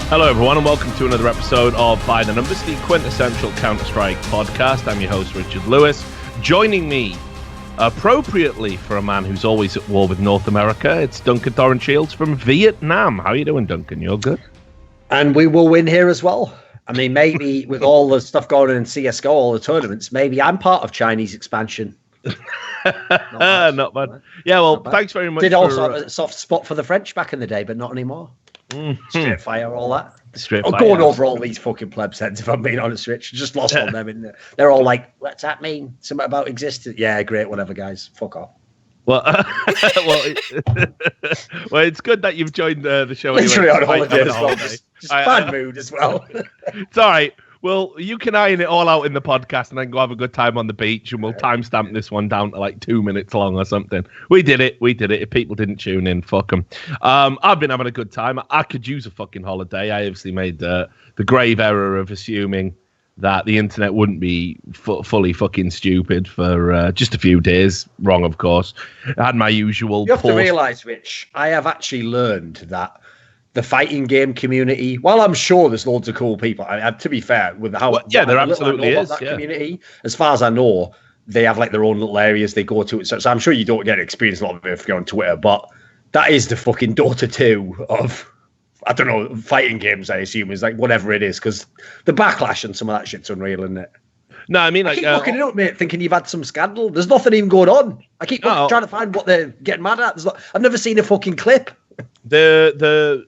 Hello, everyone, and welcome to another episode of By the Numbers, the quintessential Counter-Strike podcast. I'm your host, Richard Lewis. Joining me, appropriately for a man who's always at war with North America, it's Duncan Thorne-Shields from Vietnam. How are you doing, Duncan? You're good? And we will win here as well. I mean, maybe with all the stuff going on in CSGO, all the tournaments, maybe I'm part of Chinese expansion. Not bad. Yeah, well, thanks very much. Did also have a soft spot for the French back in the day, but not anymore. Straight fire, all that. Going over all these fucking plebs heads, if I'm being honest, Rich. Just lost on them. They're all like, what's that mean? Something about existence. Yeah, great, whatever, guys. Fuck off. Well, it's good that you've joined the show. Literally on holiday as well. Just bad mood as well. It's all right. Well, you can iron it all out in the podcast and then go have a good time on the beach, and we'll timestamp this one down to like 2 minutes long or something. We did it. If people didn't tune in, fuck them. I've been having a good time. I could use a fucking holiday. I obviously made the grave error of assuming that the internet wouldn't be fully fucking stupid for just a few days. Wrong, of course. I had my usual... You have to realise, Rich, I have actually learned that the fighting game community, while I'm sure there's loads of cool people, to be fair, with how there absolutely is. That community, as far as I know, they have like their own little areas they go to. So I'm sure you don't get to experience a lot of it if you're on Twitter, but that is the fucking Dota 2 of, I don't know, fighting games, I assume, is like whatever it is, because the backlash and some of that shit's unreal, isn't it? No, I mean, like, I keep looking it up, mate, thinking you've had some scandal. There's nothing even going on. I keep trying to find what they're getting mad at. I've never seen a fucking clip. The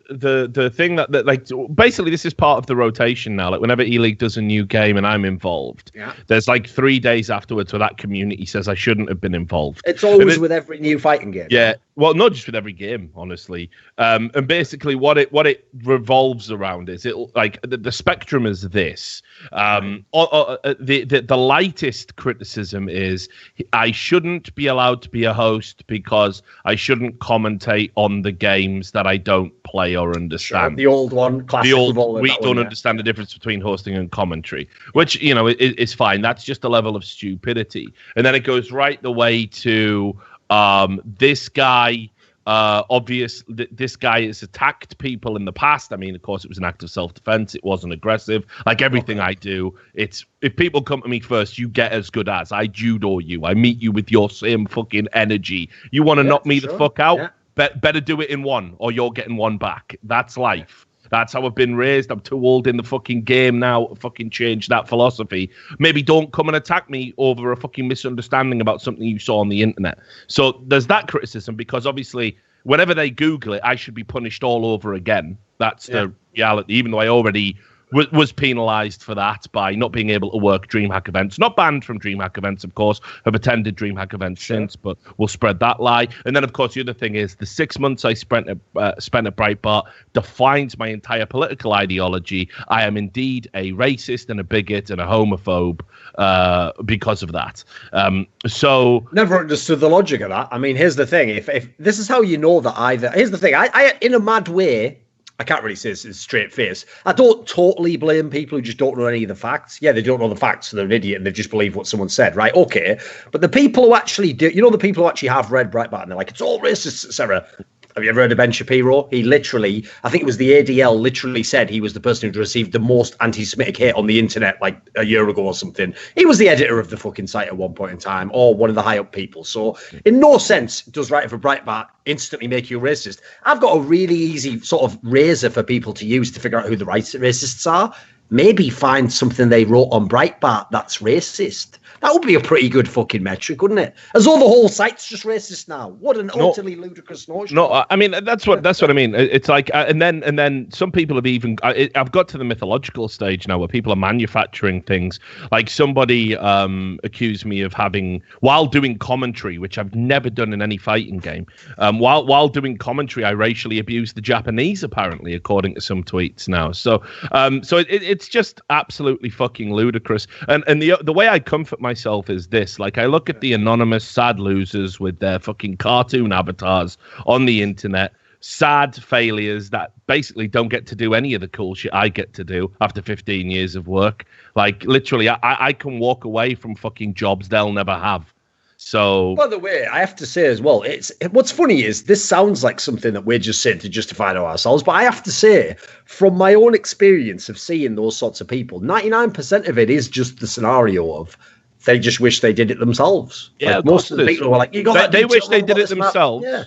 thing that like basically this is part of the rotation now. Like whenever E-League does a new game and I'm involved, there's like 3 days afterwards where that community says I shouldn't have been involved. It's always with every new fighting game. Yeah, well, not just with every game, honestly. And basically, what it revolves around is it like the spectrum is this. The lightest criticism is I shouldn't be allowed to be a host because I shouldn't commentate on the games that I don't play or understand. The old one, classic. We don't understand the difference between hosting and commentary, which is fine. That's just a level of stupidity, and then it goes right the way to this guy. This guy has attacked people in the past. I mean, of course, it was an act of self-defense. It wasn't aggressive. Like everything I do, it's if people come to me first, you get as good as I judo you. I meet you with your same fucking energy. You want to knock me the fuck out? Yeah. Better do it in one, or you're getting one back. That's life. That's how I've been raised. I'm too old in the fucking game now to fucking change that philosophy. Maybe don't come and attack me over a fucking misunderstanding about something you saw on the internet. So there's that criticism, because obviously whenever they Google it, I should be punished all over again. That's the reality, even though I already was penalised for that by not being able to work DreamHack events. Not banned from DreamHack events, of course. Have attended DreamHack events since, but we'll spread that lie. And then, of course, the other thing is the 6 months I spent at Breitbart defines my entire political ideology. I am indeed a racist and a bigot and a homophobe because of that. So never understood the logic of that. I mean, here's the thing. If this is how you know that either... Here's the thing. I in a mad way... I can't really say this in straight face. I don't totally blame people who just don't know any of the facts. Yeah, they don't know the facts, so they're an idiot and they just believe what someone said, right? Okay. But the people who actually do, the people who actually have read Breitbart and they're like, it's all racist, etc. Have you ever heard of Ben Shapiro? He literally, I think it was the ADL literally said he was the person who received the most anti-Semitic hate on the internet like a year ago or something. He was the editor of the fucking site at one point in time, or one of the high up people. So in no sense does writing for Breitbart instantly make you a racist. I've got a really easy sort of razor for people to use to figure out who the racists are. Maybe find something they wrote on Breitbart that's racist. That would be a pretty good fucking metric, wouldn't it? As though the whole site's just racist now. What an utterly ludicrous notion. No, I mean that's what I mean. It's like, and then some people have even. I've got to the mythological stage now where people are manufacturing things. Like somebody accused me of having, while doing commentary, which I've never done in any fighting game. While doing commentary, I racially abused the Japanese, apparently, according to some tweets now. So it's just absolutely fucking ludicrous. And the way I comfort myself is this: like I look at the anonymous sad losers with their fucking cartoon avatars on the internet, sad failures that basically don't get to do any of the cool shit I get to do after 15 years of work. Like literally, I can walk away from fucking jobs they'll never have. So, by the way, I have to say as well, what's funny is this sounds like something that we're just saying to justify to ourselves, but I have to say, from my own experience of seeing those sorts of people, 99% of it is just the scenario of they just wish they did it themselves. Yeah, like, most of the people are like, you got that. They wish they did it themselves. Yeah.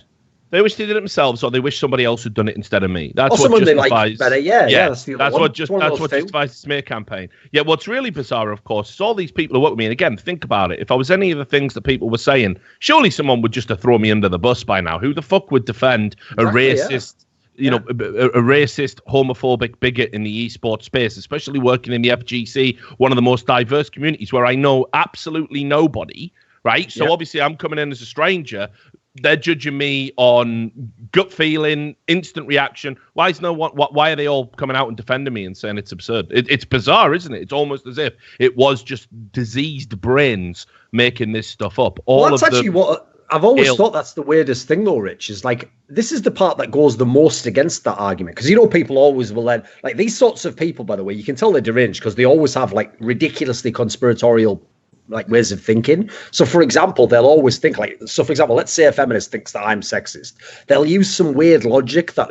They wish they did it themselves, or they wish somebody else had done it instead of me. That's or what justifies. They like better. Yeah. That's what justifies the smear campaign. Yeah, what's really bizarre, of course, is all these people who work with me. And again, think about it. If I was any of the things that people were saying, surely someone would just have thrown me under the bus by now. Who the fuck would defend a racist, a racist, homophobic bigot in the esports space, especially working in the FGC, one of the most diverse communities where I know absolutely nobody. Right, so obviously I'm coming in as a stranger. They're judging me on gut feeling, instant reaction. Why are they all coming out and defending me and saying it's absurd? It's bizarre, isn't it? It's almost as if it was just diseased brains making this stuff up. That's actually what I've always thought. That's the weirdest thing, though, Rich. Is like this is the part that goes the most against that argument, because people always will then like these sorts of people. By the way, you can tell they're deranged because they always have like ridiculously conspiratorial like ways of thinking. So for example, they'll always think like, so for example, let's say a feminist thinks that I'm sexist. They'll use some weird logic that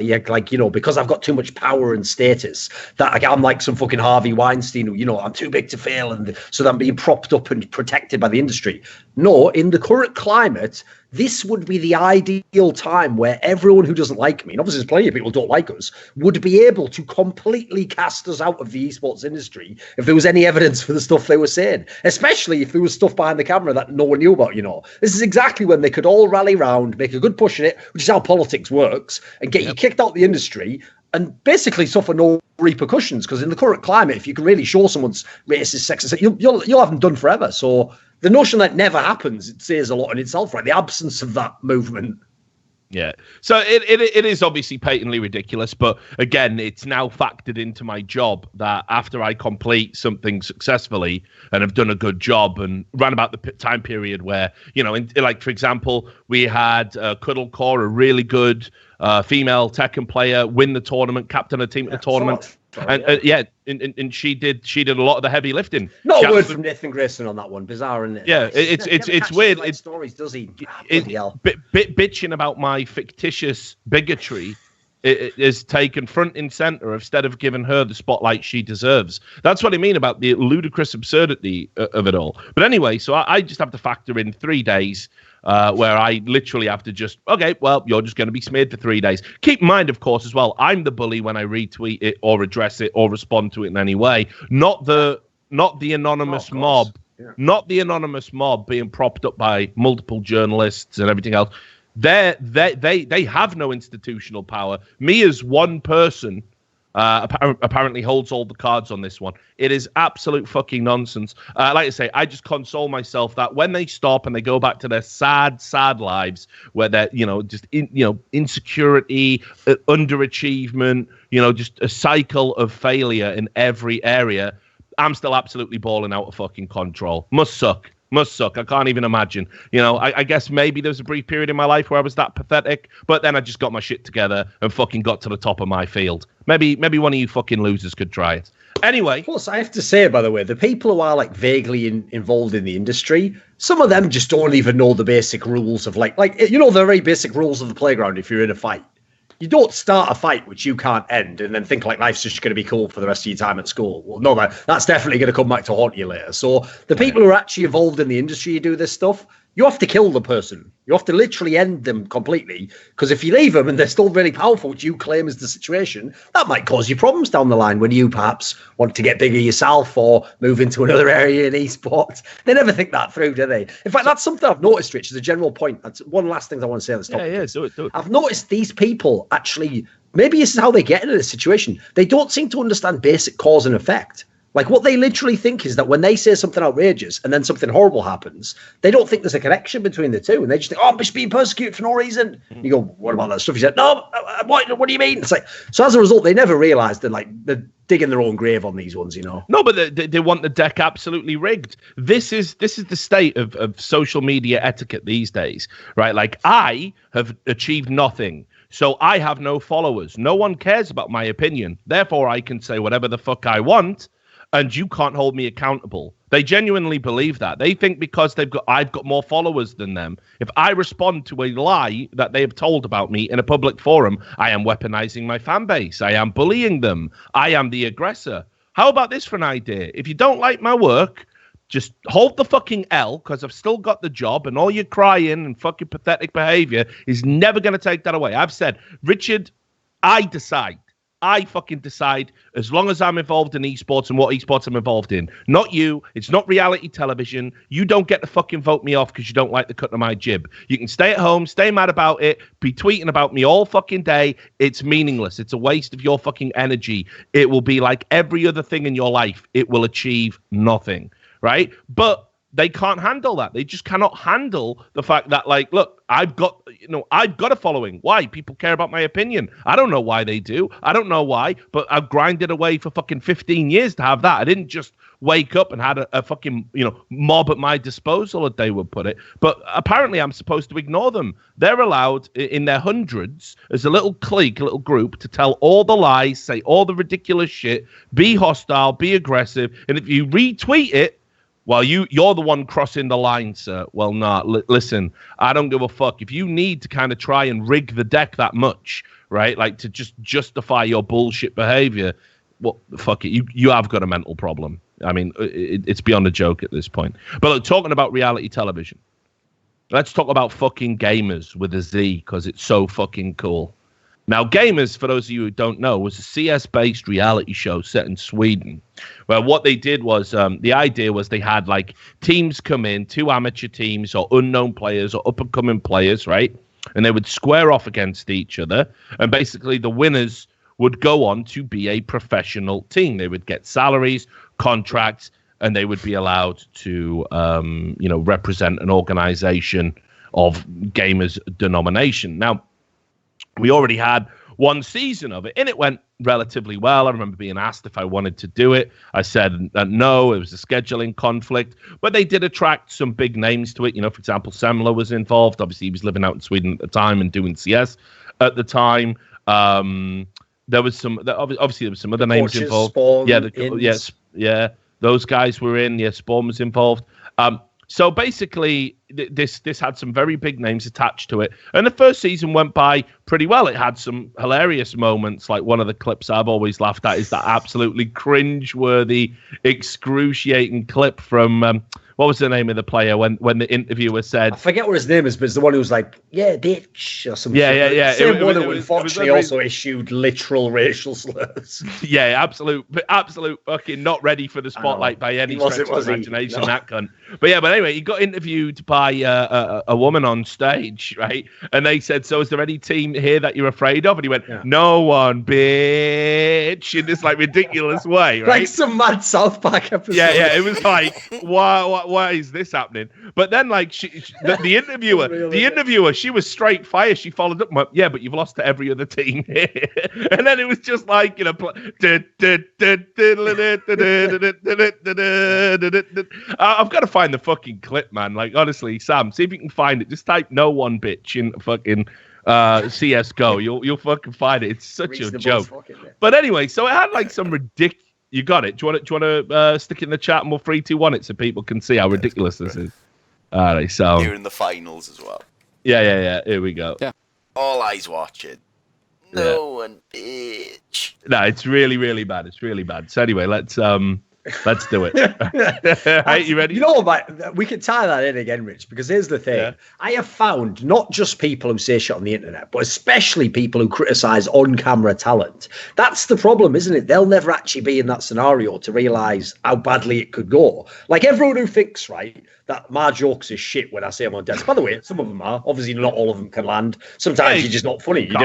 because I've got too much power and status, that like, I'm like some fucking Harvey Weinstein who, I'm too big to fail, and so that I'm being propped up and protected by the industry. No, in the current climate, this would be the ideal time where everyone who doesn't like me, and obviously there's plenty of people who don't like us, would be able to completely cast us out of the esports industry if there was any evidence for the stuff they were saying, especially if there was stuff behind the camera that no one knew about, This is exactly when they could all rally round, make a good push in it, which is how politics works, and get you kicked out the industry and basically suffer no repercussions, because in the current climate, if you can really show someone's racist, sexist, you'll have them done forever. So the notion that never happens, it says a lot in itself, right? The absence of that movement. Yeah. So it is obviously patently ridiculous, but again, it's now factored into my job that after I complete something successfully and have done a good job and ran about the time period where, like, for example, we had Cuddle Core, a really good female Tekken player, win the tournament, captain a team at the tournament. And she did a lot of the heavy lifting. Not a word from Nathan Grayson on that one. Bizarre, isn't it? Yeah, it's weird. It's stories, does he? Bitching about my fictitious bigotry is taken front and center instead of giving her the spotlight she deserves. That's what I mean about the ludicrous absurdity of it all. But anyway, so I just have to factor in 3 days. Where I literally have to just, okay, well, you're just going to be smeared for 3 days. Keep in mind, of course, as well, I'm the bully when I retweet it or address it or respond to it in any way. Not the anonymous mob. Yeah. Not the anonymous mob being propped up by multiple journalists and everything else. They have no institutional power. Me as one person apparently holds all the cards on this one. It is absolute fucking nonsense. Like I say, I just console myself that when they stop and they go back to their sad lives where they're, just insecurity, underachievement, just a cycle of failure in every area, I'm still absolutely balling out of fucking control. Must suck. I can't even imagine. I guess maybe there was a brief period in my life where I was that pathetic, but then I just got my shit together and fucking got to the top of my field. Maybe one of you fucking losers could try it. Anyway. Plus, I have to say, by the way, the people who are like vaguely involved in the industry, some of them just don't even know the basic rules of the very basic rules of the playground if you're in a fight. You don't start a fight which you can't end and then think like life's just going to be cool for the rest of your time at school. Well, no, that's definitely going to come back to haunt you later. So the people who are actually involved in the industry who do this stuff, you have to kill the person. You have to literally end them completely, because if you leave them and they're still really powerful, which you claim is the situation, that might cause you problems down the line when you perhaps want to get bigger yourself or move into another area in esports. They never think that through, do they? In fact, that's something I've noticed, Rich, as a general point. That's one last thing I want to say on this topic. Yeah, do it. I've noticed these people actually, maybe this is how they get into this situation. They don't seem to understand basic cause and effect. Like, what they literally think is that when they say something outrageous and then something horrible happens, they don't think there's a connection between the two. And they just think, I'm just being persecuted for no reason. And you go, what about that stuff? You said, no, what do you mean? It's like, so as a result, they never realize that, like, they're digging their own grave on these ones, No, but they want the deck absolutely rigged. This is the state of social media etiquette these days, right? Like, I have achieved nothing. So I have no followers. No one cares about my opinion. Therefore, I can say whatever the fuck I want. And you can't hold me accountable. They genuinely believe that. They think because I've got more followers than them. If I respond to a lie that they have told about me in a public forum, I am weaponizing my fan base. I am bullying them. I am the aggressor. How about this for an idea? If you don't like my work, just hold the fucking L, because I've still got the job, and all your crying and fucking pathetic behavior is never going to take that away. I've said, Richard, I fucking decide as long as I'm involved in esports and what esports I'm involved in. Not you. It's not reality television. You don't get to fucking vote me off because you don't like the cut of my jib. You can stay at home, stay mad about it, be tweeting about me all fucking day. It's meaningless. It's a waste of your fucking energy. It will be like every other thing in your life. It will achieve nothing. Right? But they can't handle that. They just cannot handle the fact that, like, look, I've got a following. Why? People care about my opinion. I don't know why they do. I don't know why, but I've grinded away for fucking 15 years to have that. I didn't just wake up and had a fucking, mob at my disposal, as they would put it. But apparently I'm supposed to ignore them. They're allowed in their hundreds as a little clique, a little group, to tell all the lies, say all the ridiculous shit, be hostile, be aggressive. And if you retweet it, well, you're the one crossing the line, sir. Well, nah, listen, I don't give a fuck. If you need to kind of try and rig the deck that much, right, like to just justify your bullshit behavior, well, fuck it. You have got a mental problem. I mean, it's beyond a joke at this point. But look, talking about reality television, let's talk about fucking Gamers with a Z, because it's so fucking cool. Now, Gamers, for those of you who don't know, was a CS-based reality show set in Sweden, where what they did was, the idea was they had, like, teams come in, 2 amateur teams or unknown players or up-and-coming players, right? And they would square off against each other, and basically the winners would go on to be a professional team. They would get salaries, contracts, and they would be allowed to, represent an organization of Gamers denomination. Now, we already had 1 season of it, and it went relatively well. I remember being asked if I wanted to do it. I said no, it was a scheduling conflict, but they did attract some big names to it. For example, Semler was involved. Obviously, he was living out in Sweden at the time and doing CS at the time. There was some other names involved. Spawn, those guys were in. Spawn was involved. So basically, this had some very big names attached to it. And the first season went by pretty well. It had some hilarious moments. Like, one of the clips I've always laughed at is that absolutely cringe-worthy, excruciating clip from... what was the name of the player when the interviewer said... I forget what his name is, but it's the one who was like, yeah, bitch, or something. Yeah. Same one who unfortunately also issued literal racial slurs. Yeah, absolute fucking not ready for the spotlight by any stretch of the imagination, that cunt. But anyway, he got interviewed by a woman on stage, right? And they said, so is there any team here that you're afraid of? And he went, no one, bitch, in this, like, ridiculous way, right? Like some mad South Park episode. Yeah, it was like, why is this happening? But then, like, the interviewer, she was straight fire. She followed up and went, yeah, but you've lost to every other team here. And then it was just like, I've got to find the fucking clip, man. Like, honestly, Sam, see if you can find it. Just type "no one bitch" in fucking CS:GO. You'll fucking find it. It's such a joke. But anyway, so it had like some ridiculous. You got it. Do you want to stick it in the chat, and we'll 3, 2, 1 it so people can see how ridiculous this is. All right, so here in the finals as well. Yeah. Here we go. Yeah. All eyes watching. No one, bitch. No, it's really, really bad. It's really bad. So anyway, let's do it. Right, you ready? You know what, we can tie that in again, Rich, because here's the thing. Yeah. I have found not just people who say shit on the internet, but especially people who criticize on-camera talent. That's the problem, isn't it? They'll never actually be in that scenario to realize how badly it could go. Like, everyone who thinks, right, that my jokes is shit when I say them on desk. By the way, some of them are. Obviously, not all of them can land. Sometimes you're just not funny. You're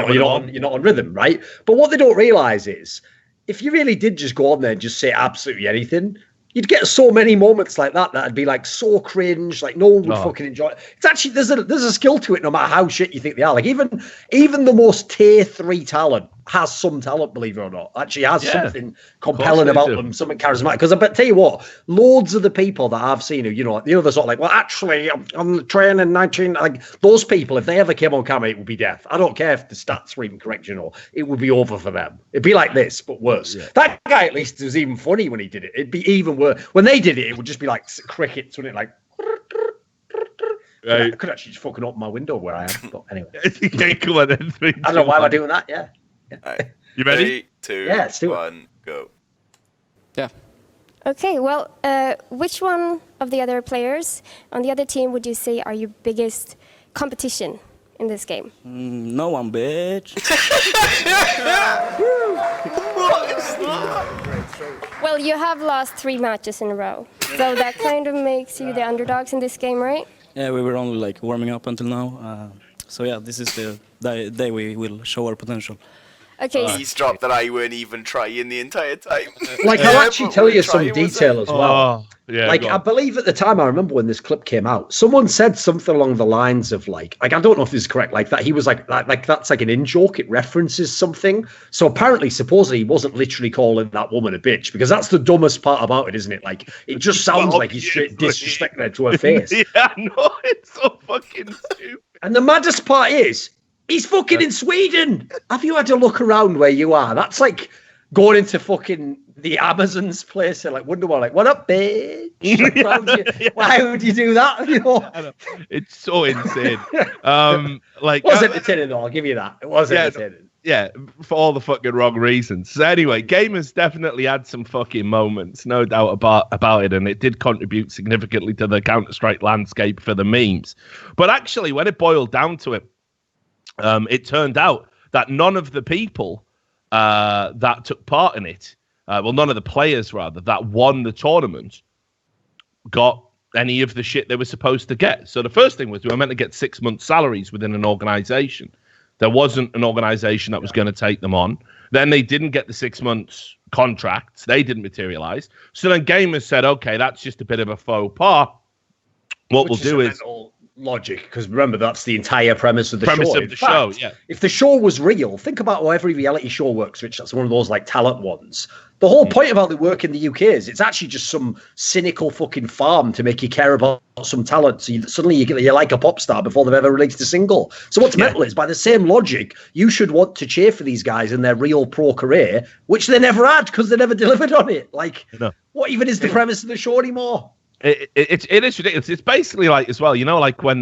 not on rhythm, right? But what they don't realize is, if you really did just go on there and just say absolutely anything, you'd get so many moments like that that'd be like so cringe, like no one would fucking enjoy it. It's actually there's a skill to it, no matter how shit you think they are. Like even the most tier 3 talent has some talent, believe it or not. Actually has something compelling about them, something charismatic. Because I tell you what, loads of the people that I've seen who, they're sort of like, well, actually, I'm training 19, like those people, if they ever came on camera, it would be death. I don't care if the stats were even correct, it would be over for them. It'd be like this, but worse. Yeah. That guy at least was even funny when he did it. It'd be even worse. When they did it, it would just be like crickets, wouldn't it? Like, right. I could actually just fucking open my window where I am, but anyway. Okay, come on then. I don't know why we're doing that, yeah. Right. You ready? 3, 2, 1, go. Yeah. Okay, well, which one of the other players on the other team would you say are your biggest competition in this game? No one, bitch. Well, you have lost 3 matches in a row, so that kind of makes you the underdogs in this game, right? Yeah, we were only like warming up until now. So yeah, this is the day we will show our potential. Okay. He's dropped that I weren't even trying the entire time. Like, I'll actually tell you some detail as well. Yeah, like, I believe at the time, I remember when this clip came out, someone said something along the lines of like I don't know if this is correct, like that he was like that's like an in-joke, it references something. So apparently, supposedly, he wasn't literally calling that woman a bitch, because that's the dumbest part about it, isn't it? Like, it just sounds like he's straight disrespecting her to her face. Yeah, no, it's so fucking stupid. And the maddest part is, he's fucking in Sweden. Have you had a look around where you are? That's like going into fucking the Amazon's place and like Wonderwall, like, what up, bitch? Like, why would you do that? I know. It's so insane. Like, it was entertaining though, I'll give you that. It was entertaining. Yeah, for all the fucking wrong reasons. So anyway, gamers definitely had some fucking moments, no doubt about it, and it did contribute significantly to the Counter-Strike landscape for the memes. But actually, when it boiled down to it, it turned out that none of the people that took part in it, none of the players, rather, that won the tournament got any of the shit they were supposed to get. So the first thing was we were meant to get 6 months' salaries within an organization. There wasn't an organization that was going to take them on. Then they didn't get the 6 months contracts. They didn't materialize. So then gamers said, okay, that's just a bit of a faux pas. What we'll do is... logic, because remember, that's the entire premise of the show. Show, yeah. If the show was real, think about how every reality show works, Rich. That's one of those like talent ones. The whole point about the work in the UK is it's actually just some cynical fucking farm to make you care about some talent. So suddenly you're like a pop star before they've ever released a single. So what's mental is, by the same logic, you should want to cheer for these guys in their real pro career, which they never had because they never delivered on it. Like, what even is the premise of the show anymore? It is ridiculous. It's basically like, as well, like when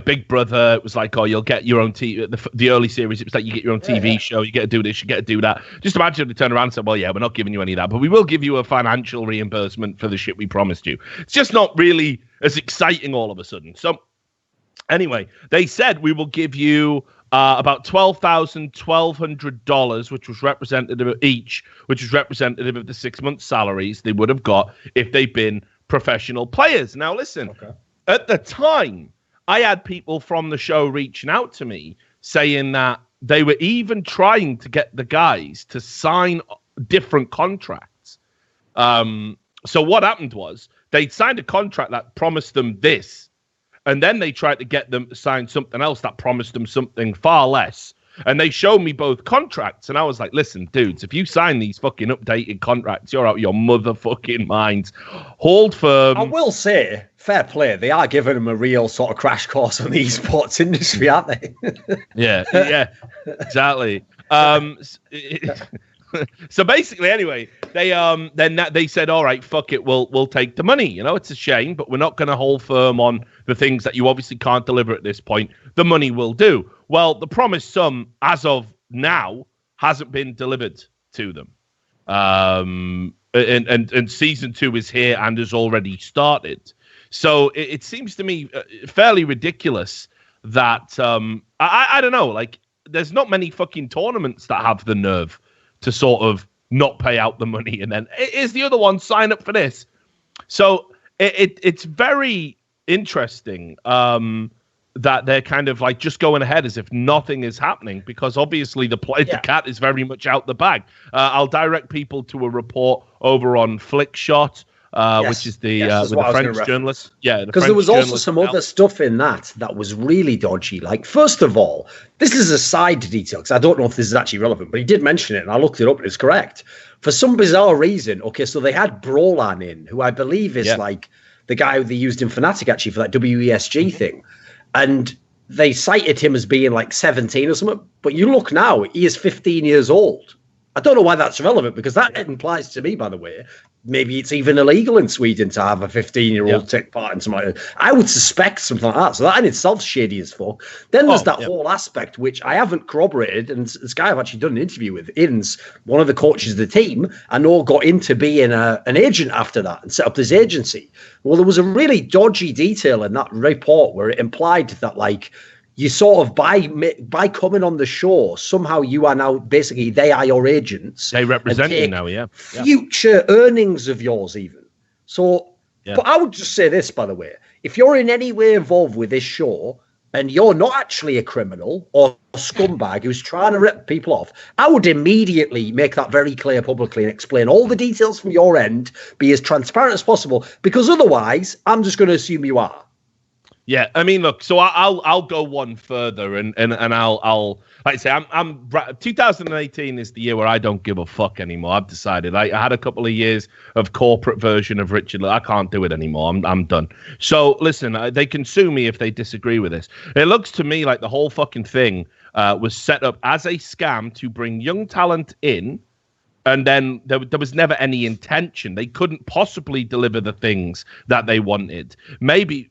Big Brother, it was like, oh, you'll get your own TV. The early series, it was like you get your own TV show, you get to do this, you get to do that. Just imagine if they turn around and say, well, yeah, we're not giving you any of that, but we will give you a financial reimbursement for the shit we promised you. It's just not really as exciting all of a sudden. So anyway, they said we will give you about $12,100, which was representative of each, which was representative of the 6 months' salaries they would have got if they'd been professional players. Now, listen, at the time, I had people from the show reaching out to me saying that they were even trying to get the guys to sign different contracts. So what happened was they'd signed a contract that promised them this, and then they tried to get them to sign something else that promised them something far less. And they showed me both contracts, and I was like, listen, dudes, if you sign these fucking updated contracts, you're out of your motherfucking minds. Hold firm. I will say, fair play, they are giving them a real sort of crash course on the esports industry, aren't they? Yeah, exactly. So basically, anyway, they said, all right, fuck it, we'll take the money. It's a shame, but we're not going to hold firm on the things that you obviously can't deliver at this point. The money will do. Well, the promised sum, as of now, hasn't been delivered to them. And season 2 is here and has already started. So it seems to me fairly ridiculous that I don't know, like, there's not many fucking tournaments that have the nerve to sort of not pay out the money and then is the other one sign up for this. So it's very interesting that they're kind of like just going ahead as if nothing is happening, because obviously the cat is very much out the bag. I'll direct people to a report over on Flickshot. which is the with the French journalist. Yeah, because there was also some other stuff in that was really dodgy. Like, first of all, this is a side detail because I don't know if this is actually relevant, but he did mention it, and I looked it up, and it's correct. For some bizarre reason, okay, so they had Brolan in, who I believe is like the guy who they used in Fnatic actually for that WESG thing, and they cited him as being like 17 or something. But you look now, he is 15 years old. I don't know why that's relevant, because that implies to me, by the way, maybe it's even illegal in Sweden to have a 15-year-old take part in something like that. I would suspect something like that. So that in itself shady as fuck. Then there's that whole aspect, which I haven't corroborated, and this guy I've actually done an interview with, Inns, one of the coaches of the team, I know got into being an agent after that and set up this agency. Well, there was a really dodgy detail in that report where it implied that, like, you sort of, by coming on the show, somehow you are now, basically, they are your agents. They represent you now, future earnings of yours even. So, but I would just say this, by the way. If you're in any way involved with this show and you're not actually a criminal or a scumbag who's trying to rip people off, I would immediately make that very clear publicly and explain all the details from your end, be as transparent as possible, because otherwise, I'm just going to assume you are. Yeah, I mean, look. So I'll go one further, and I'll like I say, I'm 2018 is the year where I don't give a fuck anymore. I've decided. I had a couple of years of corporate version of Richard. I can't do it anymore. I'm done. So listen, they can sue me if they disagree with this. It looks to me like the whole fucking thing was set up as a scam to bring young talent in. And then there was never any intention. They couldn't possibly deliver the things that they wanted. Maybe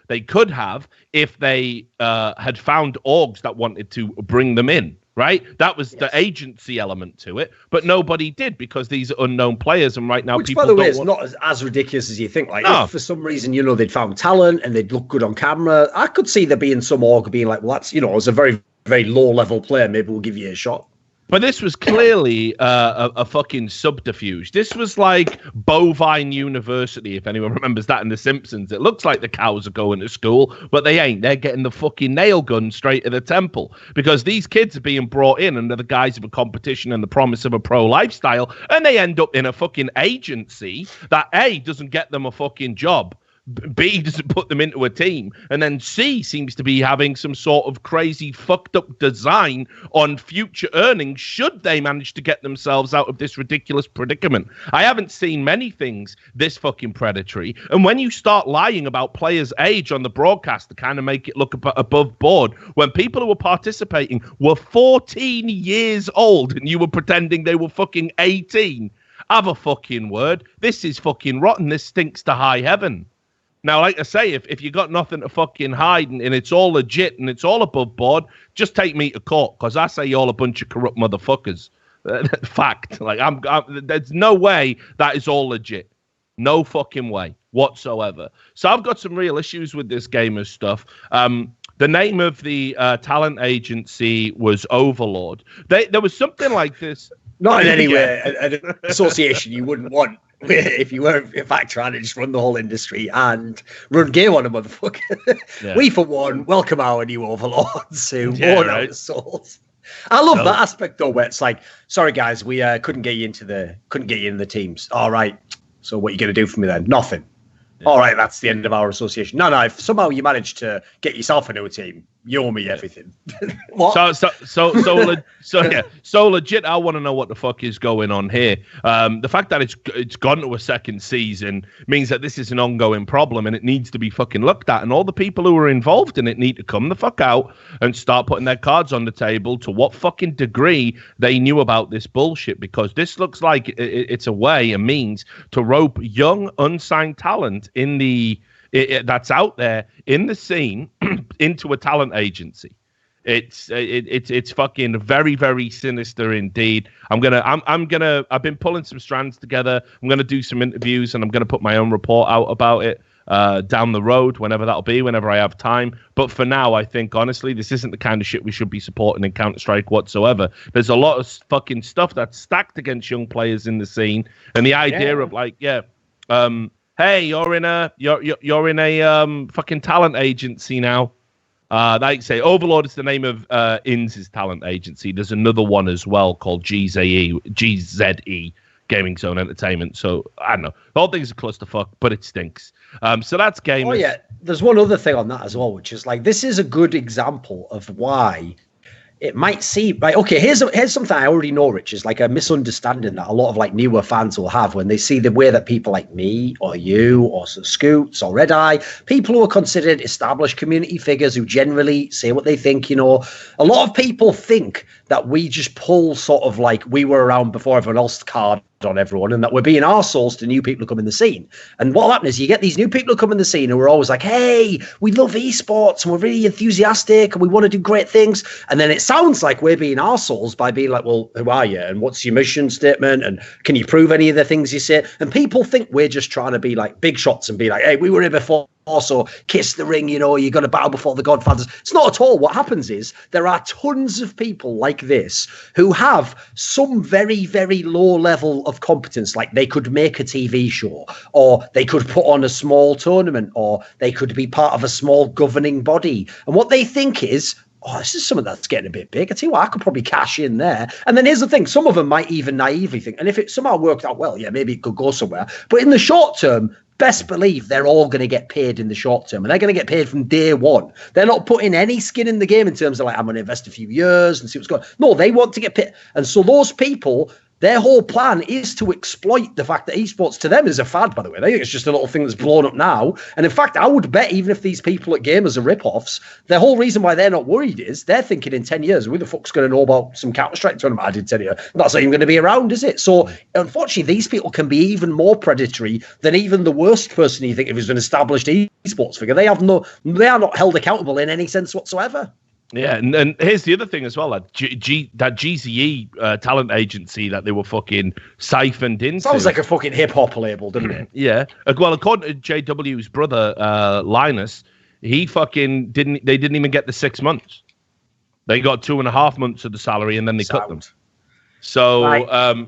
they could have if they had found orgs that wanted to bring them in, right? That was the agency element to it. But nobody did, because these are unknown players. And right now, which, people by the way, is not as ridiculous as you think. Like, if for some reason, they'd found talent and they'd look good on camera, I could see there being some org being like, well, that's, as a very, very low-level player, maybe we'll give you a shot. But this was clearly a fucking subterfuge. This was like Bovine University, if anyone remembers that in The Simpsons. It looks like the cows are going to school, but they ain't. They're getting the fucking nail gun straight to the temple, because these kids are being brought in under the guise of a competition and the promise of a pro lifestyle, and they end up in a fucking agency that A, doesn't get them a fucking job, B, doesn't put them into a team, and then C seems to be having some sort of crazy fucked up design on future earnings should they manage to get themselves out of this ridiculous predicament. I haven't seen many things this fucking predatory, and when you start lying about players' age on the broadcast to kind of make it look above board, when people who were participating were 14 years old and you were pretending they were fucking 18, have a fucking word. This is fucking rotten. This stinks to high heaven. Now, like I say, if you got nothing to fucking hide and it's all legit and it's all above board, just take me to court, because I say you're all a bunch of corrupt motherfuckers. Fact. Like, there's no way that is all legit. No fucking way whatsoever. So I've got some real issues with this gamer stuff. The name of the talent agency was Overlord. There was something like this. Not in any way an association you wouldn't want if you were, in fact, trying to just run the whole industry and run game on a motherfucker. Yeah. We, for one, welcome our new overlords who worn out the souls. I love that aspect, though, where it's like, sorry, guys, we couldn't get you into the teams. All right. So what are you going to do for me then? Nothing. Yeah. All right, that's the end of our association. No, if somehow you manage to get yourself into a team, you owe me everything. What? So legit, I want to know what the fuck is going on here. The fact that it's gone to a second season means that this is an ongoing problem and it needs to be fucking looked at. And all the people who are involved in it need to come the fuck out and start putting their cards on the table to what fucking degree they knew about this bullshit. Because this looks like it's a means to rope young, unsigned talent in that's out there in the scene into a talent agency. It's fucking very, very sinister indeed. I've been pulling some strands together. I'm gonna do some interviews and I'm gonna put my own report out about it down the road, whenever that'll be, whenever I have time. But for now, I think honestly, this isn't the kind of shit we should be supporting in Counter-Strike whatsoever. There's a lot of fucking stuff that's stacked against young players in the scene, and the idea of hey, you're in a fucking talent agency now. Like say, Overlord is the name of Inns' talent agency. There's another one as well called GZE, Gaming Zone Entertainment. So I don't know. The whole thing's a clusterfuck, but it stinks. So that's gamers. Oh yeah, there's one other thing on that as well, which is like, this is a good example of why it might seem like, okay, here's something I already know, Rich, is like a misunderstanding that a lot of like newer fans will have when they see the way that people like me or you or Scoots or Red Eye, people who are considered established community figures who generally say what they think, you know, a lot of people think that we just pull sort of like we were around before everyone else card on everyone, and that we're being arseholes to new people who come in the scene. And what happens is you get these new people who come in the scene who are always like, hey, we love esports and we're really enthusiastic and we want to do great things. And then it sounds like we're being arseholes by being like, well, who are you? And what's your mission statement? And can you prove any of the things you say? And people think we're just trying to be like big shots and be like, hey, we were here before. Also, kiss the ring, you know, you're going to bow before the Godfathers. It's not at all. What happens is there are tons of people like this who have some very, very low level of competence. Like they could make a TV show, or they could put on a small tournament, or they could be part of a small governing body. And what they think is, oh, this is something that's getting a bit big. I tell you what, I could probably cash in there. And then here's the thing. Some of them might even naively think, and if it somehow worked out well, yeah, maybe it could go somewhere. But in the short term, best believe they're all going to get paid in the short term, and they're going to get paid from day one. They're not putting any skin in the game in terms of like, I'm going to invest a few years and see what's going on. No, they want to get paid. And so those people, their whole plan is to exploit the fact that esports to them is a fad, by the way. They think it's just a little thing that's blown up now. And in fact, I would bet even if these people at Gamers are rip-offs, the whole reason why they're not worried is they're thinking in 10 years, who the fuck's going to know about some Counter-Strike tournament I did 10 years? That's not even going to be around, is it? So unfortunately, these people can be even more predatory than even the worst person you think of as an established esports figure. They are not held accountable in any sense whatsoever. Yeah, and here's the other thing as well, that GZE talent agency that they were fucking siphoned into. Sounds like a fucking hip-hop label, doesn't it? Yeah. Well, according to JW's brother, Linus, they didn't even get the 6 months. They got 2.5 months of the salary, and then they cut them. So, right.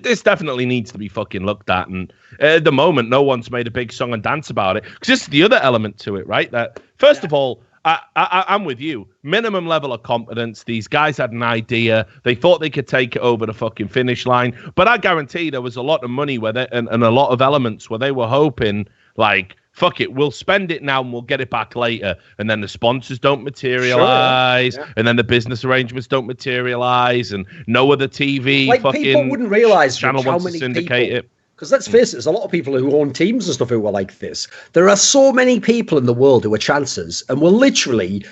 This definitely needs to be fucking looked at. And at the moment, no one's made a big song and dance about it. Because this is the other element to it, right? That, first of all, I'm with you. Minimum level of competence. These guys had an idea. They thought they could take it over the fucking finish line. But I guarantee there was a lot of money and a lot of elements where they were hoping, like, fuck it, we'll spend it now and we'll get it back later. And then the sponsors don't materialize. Sure. Yeah. And then the business arrangements don't materialize. And no other TV fucking people wouldn't realize channel wants to syndicate it. Because let's face it, there's a lot of people who own teams and stuff who are like this. There are so many people in the world who are chancers and will literally,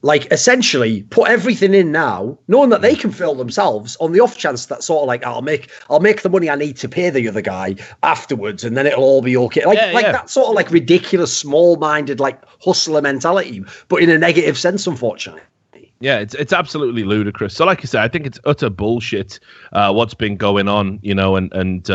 like, essentially put everything in now, knowing that they can fill themselves on the off chance that sort of like, I'll make the money I need to pay the other guy afterwards, and then it'll all be okay. That sort of like ridiculous, small-minded, like hustler mentality, but in a negative sense, unfortunately. Yeah, it's absolutely ludicrous. So, like I said, I think it's utter bullshit what's been going on, you know, and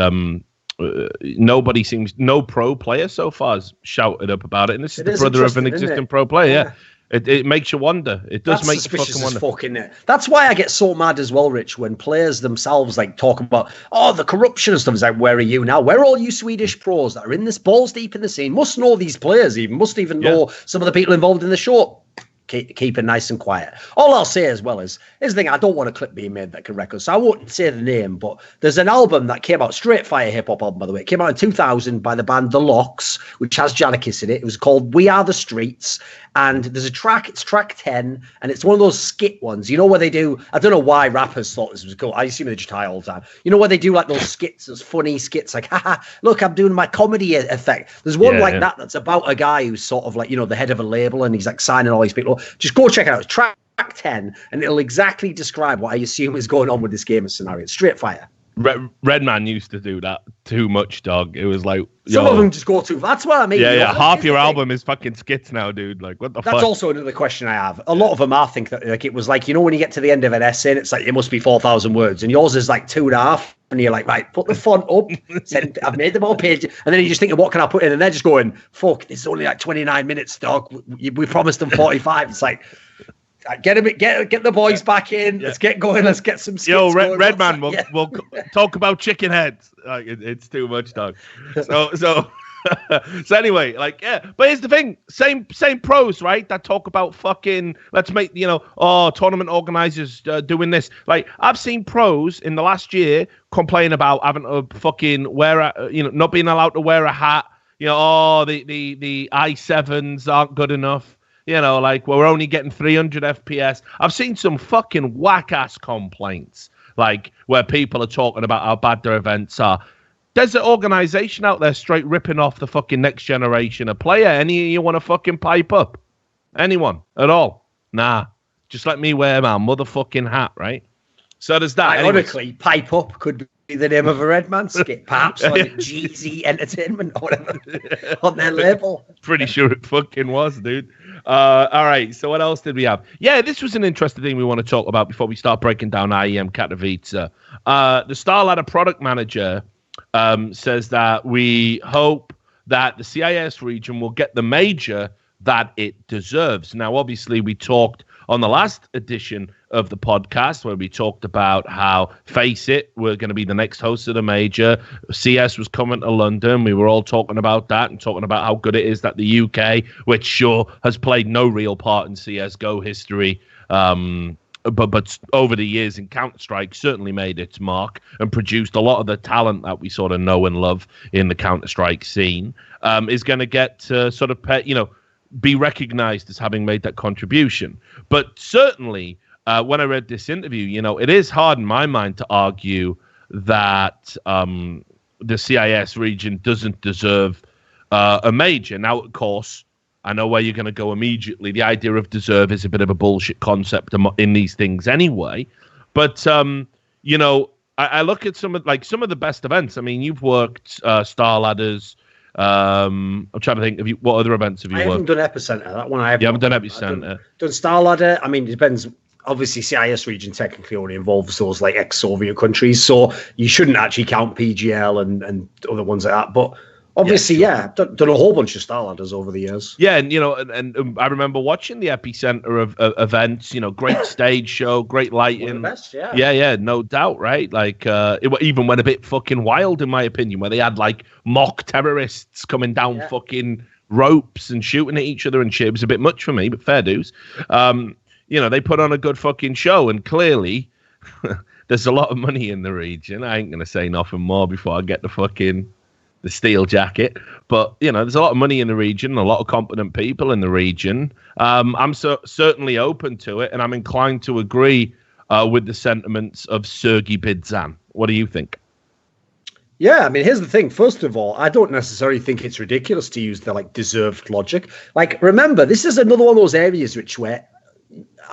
no pro player so far has shouted up about it, and this is the brother of an existing pro player. Yeah. It makes you wonder. It does make you fucking wonder. That's why I get so mad as well, Rich, when players themselves like talk about the corruption and stuff. It's like, where are you now? Where are all you Swedish pros that are in this balls deep in the scene? Must know these players, must even know some of the people involved in the show. Keep it nice and quiet. All I'll say as well is, here's the thing, I don't want a clip being made that can record, so I won't say the name, but there's an album that came out, straight fire hip-hop album, by the way. It came out in 2000 by the band The Locks, which has Jadakiss in it. It was called We Are the Streets, and there's a track, it's track 10, and it's one of those skit ones, you know, where they do, I don't know why rappers thought this was cool, I assume they just high all the time, you know, where they do like those skits, those funny skits, like, haha, look, I'm doing my comedy effect. There's one that that's about a guy who's sort of like, you know, the head of a label, and he's like signing all these people. Just go check it out. It's track 10, and it'll exactly describe what I assume is going on with this game scenario. It's straight fire. Redman used to do that too much, dog. It was like, some of them just go too. That's what I mean. Yeah. Half your album is fucking skits now, dude. Like, what the fuck? That's also another question I have. A lot of them, I think that like it was like, you know, when you get to the end of an essay, and it's like it must be 4,000 words, and yours is like 2.5, and you're like, right, put the font up. Send, I've made them all pages, and then you just think, what can I put in? And they're just going, fuck, this is only like 29 minutes, dog. We promised them 45. It's like, get the boys back in. Let's get going. Let's get some skits. Yo, Redman, we'll talk about chicken heads. Like, it's too much, dog. So So anyway, like, yeah, but here's the thing: same pros, right? That talk about fucking let's make tournament organizers doing this. Like, I've seen pros in the last year complain about having to fucking not being allowed to wear a hat. The i7s aren't good enough. Like, we're only getting 300 FPS. I've seen some fucking whack-ass complaints, like, where people are talking about how bad their events are. There's an organization out there straight ripping off the fucking next generation of player. Any of you want to fucking pipe up? Anyone at all? Nah. Just let me wear my motherfucking hat, right? So there's that. Ironically, anyways. Pipe up could be the name of a Redman skit, perhaps on GZ Entertainment or whatever on their label. Pretty sure it fucking was, dude. All right, so what else did we have? Yeah, this was an interesting thing we want to talk about before we start breaking down IEM Katowice. The StarLadder product manager says that we hope that the CIS region will get the major that it deserves. Now, obviously, we talked on the last edition of the podcast where we talked about how Face It were going to be the next host of the major. CS was coming to London. We were all talking about that and talking about how good it is that the UK, which sure has played no real part in CSGO history, but over the years in Counter-Strike certainly made its mark and produced a lot of the talent that we sort of know and love in the Counter-Strike scene, is going to get to sort of be recognized as having made that contribution. But certainly, when I read this interview, it is hard in my mind to argue that the CIS region doesn't deserve a major. Now, of course, I know where you're going to go immediately. The idea of deserve is a bit of a bullshit concept in these things anyway. But, I look at some of the best events. I mean, you've worked Star Ladders. I'm trying to think. What other events have you worked? I haven't done Epicenter. That one I haven't. You haven't done Epicenter. Done Star Ladder. I mean, it depends. Obviously, CIS region technically only involves those like ex-Soviet countries, so you shouldn't actually count PGL and other ones like that. But obviously, I've done a whole bunch of Star Ladders over the years. Yeah, and and I remember watching the Epicenter of events. Great stage show, great lighting. One of the best, yeah. Yeah, no doubt, right? Like, it even went a bit fucking wild in my opinion, where they had like mock terrorists coming down fucking ropes and shooting at each other and shit. It was a bit much for me, but fair dues. They put on a good fucking show, and clearly there's a lot of money in the region. I ain't gonna say nothing more before I get the steel jacket, but there's a lot of money in the region, a lot of competent people in the region. I'm certainly open to it, and I'm inclined to agree with the sentiments of Sergey Bidzan. What do you think? Yeah, I mean, here's the thing. First of all, I don't necessarily think it's ridiculous to use the deserved logic. Like, remember, this is another one of those areas where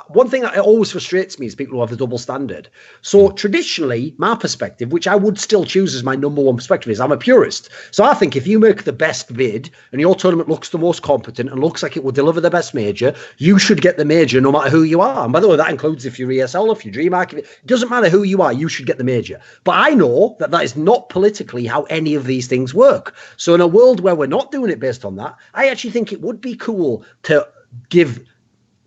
one thing that always frustrates me is people who have the double standard. So traditionally, my perspective, which I would still choose as my number one perspective, is I'm a purist. So I think if you make the best bid and your tournament looks the most competent and looks like it will deliver the best major, you should get the major no matter who you are. And by the way, that includes if you're ESL, if you're DreamHack, it doesn't matter who you are, you should get the major. But I know that that is not politically how any of these things work. So in a world where we're not doing it based on that, I actually think it would be cool to give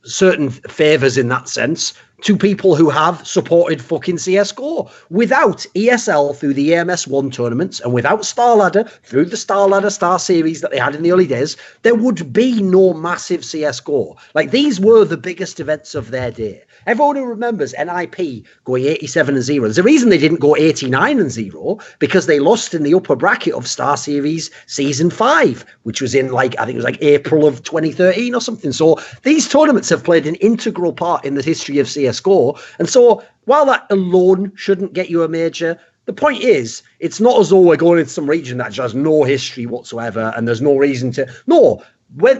certain favors in that sense to people who have supported fucking CSGO. Without ESL through the AMS1 tournaments and without Star Ladder through the Star Ladder Star Series that they had in the early days, there would be no massive CSGO. Like, these were the biggest events of their day. Everyone who remembers NIP going 87-0. There's a reason they didn't go 89-0, because they lost in the upper bracket of Star Series Season 5, which was in, I think it was April of 2013 or something. So these tournaments have played an integral part in the history of CSGO. And so while that alone shouldn't get you a major, the point is, it's not as though we're going into some region that just has no history whatsoever and there's no reason to... No,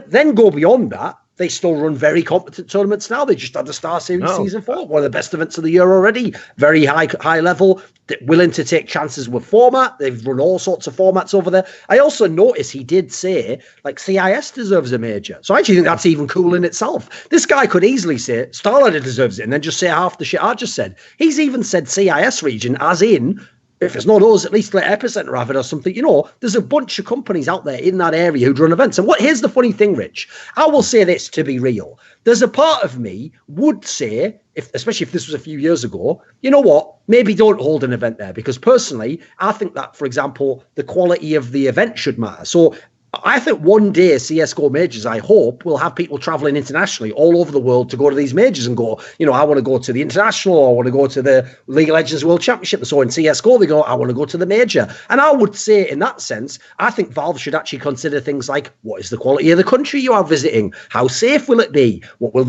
then go beyond that. They still run very competent tournaments now. They just had the Star Series Season 4, one of the best events of the year already. Very high level, willing to take chances with format. They've run all sorts of formats over there. I also noticed he did say, CIS deserves a major. So I actually think that's even cool in itself. This guy could easily say StarLadder deserves it and then just say half the shit I just said. He's even said CIS region, as in... if it's not us, at least let Epicenter have it or something. There's a bunch of companies out there in that area who run events. And here's the funny thing, Rich. I will say this to be real. There's a part of me would say, especially if this was a few years ago, you know what? Maybe don't hold an event there, because personally, I think that, for example, the quality of the event should matter. So I think one day CSGO majors, I hope, will have people traveling internationally all over the world to go to these majors and go, I want to go to the international, or I want to go to the League of Legends World Championship. And so in CSGO, they go, I want to go to the major. And I would say in that sense, I think Valve should actually consider things like, what is the quality of the country you are visiting? How safe will it be? What will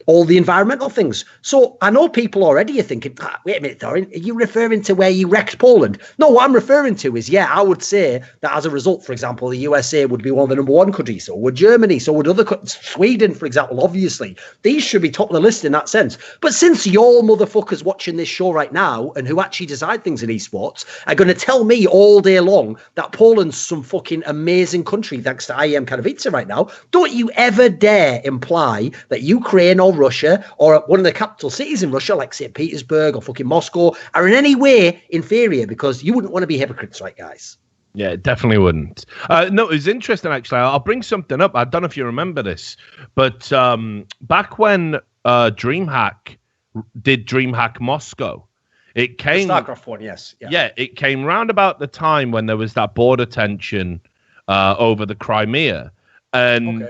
all the environmental things. So I know people already are thinking, wait a minute, Thorin, are you referring to where you wrecked Poland? No, what I'm referring to is, I would say that as a result, for example, the USA would be one of the number one countries. So would Germany. So would other Sweden, for example, obviously. These should be top of the list in that sense. But since your motherfuckers watching this show right now and who actually decide things in esports are going to tell me all day long that Poland's some fucking amazing country thanks to IEM Katowice right now, don't you ever dare imply that Ukraine or Russia or one of the capital cities in Russia, like St. Petersburg or fucking Moscow, are in any way inferior, because you wouldn't want to be hypocrites, right, guys? Yeah, definitely wouldn't. No, it's interesting, actually. I'll bring something up. I don't know if you remember this, but back when DreamHack did DreamHack Moscow, it came... The StarCraft one, yes. Yeah, it came round about the time when there was that border tension over the Crimea. And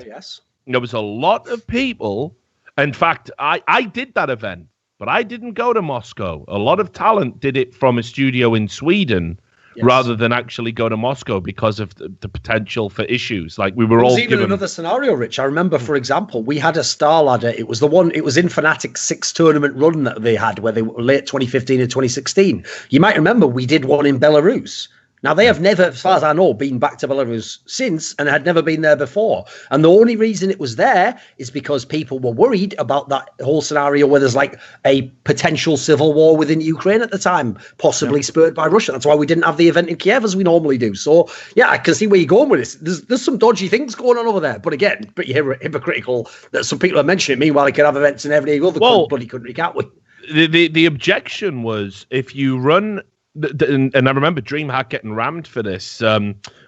there was a lot of people... In fact, I did that event, but I didn't go to Moscow. A lot of talent did it from a studio in Sweden rather than actually go to Moscow because of the potential for issues. Like we were all given another scenario, Rich. I remember, for example, we had a star ladder. It was in Fnatic's 6 tournament run that they had where they were late 2015 and 2016. You might remember we did one in Belarus. Now, they have never, as far as I know, been back to Belarus since and had never been there before. And the only reason it was there is because people were worried about that whole scenario where there's like a potential civil war within Ukraine at the time, possibly spurred by Russia. That's why we didn't have the event in Kiev as we normally do. So, I can see where you're going with this. There's some dodgy things going on over there. But again, pretty hypocritical that some people are mentioning it. Meanwhile, they could have events in every other bloody country, can't we? The objection was if you run... And I remember DreamHack getting rammed for this.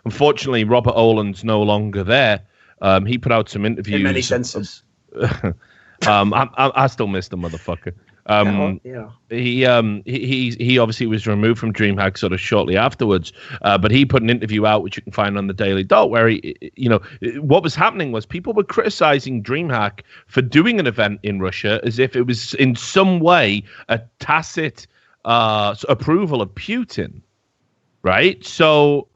Unfortunately, Robert Oland's no longer there. He put out some interviews. In many senses. I still miss the motherfucker. He obviously was removed from DreamHack sort of shortly afterwards. But he put an interview out, which you can find on the Daily Dot, where what was happening was people were criticizing DreamHack for doing an event in Russia as if it was in some way a tacit approval of Putin, right? So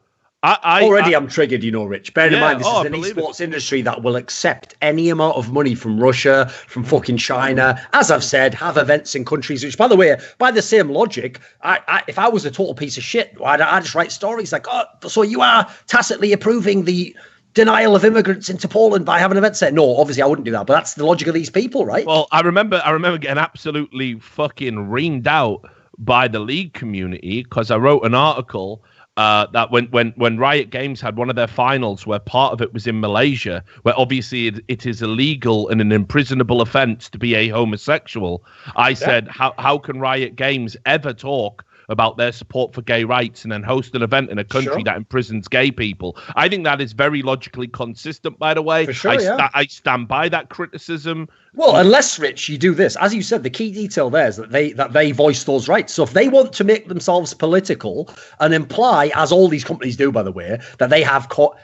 I'm triggered, Rich. Bear in mind, this is an esports industry that will accept any amount of money from Russia, from fucking China. As I've said, have events in countries which, by the way, by the same logic, if I was a total piece of shit, I'd just write stories like, so you are tacitly approving the denial of immigrants into Poland by having events there. No, obviously I wouldn't do that, but that's the logic of these people, right? Well, I remember getting absolutely fucking reamed out by the league community because I wrote an article that when Riot Games had one of their finals where part of it was in Malaysia, where obviously it is illegal and an imprisonable offense to be a homosexual, I said, how can Riot Games ever talk about their support for gay rights and then host an event in a country that imprisons gay people? I think that is very logically consistent, by the way. For sure, I stand by that criticism. Well, unless, Rich, you do this. As you said, the key detail there is that they voice those rights. So if they want to make themselves political and imply, as all these companies do, by the way, that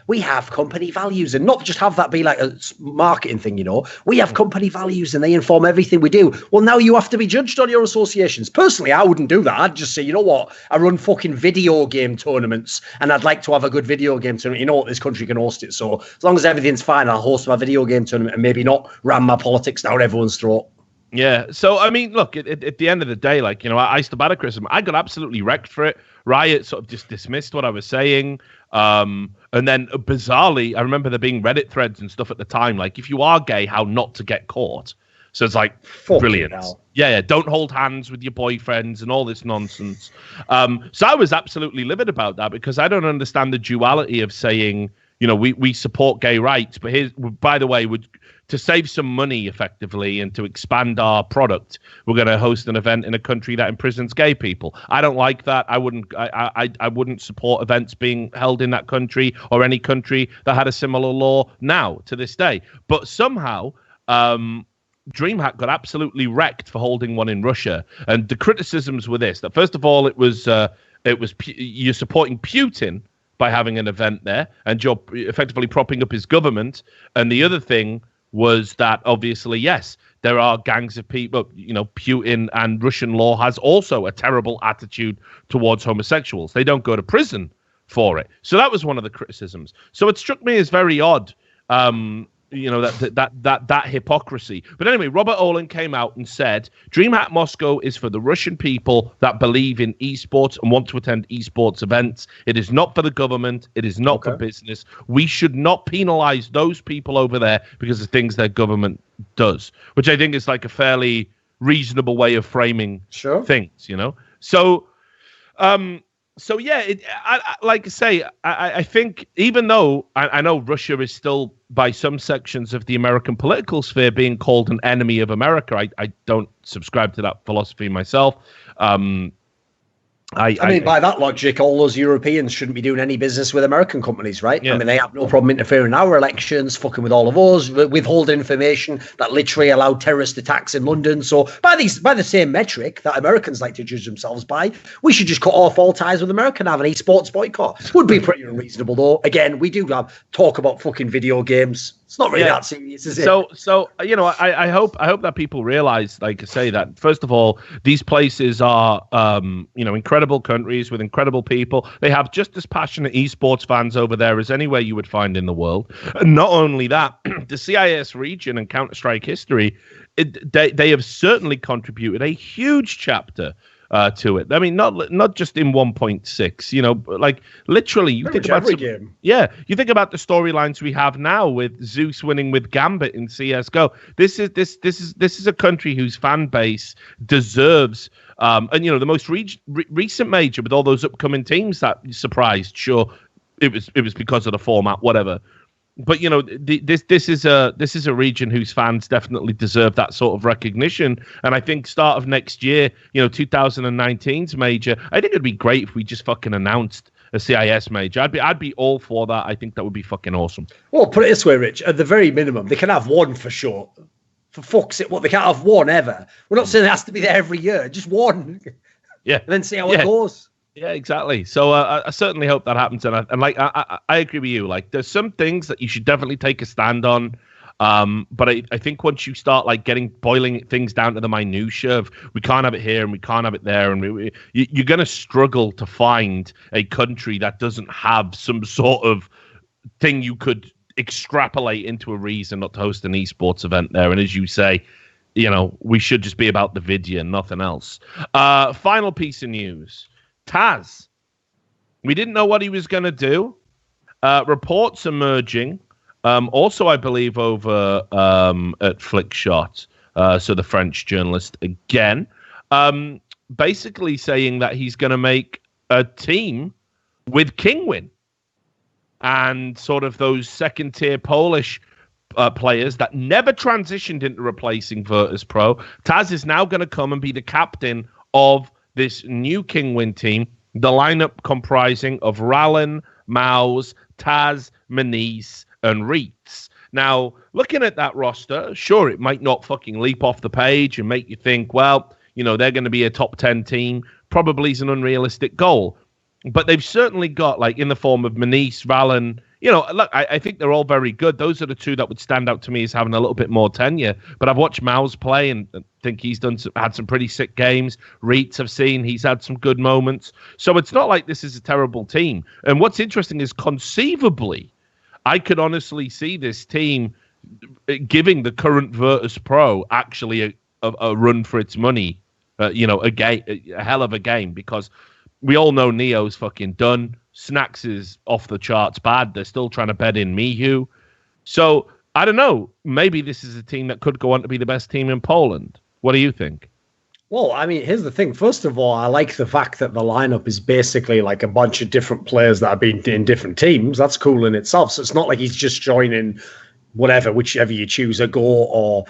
we have company values, and not just have that be like a marketing thing, we have company values and they inform everything we do. Well, now you have to be judged on your associations. Personally, I wouldn't do that. I'd just say, you know what? I run fucking video game tournaments and I'd like to have a good video game tournament. You know what? This country can host it. So as long as everything's fine, I'll host my video game tournament and maybe not ram my politics down everyone's throat. Yeah. So, I mean, look, at the end of the day, like, I used to battle criticism. I got absolutely wrecked for it. Riot sort of just dismissed what I was saying. And then bizarrely, I remember there being Reddit threads and stuff at the time, like, if you are gay, how not to get caught. So it's like, brilliant. Yeah. Don't hold hands with your boyfriends and all this nonsense. So I was absolutely livid about that because I don't understand the duality of saying, we support gay rights, but by the way, to save some money effectively and to expand our product, we're going to host an event in a country that imprisons gay people. I don't like that. I wouldn't support events being held in that country or any country that had a similar law now to this day. But somehow, DreamHack got absolutely wrecked for holding one in Russia. And the criticisms were this: that first of all, it was you're supporting Putin by having an event there, and you're effectively propping up his government. And the other thing was that obviously, yes, there are gangs of people, Putin and Russian law has also a terrible attitude towards homosexuals. They don't go to prison for it. So that was one of the criticisms. So it struck me as very odd, that hypocrisy. But anyway, Robert Olin came out and said, DreamHack Moscow is for the Russian people that believe in esports and want to attend esports events. It is not for the government. It is not for business. We should not penalize those people over there because of things their government does, which I think is like a fairly reasonable way of framing things, So yeah, like I say, I think even though I know Russia is still, by some sections of the American political sphere, being called an enemy of America, I don't subscribe to that philosophy myself. I mean, by that logic, all those Europeans shouldn't be doing any business with American companies, right? Yeah. I mean, they have no problem interfering in our elections, fucking with all of us, withholding information that literally allowed terrorist attacks in London. So by the same metric that Americans like to judge themselves by, we should just cut off all ties with America and have an esports boycott. Would be pretty unreasonable, though. Again, we do talk about fucking video games. It's not really that serious, is it? So I hope that people realize, like I say, that first of all, these places are incredible countries with incredible people. They have just as passionate esports fans over there as anywhere you would find in the world. And not only that, the CIS region and Counter-Strike history, they have certainly contributed a huge chapter to it. I mean, not just in 1.6, like literally you think about every game. Yeah, you think about the storylines we have now with Zeus winning with Gambit in CS:GO. This is a country whose fan base deserves and the most recent major with all those upcoming teams that surprised. Sure, it was because of the format, whatever. But this is a region whose fans definitely deserve that sort of recognition, and I think start of next year, 2019's major, I think it'd be great if we just fucking announced a CIS major. I'd be all for that. I think that would be fucking awesome. Well, put it this way, Rich. At the very minimum, they can have one for sure. For fuck's sake, they can't have one ever. We're not saying it has to be there every year. Just one. Yeah, and then see how it goes. Yeah, exactly. So I certainly hope that happens, and I agree with you. Like, there's some things that you should definitely take a stand on, but I think once you start boiling things down to the minutiae of we can't have it here and we can't have it there, and you're going to struggle to find a country that doesn't have some sort of thing you could extrapolate into a reason not to host an esports event there. And as you say, we should just be about the video and nothing else. Final piece of news. Taz. We didn't know what he was going to do. Reports emerging. Also, I believe, over at Flickshot. So the French journalist again. Basically saying that he's going to make a team with Kingwin. And sort of those second-tier Polish players that never transitioned into replacing Virtus Pro. Taz is now going to come and be the captain of this new Kingwin team, the lineup comprising of Rallen, Maus, Taz, Manise, and Reitz. Now, looking at that roster, sure, it might not fucking leap off the page and make you think, well, they're going to be a top 10 team. Probably is an unrealistic goal. But they've certainly got, in the form of Manise, Rallen, look, I think they're all very good. Those are the two that would stand out to me as having a little bit more tenure. But I've watched Maus play and think he's had some pretty sick games. Reitz, I've seen, he's had some good moments. So it's not like this is a terrible team. And what's interesting is conceivably, I could honestly see this team giving the current Virtus Pro actually a run for its money, a hell of a game, because we all know Neo's fucking done. Snacks is off the charts bad. They're still trying to bet in Mihu. So, I don't know. Maybe this is a team that could go on to be the best team in Poland. What do you think? Well, I mean, here's the thing. First of all, I like the fact that the lineup is basically like a bunch of different players that have been in different teams. That's cool in itself. So it's not like he's just joining whichever you choose, a Go or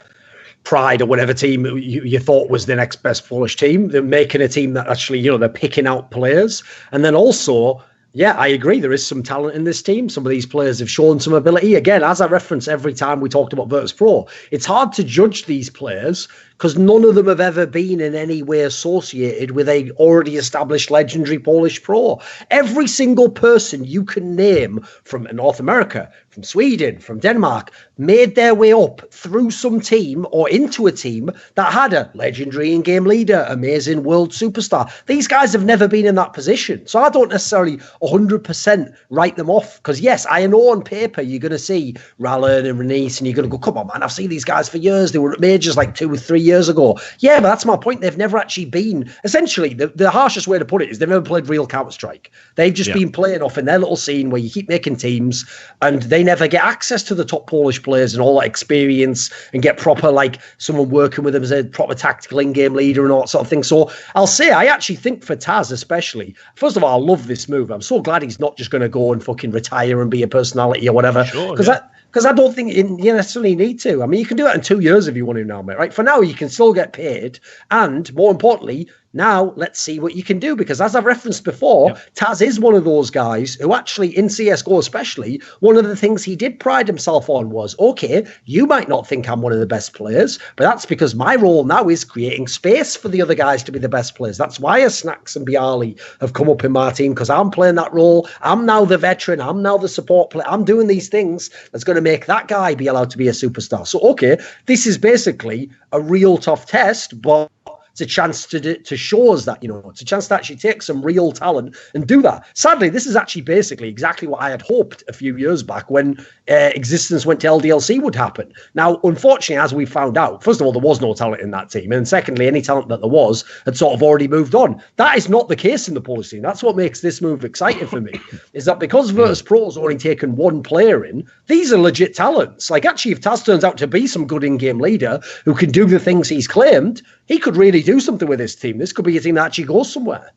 Pride or whatever team you thought was the next best Polish team. They're making a team that actually, they're picking out players. And then also, yeah, I agree. There is some talent in this team. Some of these players have shown some ability. Again, as I reference every time we talked about Virtus Pro, it's hard to judge these players because none of them have ever been in any way associated with a already established legendary Polish pro. Every single person you can name from North America, from Sweden, from Denmark, made their way up through some team or into a team that had a legendary in-game leader, amazing world superstar. These guys have never been in that position. So I don't necessarily 100% write them off, because yes, I know on paper you're going to see Rallen and Renice and you're going to go, come on, man, I've seen these guys for years. They were at majors like 2 or 3 years ago. Yeah, but that's my point. They've never actually been, essentially, the harshest way to put it is they've never played real Counter-Strike. They've just been playing off in their little scene where you keep making teams and they never get access to the top Polish players and all that experience and get proper, like, someone working with them as a proper tactical in-game leader and all that sort of thing. So I'll say, I actually think for Taz especially, first of all, I love this move. I'm so glad he's not just going to go and fucking retire and be a personality or whatever. Because I don't think you necessarily need to. I mean, you can do that in 2 years if you want to now, mate, right? For now, you can still get paid. And more importantly, now let's see what you can do. Because as I've referenced before, Taz is one of those guys who actually, in CSGO especially, one of the things he did pride himself on was, okay, you might not think I'm one of the best players, but that's because my role now is creating space for the other guys to be the best players. That's why a Snacks and Bialy have come up in my team, because I'm playing that role. I'm now the veteran. I'm now the support player. I'm doing these things that's going to make that guy be allowed to be a superstar. So, okay, this is basically a real tough test, but it's a chance to show us that, it's a chance to actually take some real talent and do that. Sadly, this is actually basically exactly what I had hoped a few years back when Existence went to LDLC would happen. Now, unfortunately, as we found out, first of all, there was no talent in that team. And secondly, any talent that there was had sort of already moved on. That is not the case in the Polish team. That's what makes this move exciting for me, is that because Virtus Pro's only taken one player in, these are legit talents. Like, actually, if Taz turns out to be some good in-game leader who can do the things he's claimed, he could really do something with this team. This could be a team that actually goes somewhere.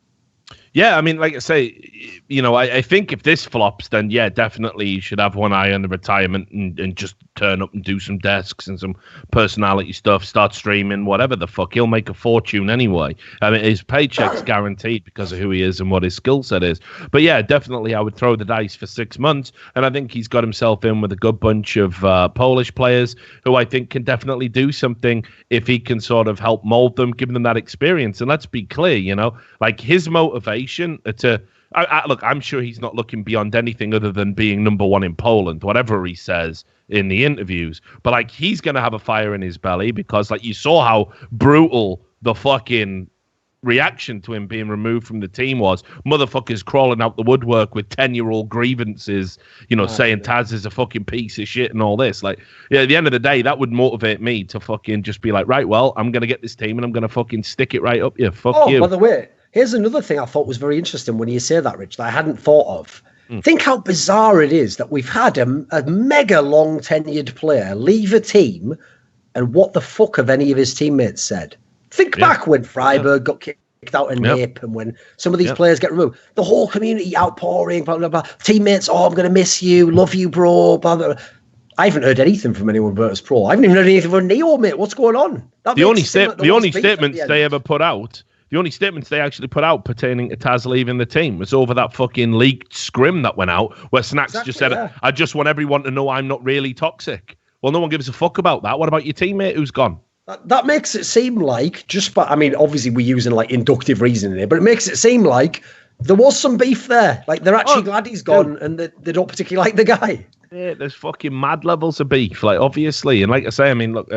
Yeah, I mean, like I say, I think if this flops, then yeah, definitely you should have one eye on the retirement and just turn up and do some desks and some personality stuff, start streaming, whatever the fuck. He'll make a fortune anyway. I mean, his paycheck's guaranteed because of who he is and what his skill set is. But yeah, definitely I would throw the dice for 6 months. And I think he's got himself in with a good bunch of Polish players who I think can definitely do something if he can sort of help mold them, give them that experience. And let's be clear, like his motivation to look, I'm sure he's not looking beyond anything other than being number one in Poland, whatever he says in the interviews. But like, he's going to have a fire in his belly because, like, you saw how brutal the fucking reaction to him being removed from the team was. Motherfuckers crawling out the woodwork with 10-year-old grievances, saying Taz is a fucking piece of shit and all this. Like, yeah, at the end of the day, that would motivate me to fucking just be like, right, well, I'm going to get this team and I'm going to fucking stick it right up you. Fuck you. By the way, here's another thing I thought was very interesting when you say that, Rich, that I hadn't thought of. Think how bizarre it is that we've had a mega long tenured player leave a team, and what the fuck have any of his teammates said? Think back when Freiburg got kicked out in NIP and when some of these players get removed. The whole community outpouring, blah, blah, blah. Teammates, I'm going to miss you, love you, bro, blah, blah, blah. I haven't heard anything from anyone Virtus Pro. I haven't even heard anything from Neo, mate. What's going on? The only statements they ever put out, the only statements they actually put out pertaining to Taz leaving the team was over that fucking leaked scrim that went out where Snacks just said, I just want everyone to know I'm not really toxic. Well, no one gives a fuck about that. What about your teammate who's gone? That makes it seem like, obviously we're using like inductive reasoning here, but it makes it seem like there was some beef there. Like, they're actually glad he's gone and they don't particularly like the guy. Yeah, there's fucking mad levels of beef, like, obviously. And like I say, I mean, look,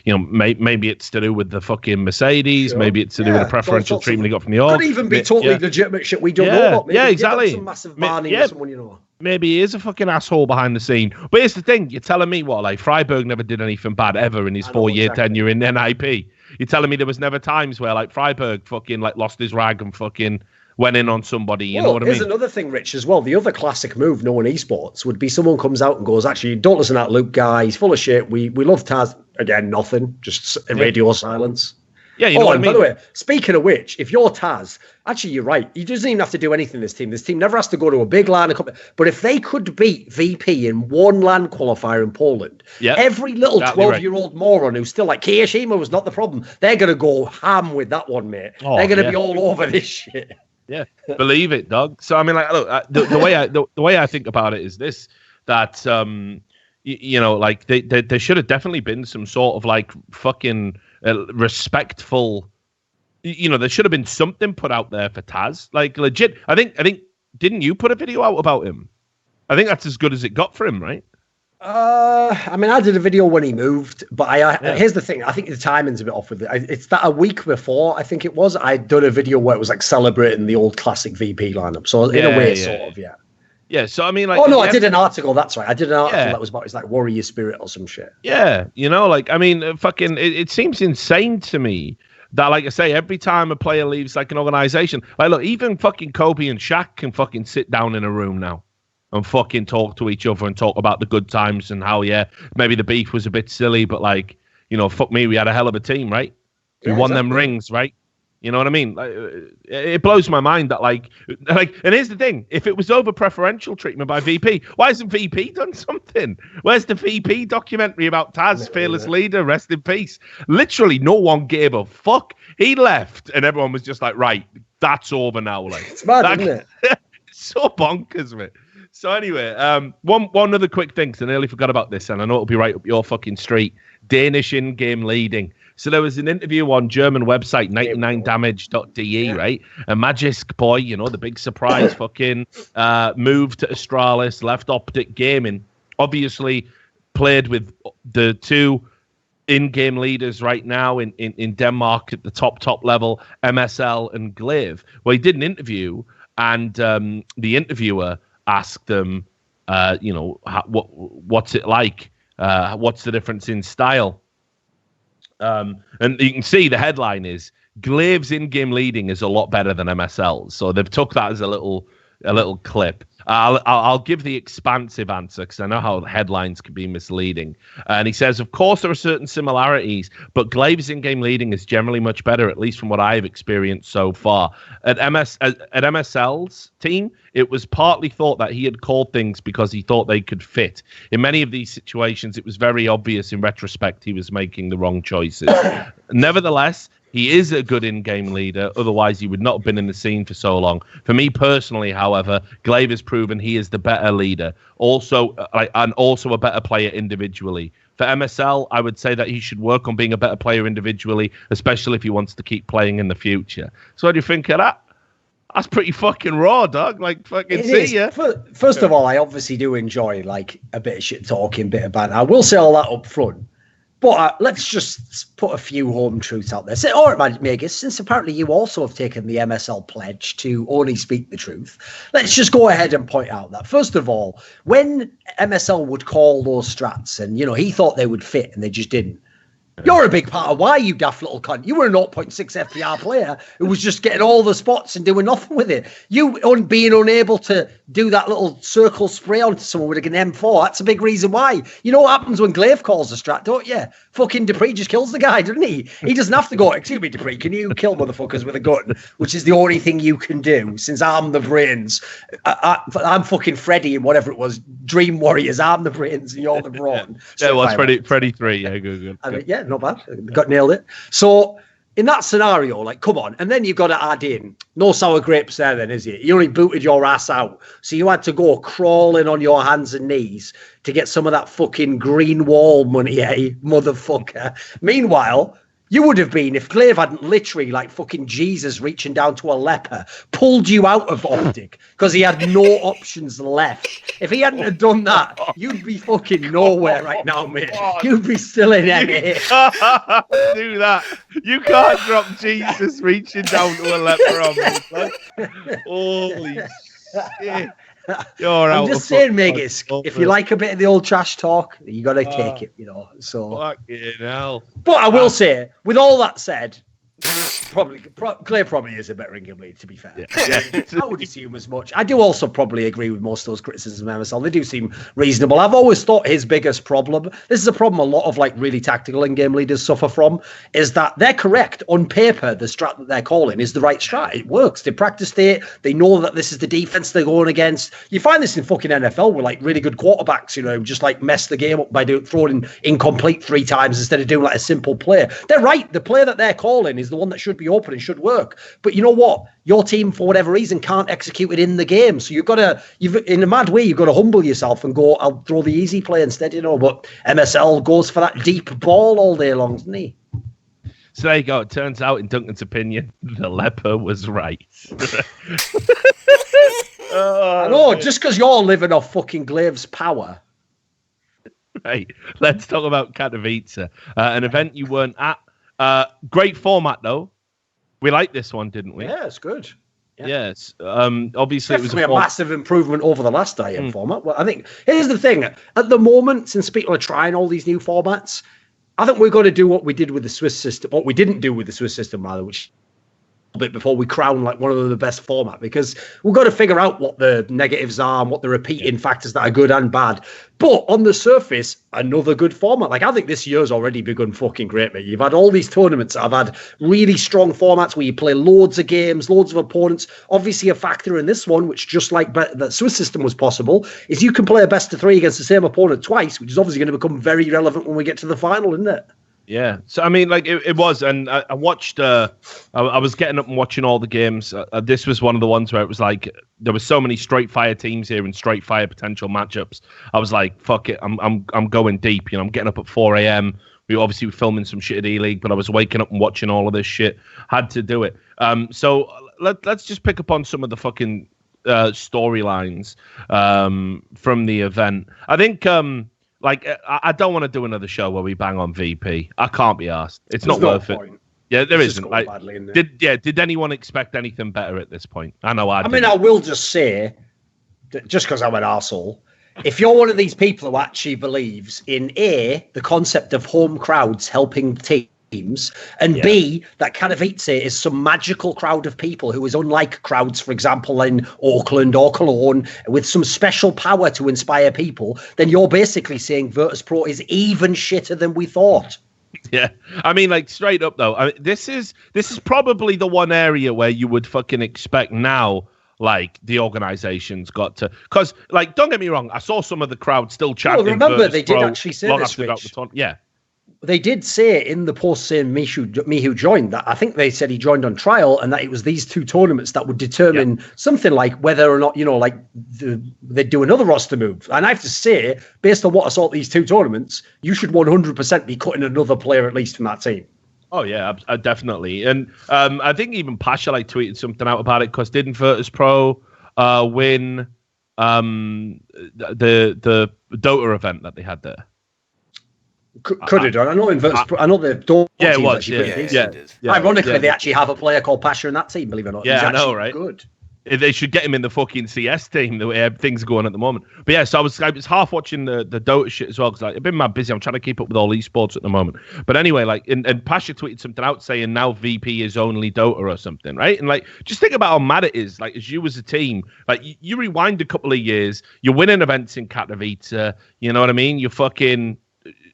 maybe it's to do with the fucking Mercedes, maybe it's to do with the preferential treatment he got from the org. Could even be totally legitimate shit we don't know about. Maybe exactly. Some massive banning or someone, Maybe he is a fucking asshole behind the scene. But here's the thing, you're telling me what, like, Freiburg never did anything bad ever in his 4-year tenure in NIP. You're telling me there was never times where, like, Freiburg fucking, like, lost his rag and fucking went in on somebody, you know what I mean? Here's another thing, Rich, as well. The other classic move, knowing esports, would be someone comes out and goes, actually, don't listen to that Luke guy. He's full of shit. We love Taz. Again, nothing. Just radio silence. Yeah, you know what I mean? By the way, speaking of which, if you're Taz, actually, you're right. He doesn't even have to do anything in this team. This team never has to go to a big LAN. But if they could beat VP in one LAN qualifier in Poland, every little 12-year-old moron who's still like, Kiyashima was not the problem. They're going to go ham with that one, mate. They're going to be all over this shit. Yeah, believe it, dog. So I mean, like, look, the way I think about it is this: that like there should have definitely been some sort of like fucking respectful. You know, there should have been something put out there for Taz. Like legit. I think. Didn't you put a video out about him? I think that's as good as it got for him, right? I mean, I did a video when he moved, but here's the thing. I think the timing's a bit off with it. It's that a week before, I think it was, I'd done a video where it was like celebrating the old classic VP lineup. So in a way, sort of. Yeah, so I mean, like, I did an article. That's right. I did an article that was about his like warrior spirit or some shit. Yeah, you know, like, I mean, fucking, it seems insane to me that, like I say, every time a player leaves like an organization, like, look, even fucking Kobe and Shaq can fucking sit down in a room now and fucking talk to each other and talk about the good times and how, maybe the beef was a bit silly, but like, you know, fuck me, we had a hell of a team, right? We won them rings, right? You know what I mean? Like, it blows my mind that, like, and here's the thing: if it was over preferential treatment by VP, why hasn't VP done something? Where's the VP documentary about Taz, fearless leader, rest in peace? Literally, no one gave a fuck. He left, and everyone was just like, right, that's over now. Like, it's mad, isn't it? It's so bonkers, man. So anyway, one other quick thing, because I nearly forgot about this, and I know it'll be right up your fucking street. Danish in-game leading. So there was an interview on German website, 99damage.de, right? And Magisk Boy, you know, the big surprise fucking moved to Astralis, left Optic Gaming. Obviously played with the two in-game leaders right now in Denmark at the top level, MSL and Glaive. Well, he did an interview, and the interviewer asked them, you know, what's it like? What's the difference in style? And you can see the headline is Glaive's in-game leading is a lot better than MSL's. So they've took that as a little clip. I'll give the expansive answer because I know how headlines can be misleading. And he says, of course, there are certain similarities, but Glaive's in-game leading is generally much better, at least from what I've experienced so far. At MSL's team, it was partly thought that he had called things because he thought they could fit. In many of these situations, it was very obvious in retrospect he was making the wrong choices. Nevertheless, he is a good in-game leader. Otherwise, he would not have been in the scene for so long. For me personally, however, Glaive has proven he is the better leader, and also a better player individually. For MSL, I would say that he should work on being a better player individually, especially if he wants to keep playing in the future. So what do you think of that? That's pretty fucking raw, dog. Like, fucking see ya. First of all, I obviously do enjoy like a bit of shit talking, bit of banter. I will say all that up front. But let's just put a few home truths out there. Say, all right, Megas, since apparently you also have taken the MSL pledge to only speak the truth, let's just go ahead and point out that, first of all, when MSL would call those strats and, you know, he thought they would fit and they just didn't, you're a big part of why, you daft little cunt. You were a 0.6 FPR player who was just getting all the spots and doing nothing with it. You being unable to do that little circle spray onto someone with an M4, that's a big reason why. You know what happens when Glaive calls a strat, don't you? Fucking Dupree just kills the guy, doesn't he? He doesn't have to go, excuse me, Dupree, can you kill motherfuckers with a gun? Which is the only thing you can do, since I'm the brains. I'm fucking Freddy and whatever it was, Dream Warriors, I'm the brains and you're the brawn. Yeah, it was Freddy 3, yeah, good. I mean, yeah, not bad. Nailed it. So in that scenario, like, come on. And then you've got to add in, no sour grapes there then, is it? You only booted your ass out. So you had to go crawling on your hands and knees to get some of that fucking green wall money, eh, motherfucker? Meanwhile, you would have been, if Glaive hadn't literally, like fucking Jesus reaching down to a leper, pulled you out of Optic because he had no options left. If he hadn't have done that, you'd be fucking nowhere right now, mate. You'd be still in NA. Do that. You can't drop Jesus reaching down to a leper on me. Holy shit. I'm just saying, Megas, if you like a bit of the old trash talk, you got to take it, you know. So, fucking hell. But I will say, with all that said, Clay probably is a better in-game lead, to be fair. Yeah. I would assume as much. I do also probably agree with most of those criticisms of MSL. They do seem reasonable. I've always thought his biggest problem, this is a problem a lot of like really tactical in-game leaders suffer from, is that they're correct. On paper, the strat that they're calling is the right strat. It works. They practiced it. They know that this is the defense they're going against. You find this in fucking NFL with like really good quarterbacks, you know, just like mess the game up by throwing incomplete 3 times instead of doing like a simple play. They're right. The play that they're calling is the one that should be open and should work. But you know what? Your team, for whatever reason, can't execute it in the game. So in a mad way, you've got to humble yourself and go, I'll throw the easy play instead, you know. But MSL goes for that deep ball all day long, doesn't he? So there you go. It turns out, in Duncan's opinion, the leper was right. I know, just because you're living off fucking Glave's power. Right. Let's talk about Katowice, an event you weren't at. Great format, though. We liked this one, didn't we? Yeah, it's good. Yeah. Yes. Obviously, it was a massive improvement over the last IEM format. Well, I think here's the thing. At the moment, since people are trying all these new formats, I think we're going to do what we did with the Swiss system, what we didn't do with the Swiss system, rather, which a bit before we crown like one of the best format, because we've got to figure out what the negatives are and what the repeating factors that are good and bad. But on the surface, another good format. Like, I think this year's already begun fucking great, mate. You've had all these tournaments that have had really strong formats where you play loads of games, loads of opponents. Obviously, a factor in this one, which just like the Swiss system was possible, is you can play a best of 3 against the same opponent twice, which is obviously going to become very relevant when we get to the final, isn't it? Yeah. So, I mean, like, it was, and I watched, I was getting up and watching all the games. This was one of the ones where it was like, there were so many straight fire teams here and straight fire potential matchups. I was like, fuck it, I'm going deep. You know, I'm getting up at 4 a.m. We obviously were filming some shit at E-League, but I was waking up and watching all of this shit. Had to do it. So let's just pick up on some of the fucking storylines from the event. I think, like, I don't want to do another show where we bang on VP. I can't be asked. It's not worth it. Yeah, there isn't. Like, did anyone expect anything better at this point? I know I mean, I will just say, just because I'm an arsehole, if you're one of these people who actually believes in A, the concept of home crowds helping teams, and B, that Katowice is some magical crowd of people who is unlike crowds, for example, in Auckland or Cologne, with some special power to inspire people, then you're basically saying Virtus Pro is even shitter than we thought. Yeah, I mean, like, straight up though, I mean, this is probably the one area where you would fucking expect now, like, the organization's got to, because, like, don't get me wrong, I saw some of the crowd still chanting. Well, remember, Virtus they Pro did actually say this, Rich. Yeah. They did say in the post saying Mihu joined, that I think they said he joined on trial, and that it was these 2 tournaments that would determine something like whether or not, you know, like they'd do another roster move. And I have to say, based on what I saw at these 2 tournaments, you should 100% be cutting another player at least from that team. Oh yeah, definitely. And I think even Pasha like tweeted something out about it, because didn't Virtus Pro win the Dota event that they had there? Could have done. I know in Virtus Pro, I know the Dota team it was. Yeah. Ironically, they actually have a player called Pasha in that team, believe it or not. Yeah, He's I know, right? Good. They should get him in the fucking CS team, the way things are going at the moment. But yeah, so I was half watching the Dota shit as well, because, like, I've been mad busy. I'm trying to keep up with all esports at the moment. But anyway, like, and Pasha tweeted something out saying now VP is only Dota or something, right? And, like, just think about how mad it is. Like, as you as a team, like, you rewind a couple of years, you're winning events in Katowice, you know what I mean? You're fucking...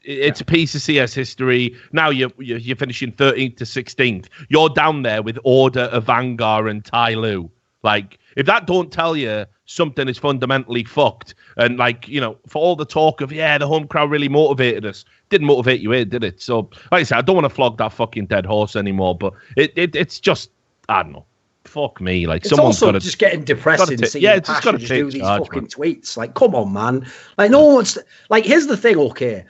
It's a piece of CS history. Now you're finishing 13th to 16th. You're down there with Order, Avangar, and Tai Lu. Like, if that don't tell you something is fundamentally fucked, and, like, you know, for all the talk of, the home crowd really motivated us, didn't motivate you here, did it? So, like I said, I don't want to flog that fucking dead horse anymore, but it's just, I don't know. Fuck me, like, it's someone's also got just getting depressing. It's just got to do these fucking tweets. Like, come on, man. Like, no one's like. Here's the thing, okay.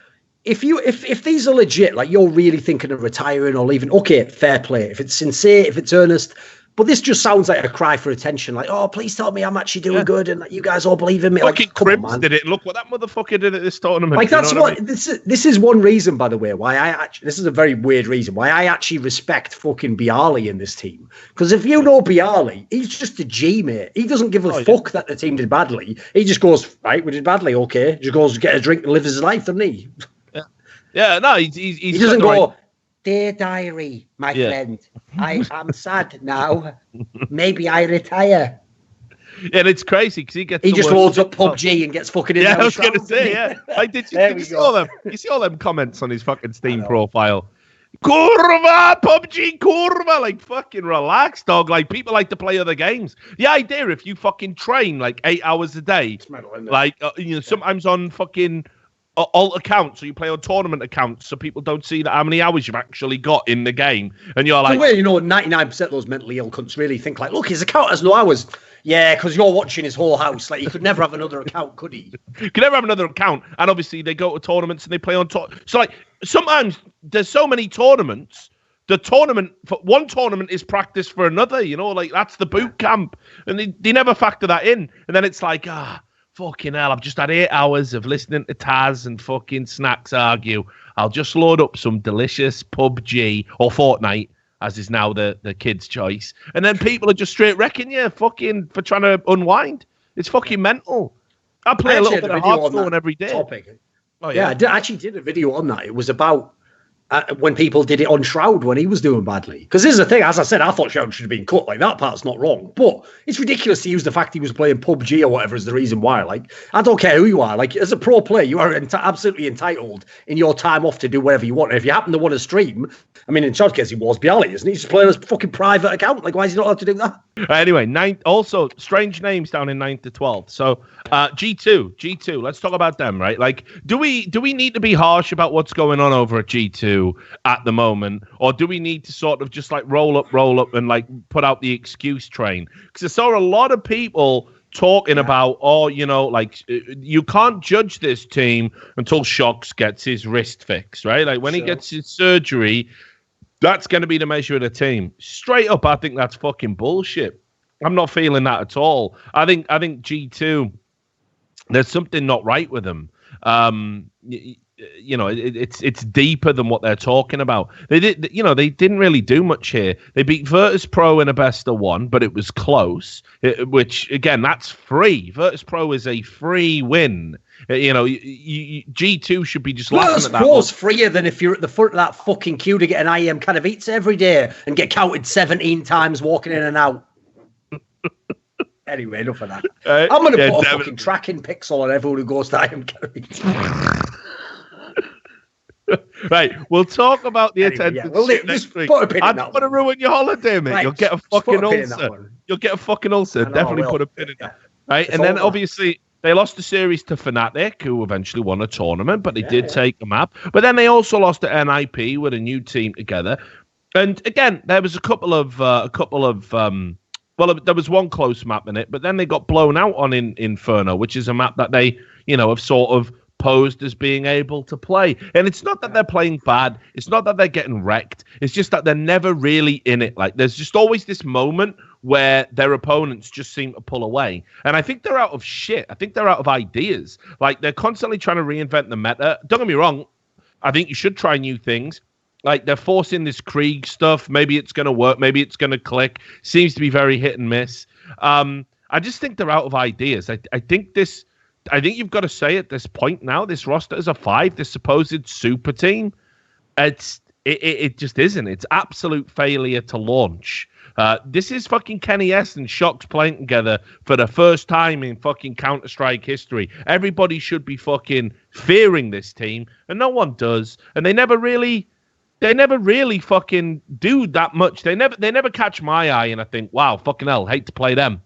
If these are legit, like, you're really thinking of retiring or leaving, okay, fair play. If it's sincere, if it's earnest, but this just sounds like a cry for attention. Like, oh, please tell me I'm actually doing good, and you guys all believe in me. Fucking like, come on, Cribs man. did it. Look what that motherfucker did at this tournament. Like, that's what I mean? This is one reason, by the way, why I actually, this is a very weird reason why I actually respect fucking Bialy in this team. Because if you know Bialy, he's just a G, mate. He doesn't give a fuck that the team did badly. He just goes, right, we did badly, okay. Just goes, get a drink and live his life, doesn't he? Yeah, no, he doesn't go, dear diary, my friend, I am sad now. Maybe I retire. Yeah, and it's crazy because he just loads up PUBG and gets fucking in. Yeah, I was going to say, Like, did you see all them? You see all them comments on his fucking Steam profile? Kurva, PUBG, kurva. Like, fucking relax, dog. Like, people like to play other games. The idea, if you fucking train like 8 hours a day, like, you know, sometimes on fucking alt accounts, so you play on tournament accounts, so people don't see that how many hours you've actually got in the game, and you're like, well, you know, 99% of those mentally ill cunts really think like, look, his account has no hours. Yeah, because you're watching his whole house. Like, he could never have another account, could he? Could never have another account, and obviously they go to tournaments and they play on so, like, sometimes there's so many tournaments the tournament, for one tournament is practice for another, you know, like that's the boot camp. And they never factor that in. And then it's like, fucking hell, I've just had 8 hours of listening to Taz and fucking Snacks argue. I'll just load up some delicious PUBG or Fortnite, as is now the kids' choice. And then people are just straight wrecking you fucking for trying to unwind. It's fucking mental. I play a little bit of Hearthstone every day. Topic. Oh, yeah. I actually did a video on that. It was about when people did it on Shroud when he was doing badly. Because this is the thing, as I said, I thought Shroud should have been cut. Like, that part's not wrong. But it's ridiculous to use the fact he was playing PUBG or whatever as the reason why. Like, I don't care who you are. Like, as a pro player, you are absolutely entitled in your time off to do whatever you want. And if you happen to want to stream, I mean, in Shroud's case, he was Bialy, isn't he? He's just playing his fucking private account. Like, why is he not allowed to do that? Anyway, also, strange names down in 9th to 12th. So, G2, let's talk about them, right? Like, do we need to be harsh about what's going on over at G2 at the moment? Or do we need to sort of just like roll up and like put out the excuse train? Because I saw a lot of people talking about, like, you can't judge this team until Shox gets his wrist fixed, right? Like, when he gets his surgery, that's going to be the measure of the team. Straight up, I think that's fucking bullshit. I'm not feeling that at all. I think G2, there's something not right with them. It's deeper than what they're talking about. They didn't really do much here. They beat Virtus Pro in a best of one, but it was close. Which again, that's free. Virtus Pro is a free win. G2 should be just laughing at that. Virtus Pro's freer than if you're at the front of that fucking queue to get an IEM Katowice every day and get counted 17 times walking in and out. Anyway, enough of that. I'm going to put a fucking tracking pixel on everyone who goes to IEM Katowice. Right, we'll talk about the attendance next week. I don't want to ruin your holiday, mate. Right, you'll get a fucking ulcer. You'll get a fucking ulcer. Definitely put a pin in that. Right, and then obviously they lost the series to Fnatic, who eventually won a tournament, but they did take a map. But then they also lost to NIP with a new team together. And again, there was there was one close map in it, but then they got blown out on Inferno, which is a map that they, have sort of posed as being able to play. And it's not that they're playing bad. It's not that they're getting wrecked. It's just that they're never really in it. Like, there's just always this moment where their opponents just seem to pull away. And I think they're out of shit. I think they're out of ideas. Like, they're constantly trying to reinvent the meta. Don't get me wrong. I think you should try new things. Like, they're forcing this Krieg stuff. Maybe it's going to work. Maybe it's going to click. Seems to be very hit and miss. I just think they're out of ideas. I think you've got to say at this point now, this roster is a 5, this supposed super team. It just isn't. It's absolute failure to launch. This is fucking Kenny S and Shox playing together for the first time in fucking Counter-Strike history. Everybody should be fucking fearing this team, and no one does. And they never really fucking do that much. They never catch my eye, and I think, wow, fucking hell, hate to play them.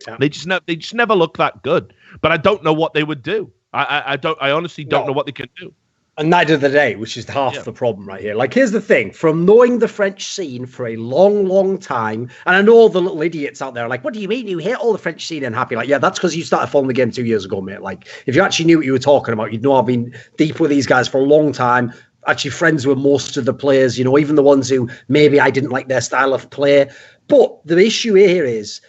Yeah. They just never look that good. But I don't know what they would do. I honestly don't know what they could do. And neither do they, which is half the problem right here. Like, here's the thing. From knowing the French scene for a long, long time, and I know all the little idiots out there are like, what do you mean you hate all the French scene and happy? Like, yeah, that's because you started following the game 2 years ago, mate. Like, if you actually knew what you were talking about, you'd know I've been deep with these guys for a long time. Actually friends with most of the players, even the ones who maybe I didn't like their style of play. But the issue here is,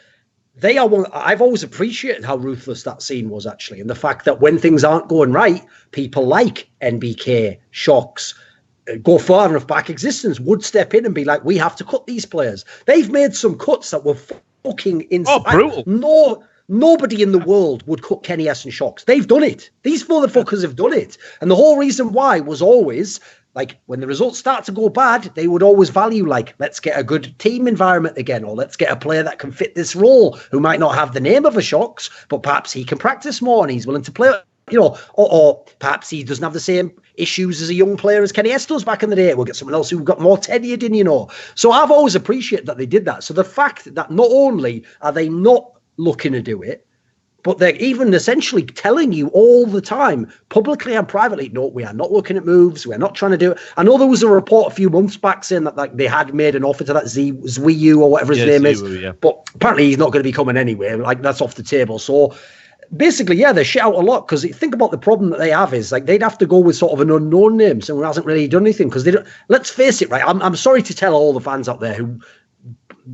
they are one. I've always appreciated how ruthless that scene was, actually, and the fact that when things aren't going right, people like NBK, Shox, go far enough back existence would step in and be like, we have to cut these players. They've made some cuts that were fucking insane. Oh, brutal. Nobody in the world would cut Kenny S and Shox. They've done it. These motherfuckers have done it. And the whole reason why was always, like, when the results start to go bad, they would always value, like, let's get a good team environment again, or let's get a player that can fit this role, who might not have the name of a Shox, but perhaps he can practice more and he's willing to play, or perhaps he doesn't have the same issues as a young player as Kenny S does back in the day. We'll get someone else who got more tenured in, So I've always appreciated that they did that. So the fact that not only are they not looking to do it, but they're even essentially telling you all the time, publicly and privately, no, we are not looking at moves. We're not trying to do it. I know there was a report a few months back saying that, like, they had made an offer to that Zwiyu or whatever his name is. Yeah. But apparently he's not going to be coming anyway. Like, that's off the table. So basically, yeah, they shit out a lot because think about the problem that they have is like they'd have to go with sort of an unknown name, someone who hasn't really done anything because they don't. Let's face it, right? I'm sorry to tell all the fans out there who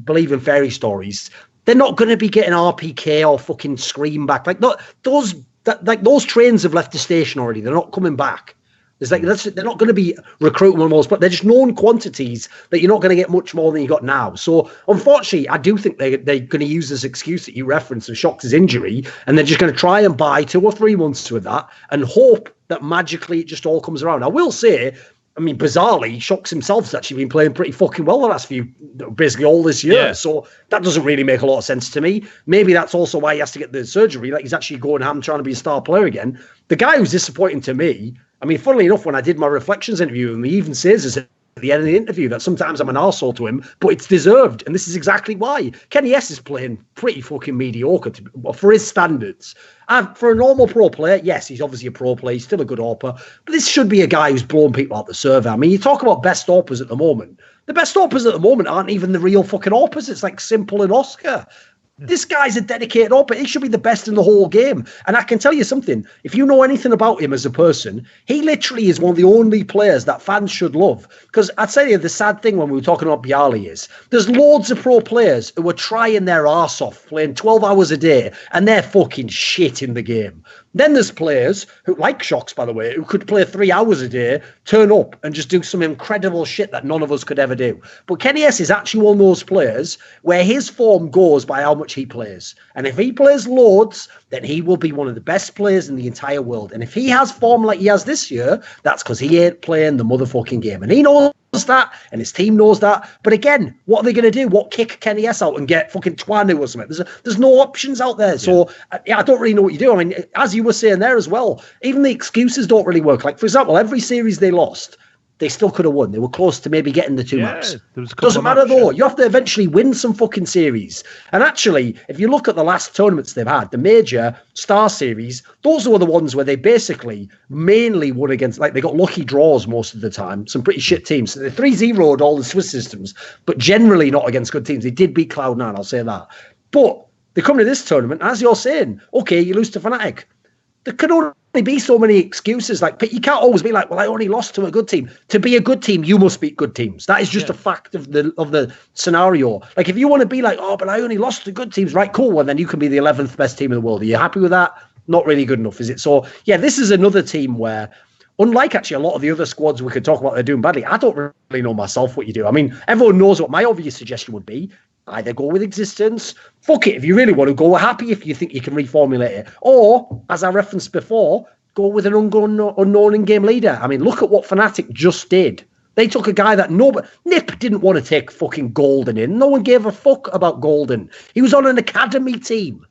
believe in fairy stories, they're not going to be getting RPK or fucking Scream back. Like those trains have left the station already. They're not coming back. It's like they're not going to be recruiting one of those, but they're just known quantities that you're not going to get much more than you got now. So unfortunately, I do think they're going to use this excuse that you referenced of Shox' injury, and they're just going to try and buy 2 or 3 months with that and hope that magically it just all comes around. I will say, I mean, bizarrely, Shox himself has actually been playing pretty fucking well the last basically all this year. Yeah. So that doesn't really make a lot of sense to me. Maybe that's also why he has to get the surgery. Like he's actually going ham trying to be a star player again. The guy who's disappointing to me, I mean, funnily enough, when I did my reflections interview, and he even says this at the end of the interview that sometimes I'm an arsehole to him, but it's deserved. And this is exactly why. Kenny S is playing pretty fucking mediocre for his standards. And for a normal pro player, yes, he's obviously a pro player. He's still a good AWPer. But this should be a guy who's blown people out the server. I mean, you talk about best AWPers at the moment. The best AWPers at the moment aren't even the real fucking AWPers. It's like Simple and Oscar. This guy's a dedicated AWPer. He should be the best in the whole game. And I can tell you something. If you know anything about him as a person, he literally is one of the only players that fans should love. Because I'd say the sad thing when we were talking about Bialy is there's loads of pro players who are trying their arse off, playing 12 hours a day, and they're fucking shit in the game. Then there's players who, like Shox, by the way, who could play 3 hours a day, turn up and just do some incredible shit that none of us could ever do. But Kenny S is actually one of those players where his form goes by how much he plays. And if he plays loads, then he will be one of the best players in the entire world. And if he has form like he has this year, that's because he ain't playing the motherfucking game. And he knows that, and his team knows that. But again, what are they going to do? What, kick Kenny S out and get fucking Twanu or something? There's no options out there. So I don't really know what you do. I mean, as you were saying there as well, even the excuses don't really work. Like, for example, every series they lost, they still could have won. They were close to maybe getting the 2 maps. Doesn't matter though. You have to eventually win some fucking series. And actually, if you look at the last tournaments they've had, the major Star Series, those were the ones where they basically mainly won against, like they got lucky draws most of the time, some pretty shit teams. So they 3-0'd all the Swiss systems, but generally not against good teams. They did beat Cloud9, I'll say that. But they come to this tournament, as you're saying, okay, you lose to Fnatic. There could only be so many excuses. Like, but you can't always be like, well, I only lost to a good team. To be a good team, you must beat good teams. That is just a fact of the scenario. Like, if you want to be like, oh, but I only lost to good teams, right, cool, well, then you can be the 11th best team in the world. Are you happy with that? Not really good enough, is it? So, yeah, this is another team where, unlike actually a lot of the other squads we could talk about they're doing badly, I don't really know myself what you do. I mean, everyone knows what my obvious suggestion would be. Either go with existence, fuck it, if you really want to go happy if you think you can reformulate it. Or, as I referenced before, go with an unknown in-game leader. I mean, look at what Fnatic just did. They took a guy that Nip didn't want to take fucking Golden in. No one gave a fuck about Golden. He was on an academy team.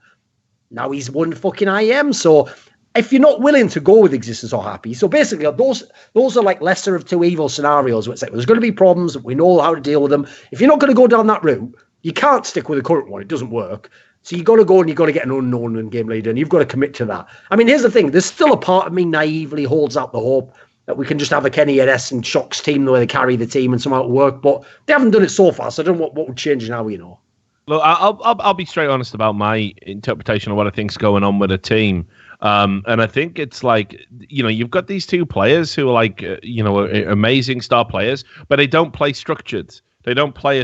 Now he's won fucking IEM. So if you're not willing to go with existence or happy, so basically those are like lesser of two evil scenarios where it's like there's going to be problems, we know how to deal with them. If you're not going to go down that route, you can't stick with the current one. It doesn't work. So you got to go and you got to get an unknown in-game leader, and you've got to commit to that. I mean, here's the thing. There's still a part of me naively holds out the hope that we can just have a Kenny S and Shox team the way they carry the team and somehow it'll work. But they haven't done it so far, so I don't know what would change now, you know. Look, I'll be straight honest about my interpretation of what I think's going on with a team. And I think it's like, you know, you've got these two players who are like, you know, amazing star players, but they don't play structured. They don't play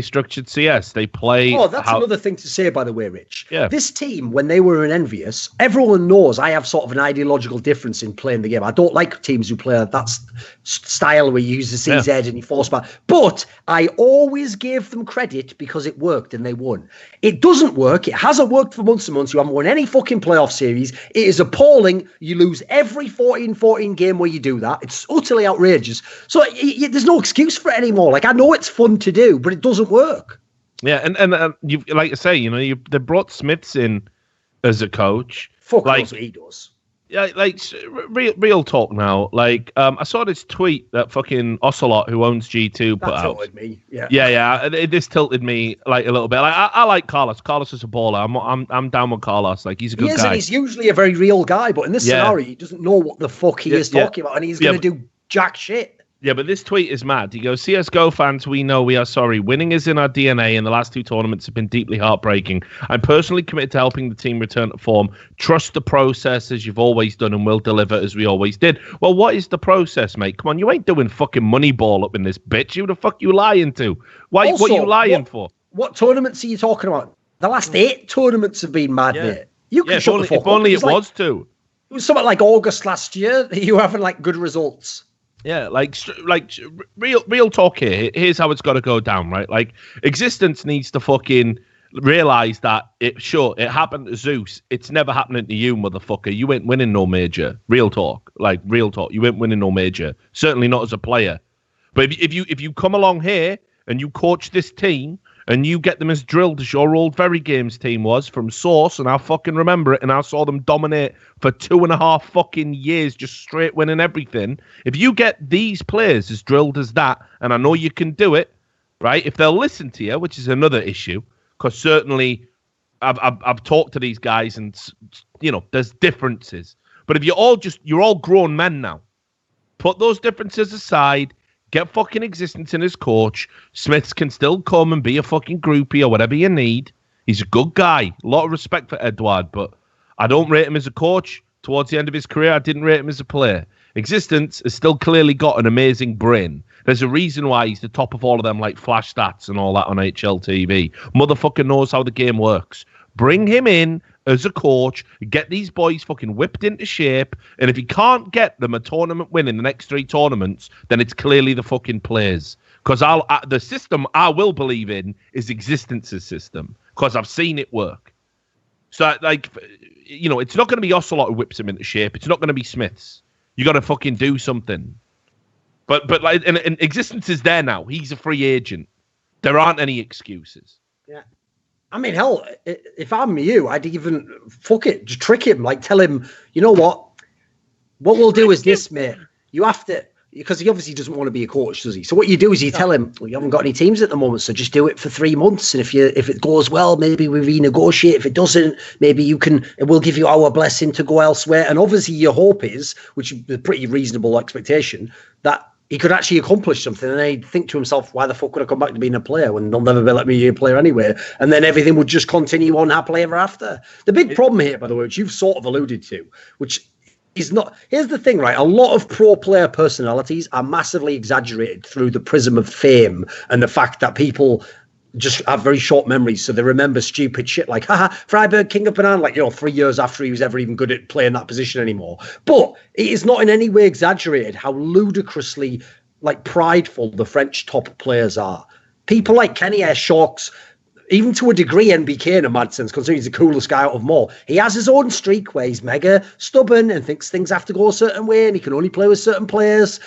structured CS. They play. Oh, that's another thing to say, by the way, Rich. Yeah. This team, when they were in Envious, everyone knows I have sort of an ideological difference in playing the game. I don't like teams who play that style where you use the CZ and you force back. But I always gave them credit because it worked and they won. It doesn't work. It hasn't worked for months and months. You haven't won any fucking playoff series. It is appalling. You lose every 14-14 game where you do that. It's utterly outrageous. So there's no excuse for it anymore. Like, I know it's fun to do, but it doesn't work. Yeah, and you like I say, you know, they brought Smiths in as a coach. Fuck, like what he does. Yeah, like real talk now. Like, I saw this tweet that fucking Ocelot, who owns G2, put out. Tilted me. Yeah. This tilted me like a little bit. Like, I like Carlos. Carlos is a baller. I'm down with Carlos. Like, he's a good guy. And he's usually a very real guy, but in this scenario, he doesn't know what the fuck he is talking about, and he's going to do jack shit. Yeah, but this tweet is mad. He goes, CSGO fans, we know we are sorry. Winning is in our DNA, and the last 2 tournaments have been deeply heartbreaking. I'm personally committed to helping the team return to form. Trust the process as you've always done, and we'll deliver as we always did. Well, what is the process, mate? Come on, you ain't doing fucking Moneyball up in this bitch. Who the fuck you lying to? Why? Also, what are you lying for? What tournaments are you talking about? The last 8 tournaments have been mad, mate. You can shut the fuck if only it was 2. It was something like August last year that you were having like good results. Yeah, like real talk here. Here's how it's got to go down, right? Like, Existence needs to fucking realize that it happened to Zeus. It's never happening to you, motherfucker. You ain't winning no major. Real talk, you ain't winning no major. Certainly not as a player. But if you come along here and you coach this team and you get them as drilled as your old Very Games team was from Source, and I fucking remember it, and I saw them dominate for 2.5 fucking years, just straight winning everything. If you get these players as drilled as that, and I know you can do it, right? If they'll listen to you, which is another issue, because certainly I've talked to these guys, and there's differences. But if you're all grown men now, put those differences aside. Get fucking Existence in his coach. Smiths can still come and be a fucking groupie or whatever you need. He's a good guy. A lot of respect for Edward, but I don't rate him as a coach. Towards the end of his career, I didn't rate him as a player. Existence has still clearly got an amazing brain. There's a reason why he's the top of all of them, like Flash Stats and all that on HLTV. Motherfucker knows how the game works. Bring him in as a coach, get these boys fucking whipped into shape, and if he can't get them a tournament win in the next 3 tournaments, then it's clearly the fucking players. Because the system I will believe in is Existence's system, because I've seen it work. So, it's not going to be Ocelot who whips him into shape. It's not going to be Smiths. You got to fucking do something. But and Existence is there now. He's a free agent. There aren't any excuses. Yeah. I mean, hell, if I'm you, I'd even just trick him. Like, tell him, you know what we'll do is this, mate. You have to, because he obviously doesn't want to be a coach, does he? So what you do is you tell him, well, you haven't got any teams at the moment, so just do it for 3 months. And if it goes well, maybe we renegotiate. If it doesn't, maybe we'll give you our blessing to go elsewhere. And obviously your hope is, which is a pretty reasonable expectation, that he could actually accomplish something, and then he'd think to himself, why the fuck would I come back to being a player when they'll never let me be a player anyway? And then everything would just continue on happily ever after. The big problem here, by the way, which you've sort of alluded to, which is not... Here's the thing, right? A lot of pro player personalities are massively exaggerated through the prism of fame and the fact that people just have very short memories, so they remember stupid shit like, haha, Freiburg, King of Banana, 3 years after he was ever even good at playing that position anymore. But it is not in any way exaggerated how ludicrously, prideful the French top players are. People like Kenny Sharks, even to a degree NBK in a mad sense, considering he's the coolest guy out of them all. He has his own streak where he's mega stubborn and thinks things have to go a certain way and he can only play with certain players.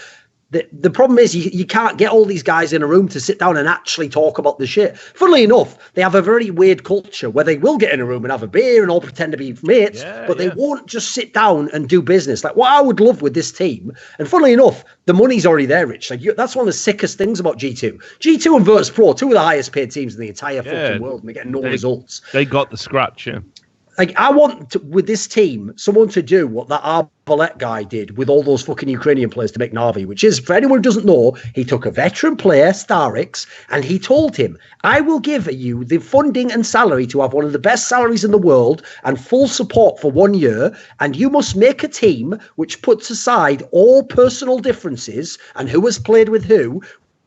The problem is you can't get all these guys in a room to sit down and actually talk about the shit. Funnily enough, they have a very weird culture where they will get in a room and have a beer and all pretend to be mates, but they won't just sit down and do business. Like what I would love with this team, and funnily enough, the money's already there, Rich. That's one of the sickest things about G2. G2 and Virtus Pro, 2 of the highest paid teams in the entire fucking world, and they're getting no results. They got the scratch, yeah. I want with this team someone to do what that Arbalete guy did with all those fucking Ukrainian players to make Na'Vi, which is, for anyone who doesn't know, he took a veteran player, Starix, and he told him, I will give you the funding and salary to have one of the best salaries in the world and full support for 1 year, and you must make a team which puts aside all personal differences and who has played with who,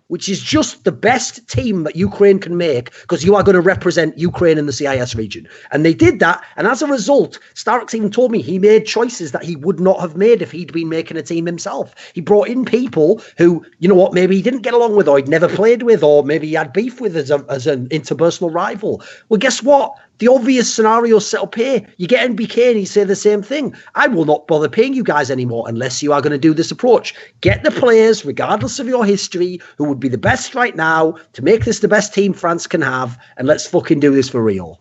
which is just the best team that Ukraine can make, because you are going to represent Ukraine in the CIS region. And they did that. And as a result, Starks even told me he made choices that he would not have made if he'd been making a team himself. He brought in people who, you know what, maybe he didn't get along with, or he'd never played with, or maybe he had beef with as an interpersonal rival. Well, guess what? The obvious scenario set up here. You get NBK and you say the same thing. I will not bother paying you guys anymore unless you are going to do this approach. Get the players, regardless of your history, who would be the best right now to make this the best team France can have, and let's fucking do this for real.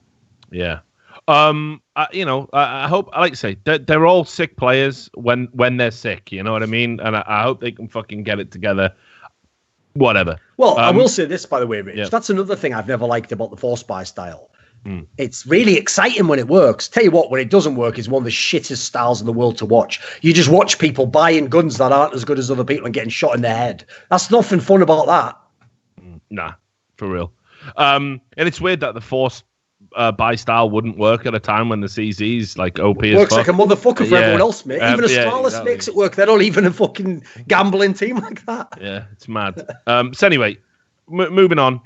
Yeah. I hope, like I say, they're all sick players when they're sick. You know what I mean? And I hope they can fucking get it together. Whatever. Well, I will say this, by the way, Rich. Yeah. That's another thing I've never liked about the Force Buy style. It's really exciting when it works. Tell you what, when it doesn't work, is one of the shittest styles in the world to watch. You just watch people buying guns that aren't as good as other people and getting shot in the head. That's nothing fun about that. Nah, for real. And it's weird that the forced buy style wouldn't work at a time when the CZ's like OP as fuck. Works like a motherfucker for everyone else, mate. Even Astralis exactly. makes it work. They're not even a fucking gambling team like that. Yeah, it's mad. So anyway, moving on.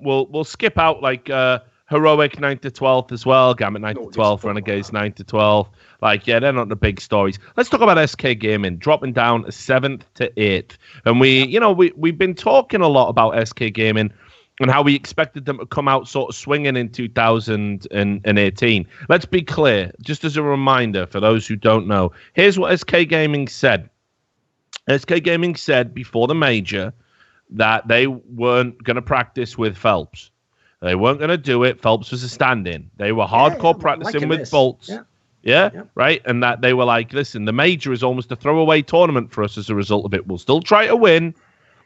We'll skip out like Heroic 9th to 12th as well. Gambit 9th to 12th. Renegades 9th to 12th. Like, yeah, they're not the big stories. Let's talk about SK Gaming dropping down 7th to 8th. And we've been talking a lot about SK Gaming and how we expected them to come out sort of swinging in 2018. Let's be clear, just as a reminder for those who don't know. Here's what SK Gaming said. SK Gaming said before the major that they weren't going to practice with Phelps. They weren't going to do it. Phelps was a stand-in. They were hardcore practicing with Bolts. Yeah, right? And that they were like, listen, the major is almost a throwaway tournament for us as a result of it. We'll still try to win,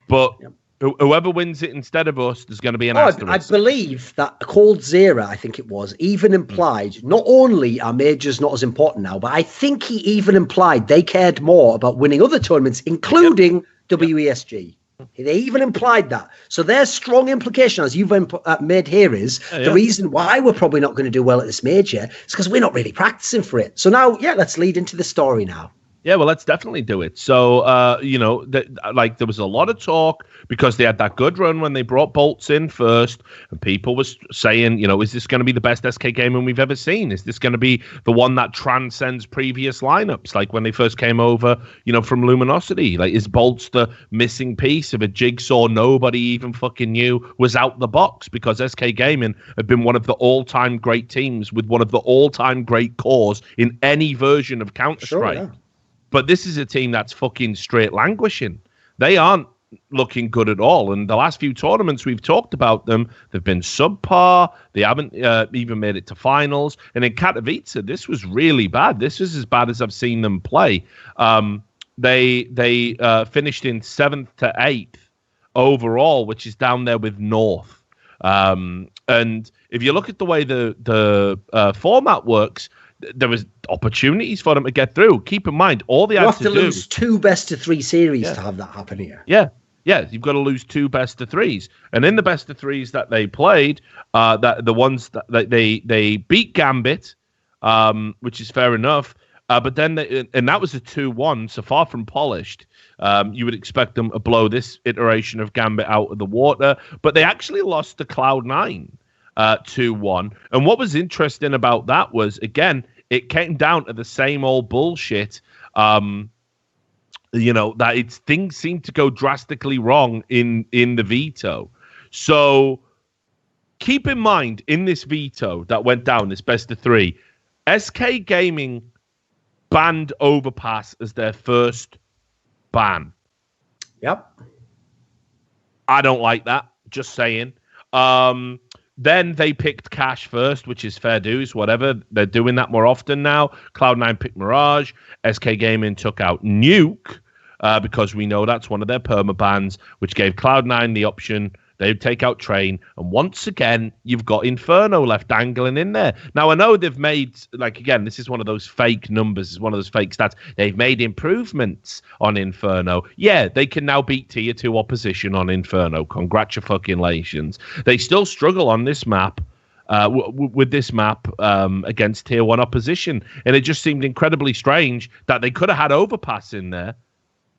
but whoever wins it instead of us, there's going to be an asterisk. I believe that Cold Zera, I think it was, even implied, not only are majors not as important now, but I think he even implied they cared more about winning other tournaments, including WESG. They even implied that. So their strong implication, as you've made here, is the reason why we're probably not going to do well at this major is because we're not really practicing for it. So now, let's lead into the story now. Yeah, well, let's definitely do it. So, there was a lot of talk because they had that good run when they brought Bolts in first, and people was saying, is this going to be the best SK gaming we've ever seen? Is this going to be the one that transcends previous lineups, like when they first came over, from Luminosity? Like, is Bolts the missing piece of a jigsaw nobody even fucking knew was out the box? Because SK Gaming had been one of the all-time great teams with one of the all-time great cores in any version of Counter-Strike. Sure, yeah. But this is a team that's fucking straight languishing. They aren't looking good at all. And the last few tournaments we've talked about them, they've been subpar. They haven't even made it to finals. And in Katowice, this was really bad. This was as bad as I've seen them play. They finished in 7th to 8th overall, which is down there with North. And if you look at the way the format works, there was opportunities for them to get through. Keep in mind, all they had to do... You have to lose 2 best-of-3 series to have that happen here. Yeah, you've got to lose 2 best-of-3s. And in the best-of-3s that they played, the ones that they beat Gambit, which is fair enough, but then and that was a 2-1, so far from polished. You would expect them to blow this iteration of Gambit out of the water, but they actually lost to Cloud9. 2-1. And what was interesting about that was, again, it came down to the same old bullshit, that things seem to go drastically wrong in the veto. So keep in mind, in this veto that went down, this best of 3, SK Gaming banned Overpass as their first ban. Yep. I don't like that, just saying. Then they picked Cash first, which is fair dues, whatever. They're doing that more often now. Cloud9 picked Mirage. SK Gaming took out Nuke, because we know that's one of their perma bans, which gave Cloud9 the option. They'd take out Train. And once again, you've got Inferno left dangling in there. Now, I know they've made, again, this is one of those fake numbers. It's one of those fake stats. They've made improvements on Inferno. Yeah, they can now beat Tier 2 opposition on Inferno. Congratulations. They still struggle on this map. With this map against Tier 1 opposition. And it just seemed incredibly strange that they could have had Overpass in there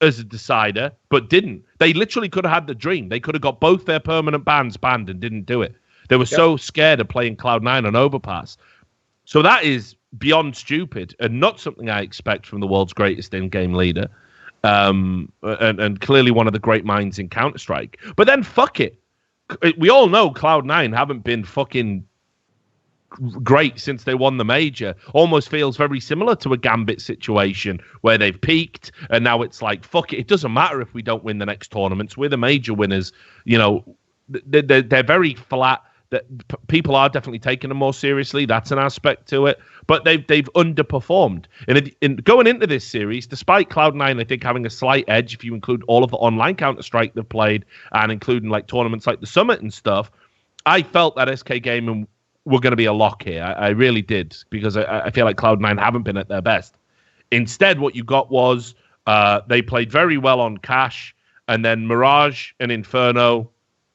as a decider, but didn't. They literally could have had the dream. They could have got both their permanent bans banned and didn't do it. They were so scared of playing Cloud9 on Overpass. So that is beyond stupid and not something I expect from the world's greatest in-game leader. And clearly one of the great minds in Counter-Strike. But then fuck it. We all know Cloud9 haven't been fucking great since they won the major. Almost feels very similar to a Gambit situation where they've peaked and now it's like, fuck it, it doesn't matter if we don't win the next tournaments. We're the major winners. They're very flat. That people are definitely taking them more seriously. That's an aspect to it. But they've underperformed. And going into this series, despite Cloud9, I think, having a slight edge, if you include all of the online Counter-Strike they've played and including tournaments like the Summit and stuff, I felt that SK Gaming were going to be a lock here. I really did, because I feel like Cloud9 haven't been at their best. Instead, what you got was they played very well on Cash, and then Mirage and Inferno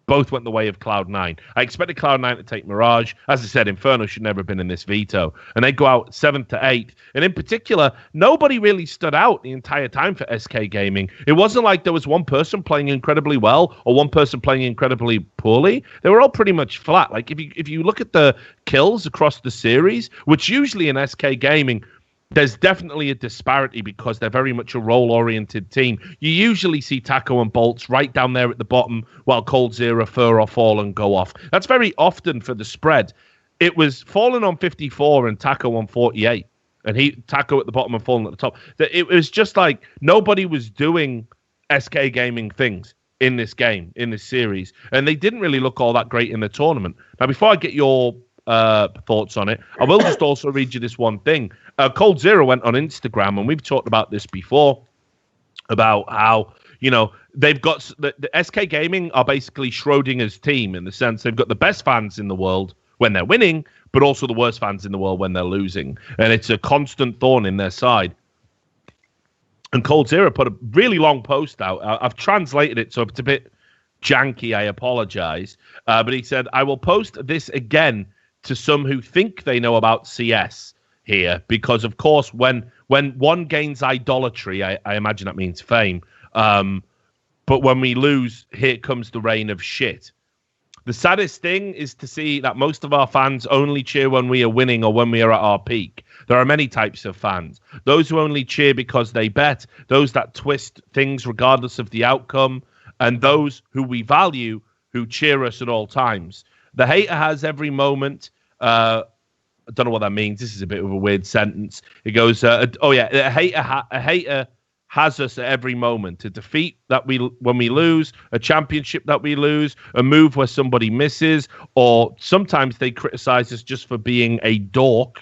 both went the way of Cloud9. I expected Cloud9 to take Mirage. As I said, Inferno should never have been in this veto. And they go out 7th to 8th. And in particular, nobody really stood out the entire time for SK Gaming. It wasn't like there was one person playing incredibly well or one person playing incredibly poorly. They were all pretty much flat. Like, if you look at the kills across the series, which usually in SK Gaming, there's definitely a disparity because they're very much a role-oriented team. You usually see Taco and Bolts right down there at the bottom while coldzera, Fur, Fall and go off. That's very often for the spread. It was Fallen on 54 and Taco on 48. And Taco at the bottom and Fallen at the top. It was just like nobody was doing SK Gaming things in this game, in this series. And they didn't really look all that great in the tournament. Now, before I get your thoughts on it, I will just also read you this one thing. coldzera went on Instagram, and we've talked about this before, about how, they've got the SK Gaming are basically Schrodinger's team, in the sense they've got the best fans in the world when they're winning, but also the worst fans in the world when they're losing. And it's a constant thorn in their side. And coldzera put a really long post out. I've translated it, so if it's a bit janky, I apologize. But he said, I will post this again to some who think they know about CS here, because of course when one gains idolatry, I imagine that means fame, but when we lose, here comes the reign of shit. The saddest thing is to see that most of our fans only cheer when we are winning or when we are at our peak. There are many types of fans. Those who only cheer because they bet, those that twist things regardless of the outcome, and those who we value, who cheer us at all times. The hater has every moment. I don't know what that means. This is a bit of a weird sentence. It goes, a hater has us at every moment. A defeat when we lose, a championship that we lose, a move where somebody misses, or sometimes they criticize us just for being a dork,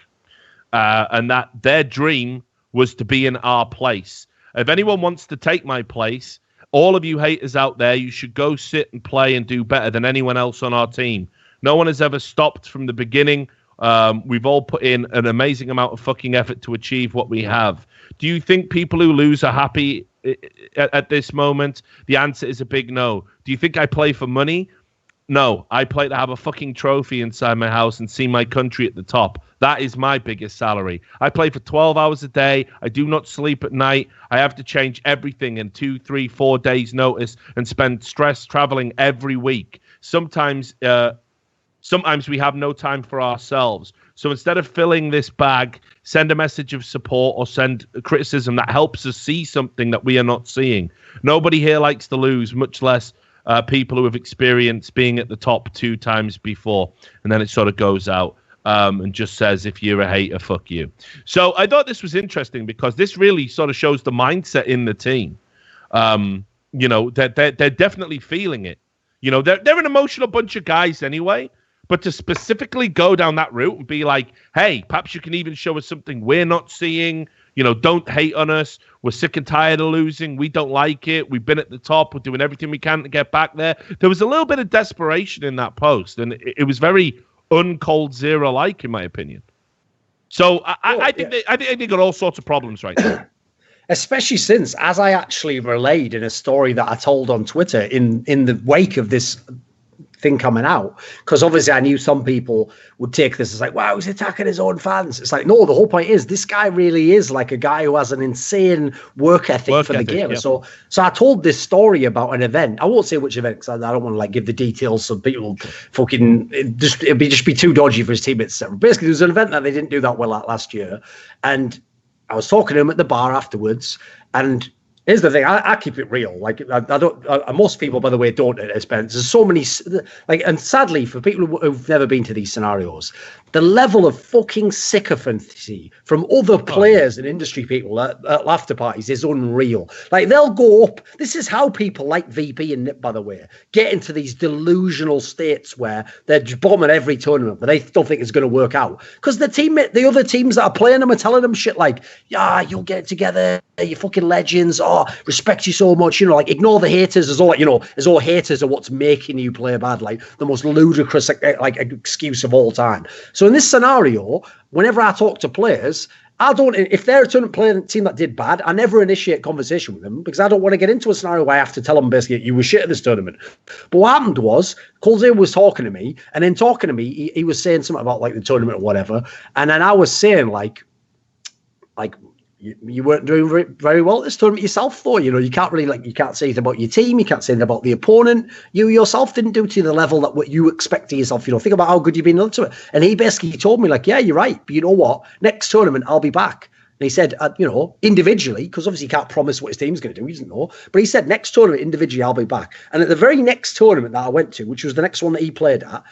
and that their dream was to be in our place. If anyone wants to take my place, all of you haters out there, you should go sit and play and do better than anyone else on our team. No one has ever stopped from the beginning. We've all put in an amazing amount of fucking effort to achieve what we have. Do you think people who lose are happy at this moment? The answer is a big no. Do you think I play for money? No, I play to have a fucking trophy inside my house and see my country at the top. That is my biggest salary. I play for 12 hours a day. I do not sleep at night. I have to change everything in 2, 3, 4 days notice and spend stress traveling every week. Sometimes we have no time for ourselves. So instead of filling this bag, send a message of support or send criticism that helps us see something that we are not seeing. Nobody here likes to lose, much less people who have experienced being at the top 2 times before. And then it sort of goes out and just says, if you're a hater, fuck you. So I thought this was interesting because this really sort of shows the mindset in the team. They're definitely feeling it. They're an emotional bunch of guys anyway. But to specifically go down that route and be like, hey, perhaps you can even show us something we're not seeing. Don't hate on us. We're sick and tired of losing. We don't like it. We've been at the top. We're doing everything we can to get back there. There was a little bit of desperation in that post, and it was very un-coldzera-like, in my opinion. So I think they got all sorts of problems right now. Especially since, as I actually relayed in a story that I told on Twitter in the wake of this thing coming out, because obviously I knew some people would take this as like, wow, he's attacking his own fans. It's like, no, the whole point is this guy really is like a guy who has an insane work ethic for the game. Yeah. So I told this story about an event. I won't say which event because I don't want to like give the details so people fucking it'd be too dodgy for his teammates. Basically, there was an event that they didn't do that well at last year, and I was talking to him at the bar afterwards, and here's the thing, I keep it real. Like I don't. Most people, by the way, don't at Spence. There's so many, and sadly for people who've never been to these scenarios, the level of fucking sycophancy from other players and industry people at after parties is unreal. Like they'll go up. This is how people like VP and Nip, by the way, get into these delusional states where they're bombing every tournament, but they still think it's going to work out because the other teams that are playing them are telling them shit like, yeah, you'll get it together. you fucking legends. Oh, respect you so much. You know, like ignore the haters as all, like, you know, as all haters are what's making you play bad. Like the most ludicrous like excuse of all time. So in this scenario, whenever I talk to players, I don't, if they're a tournament team that did bad, I never initiate conversation with them because I don't want to get into a scenario where I have to tell them basically you were shit at this tournament. But what happened was, coldzera was talking to me, and in talking to me, he was saying something about like the tournament or whatever. And then I was saying like you weren't doing very well at this tournament yourself, though. You know, you can't really you can't say anything about your team, you can't say anything about the opponent. You yourself didn't do to the level that what you expect of yourself. You know, think about how good you've been to it. And he basically told me like, yeah, you're right, but you know what? Next tournament I'll be back. And he said, you know, individually, because obviously he can't promise what his team's going to do. He doesn't know. But he said, next tournament, individually, I'll be back. And at the very next tournament that I went to, which was the next one that he played at,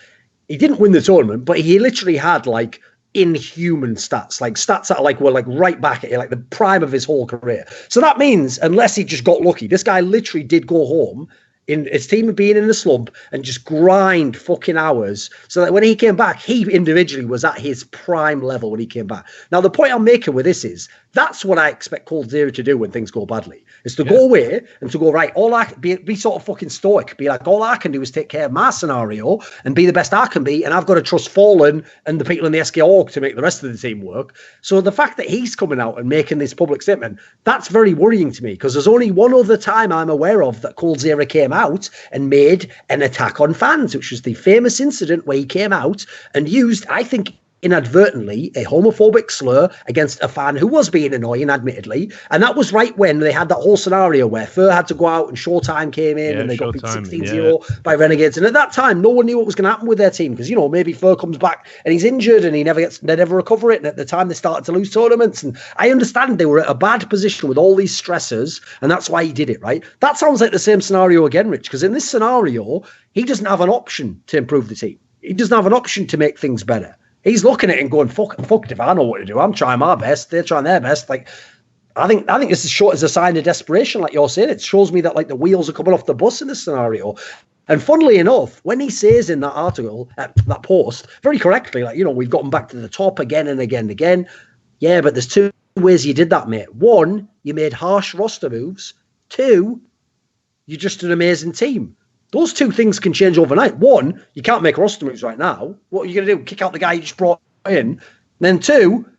he didn't win the tournament, but he literally had like inhuman stats, like stats that were right back at like the prime of his whole career. So that means, unless he just got lucky, this guy literally did go home in his team being in the slump and just grind fucking hours so that when he came back, he individually was at his prime level when he came back. Now, the point I'm making with this is that's what I expect coldzera to do when things go badly, is to go away and to go, right, all I be sort of fucking stoic, be like, all I can do is take care of my scenario and be the best I can be, and I've got to trust Fallen and the people in the SK org to make the rest of the team work. So the fact that he's coming out and making this public statement, that's very worrying to me, because there's only one other time I'm aware of that coldzera came out and made an attack on fans, which was the famous incident where he came out and used, I think, inadvertently, a homophobic slur against a fan who was being annoying, admittedly. And that was right when they had that whole scenario where Fur had to go out and Showtime came in and they got beat 16-0 by Renegades. And at that time, no one knew what was going to happen with their team because, you know, maybe Fur comes back and he's injured and they never recover it. And at the time, they started to lose tournaments. And I understand they were at a bad position with all these stressors, and that's why he did it, right? That sounds like the same scenario again, Rich, because in this scenario, he doesn't have an option to improve the team. He doesn't have an option to make things better. He's looking at it and going, fuck if I know what to do. I'm trying my best. They're trying their best. Like, I think this is short as a sign of desperation, like you're saying. It shows me that like the wheels are coming off the bus in this scenario. And funnily enough, when he says in that article, that post, very correctly, like, you know, we've gotten back to the top again and again and again. Yeah, but there's two ways you did that, mate. One, you made harsh roster moves. Two, you're just an amazing team. Those two things can change overnight. One, you can't make roster moves right now. What are you going to do? Kick out the guy you just brought in? And then two,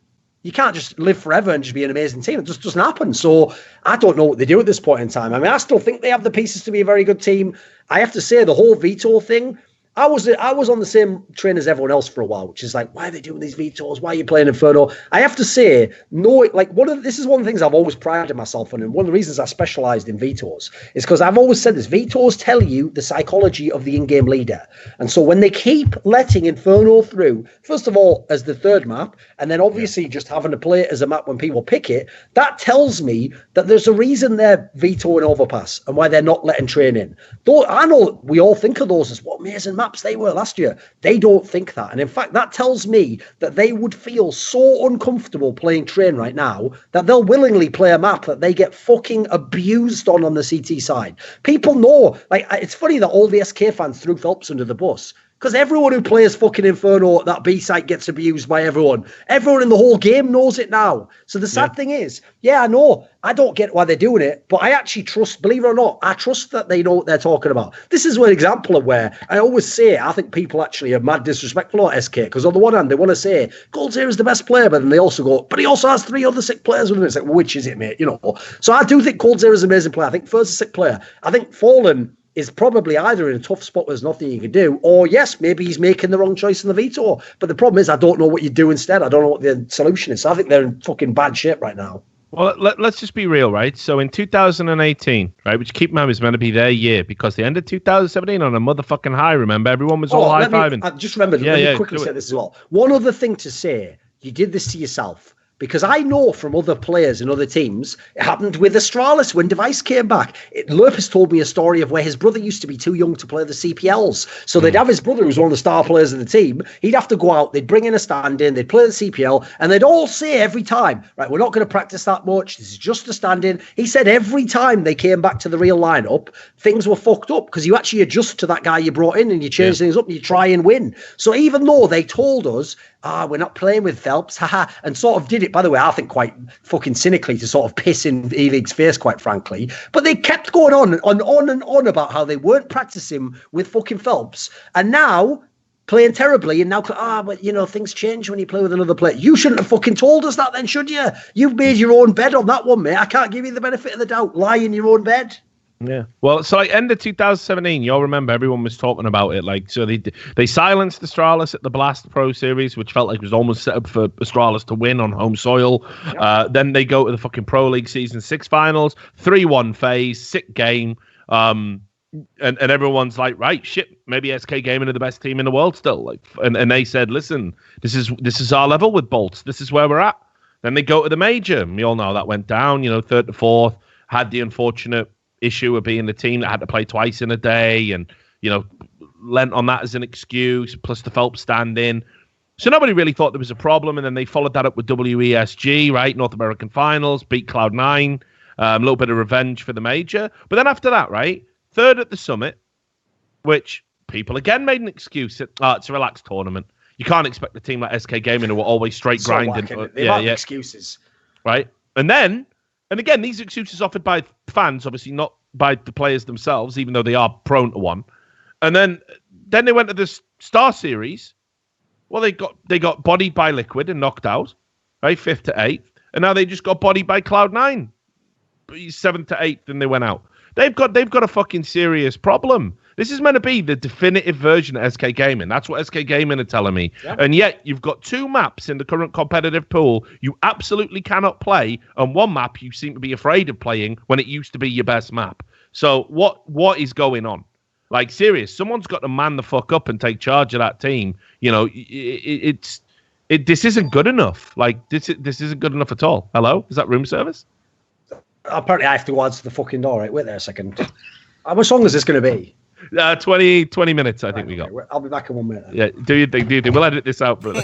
you can't just live forever and just be an amazing team. It just doesn't happen. So I don't know what they do at this point in time. I mean, I still think they have the pieces to be a very good team. I have to say, the whole veto thing, I was on the same train as everyone else for a while, which is like, why are they doing these vetoes? Why are you playing Inferno? I have to say, no, like this is one of the things I've always prided myself on, and one of the reasons I specialized in vetoes is because I've always said this: vetoes tell you the psychology of the in-game leader, and so when they keep letting Inferno through, first of all as the third map, and then obviously just having to play it as a map when people pick it, that tells me that there's a reason they're vetoing Overpass and why they're not letting train in. Though I know we all think of those as what amazing maps they were last year. They don't think that. And in fact, that tells me that they would feel so uncomfortable playing train right now that they'll willingly play a map that they get fucking abused on the CT side. People know, like, it's funny that all the SK fans threw Phelps under the bus. Because everyone who plays fucking Inferno, that B site gets abused by everyone. Everyone in the whole game knows it now. So the sad thing is, I know, I don't get why they're doing it, but I actually trust, believe it or not, I trust that they know what they're talking about. This is one example of where I always say, I think people actually are mad disrespectful of SK, because on the one hand, they want to say, coldzera is the best player, but then they also go, but he also has 3 other sick players with him. It's like, well, which is it, mate? You know. So I do think coldzera is an amazing player. I think Fur's a sick player. I think Fallen is probably either in a tough spot where there's nothing you can do, or yes, maybe he's making the wrong choice in the veto. But the problem is, I don't know what you do instead. I don't know what the solution is. So I think they're in fucking bad shape right now. Well, let's just be real, right? So in 2018, right, which keep in mind is meant to be their year, because they ended 2017 on a motherfucking high, remember? Everyone was all high-fiving. I just remembered, let me quickly say this as well. One other thing to say, you did this to yourself. Because I know from other players and other teams, it happened with Astralis when Device came back. Lurpus told me a story of where his brother used to be too young to play the CPLs. So they'd have his brother, who was one of the star players of the team. He'd have to go out, they'd bring in a stand-in, they'd play the CPL, and they'd all say every time, right, we're not going to practice that much, this is just a stand-in. He said every time they came back to the real lineup, things were fucked up, because you actually adjust to that guy you brought in and you change things up and you try and win. So even though they told us, we're not playing with Phelps, haha, and sort of did it, by the way, I think quite fucking cynically to sort of piss in E-League's face, quite frankly. But they kept going on about how they weren't practicing with fucking Phelps, and now playing terribly, and now, but you know, things change when you play with another player. You shouldn't have fucking told us that then, should you? You've made your own bed on that one, mate. I can't give you the benefit of the doubt. Lie in your own bed. Yeah. Well, so like end of 2017, you'll remember everyone was talking about it. Like, so they silenced Astralis at the Blast Pro Series, which felt like it was almost set up for Astralis to win on home soil. Yep. Then they go to the fucking Pro League Season 6 finals, 3-1 FaZe, sick game. And everyone's like, right, shit, maybe SK Gaming are the best team in the world still. Like, and they said, listen, this is our level with Bolts. This is where we're at. Then they go to the major. And we all know that went down, you know, 3rd to 4th, had the unfortunate issue of being the team that had to play twice in a day, and you know, lent on that as an excuse, plus the Phelps stand-in. So nobody really thought there was a problem, and then they followed that up with WESG, right? North American Finals, beat Cloud9, a little bit of revenge for the major. But then after that, right, 3rd at the Summit, which people again made an excuse. It's a relaxed tournament. You can't expect a team like SK Gaming who are always straight grinding. Yeah, excuses. Right? And again, these excuses offered by fans, obviously not by the players themselves, even though they are prone to one. And then they went to the Star Series. Well, they got bodied by Liquid and knocked out, right, 5th to 8th. And now they just got bodied by Cloud9, 7th to 8th, and they went out. They've got a fucking serious problem. This is meant to be the definitive version of SK Gaming. That's what SK Gaming are telling me. Yep. And yet, you've got 2 maps in the current competitive pool you absolutely cannot play, and 1 map you seem to be afraid of playing when it used to be your best map. So what is going on? Like, serious, someone's got to man the fuck up and take charge of that team. You know, this isn't good enough. Like, this isn't good enough at all. Hello? Is that room service? Apparently, I have to answer the fucking door. Right, wait there a second. How much long is this going to be? 20 minutes, I think we got. I'll be back in 1 minute. Yeah, do you think? We'll edit this out, brother.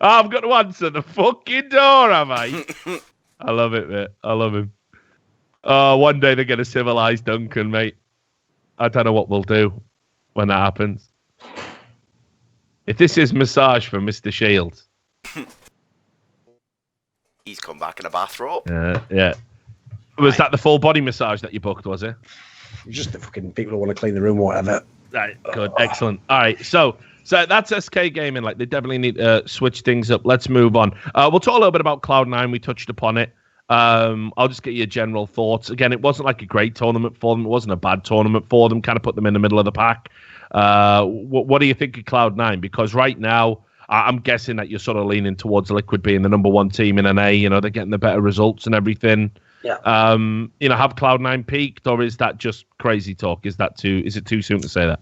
I've got to answer the fucking door, have I? I love it, mate. I love him. One day they're going to civilize Duncan, mate. I don't know what we'll do when that happens. If this is massage for Mr. Shields. He's come back in a bathrobe. Yeah. Was that the full body massage that you booked, was it? Just the fucking people who want to clean the room or whatever. Right, good, excellent. All right, so that's SK Gaming. Like, they definitely need to switch things up. Let's move on. We'll talk a little bit about Cloud9. We touched upon it. I'll just get your general thoughts. Again, it wasn't like a great tournament for them. It wasn't a bad tournament for them. Kind of put them in the middle of the pack. What do you think of Cloud9? Because right now, I'm guessing that you're sort of leaning towards Liquid being the number 1 team in NA. You know, they're getting the better results and everything. Yeah. You know, have Cloud9 peaked, or is that just crazy talk? Is it too soon to say that?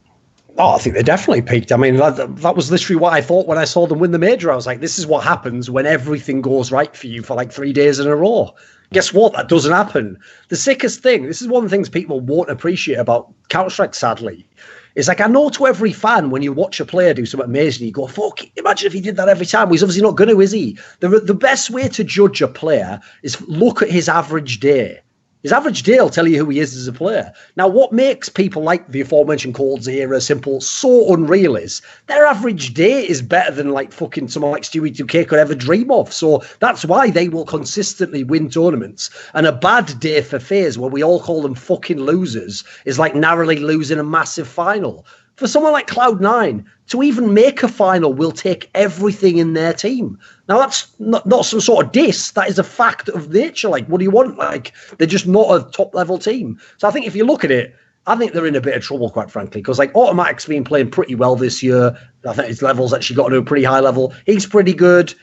Oh, I think they definitely peaked. I mean, that was literally what I thought when I saw them win the major. I was like, this is what happens when everything goes right for you for like 3 days in a row. Guess what? That doesn't happen. The sickest thing, this is one of the things people won't appreciate about Counter-Strike, sadly, is like, I know to every fan, when you watch a player do something amazing, you go, fuck, imagine if he did that every time. Well, he's obviously not going to, is he? The best way to judge a player is look at his average day. His average day will tell you who he is as a player. Now, what makes people like the aforementioned Cold Zera, Simple, so unreal is their average day is better than like fucking someone like Stewie 2K could ever dream of. So that's why they will consistently win tournaments. And a bad day for FaZe, where we all call them fucking losers, is like narrowly losing a massive final. For someone like Cloud9, to even make a final will take everything in their team. Now, that's not some sort of diss. That is a fact of nature. Like, what do you want? Like, they're just not a top-level team. So I think if you look at it, I think they're in a bit of trouble, quite frankly, because, like, Automatic's been playing pretty well this year. I think his level's actually got to a pretty high level. He's pretty good.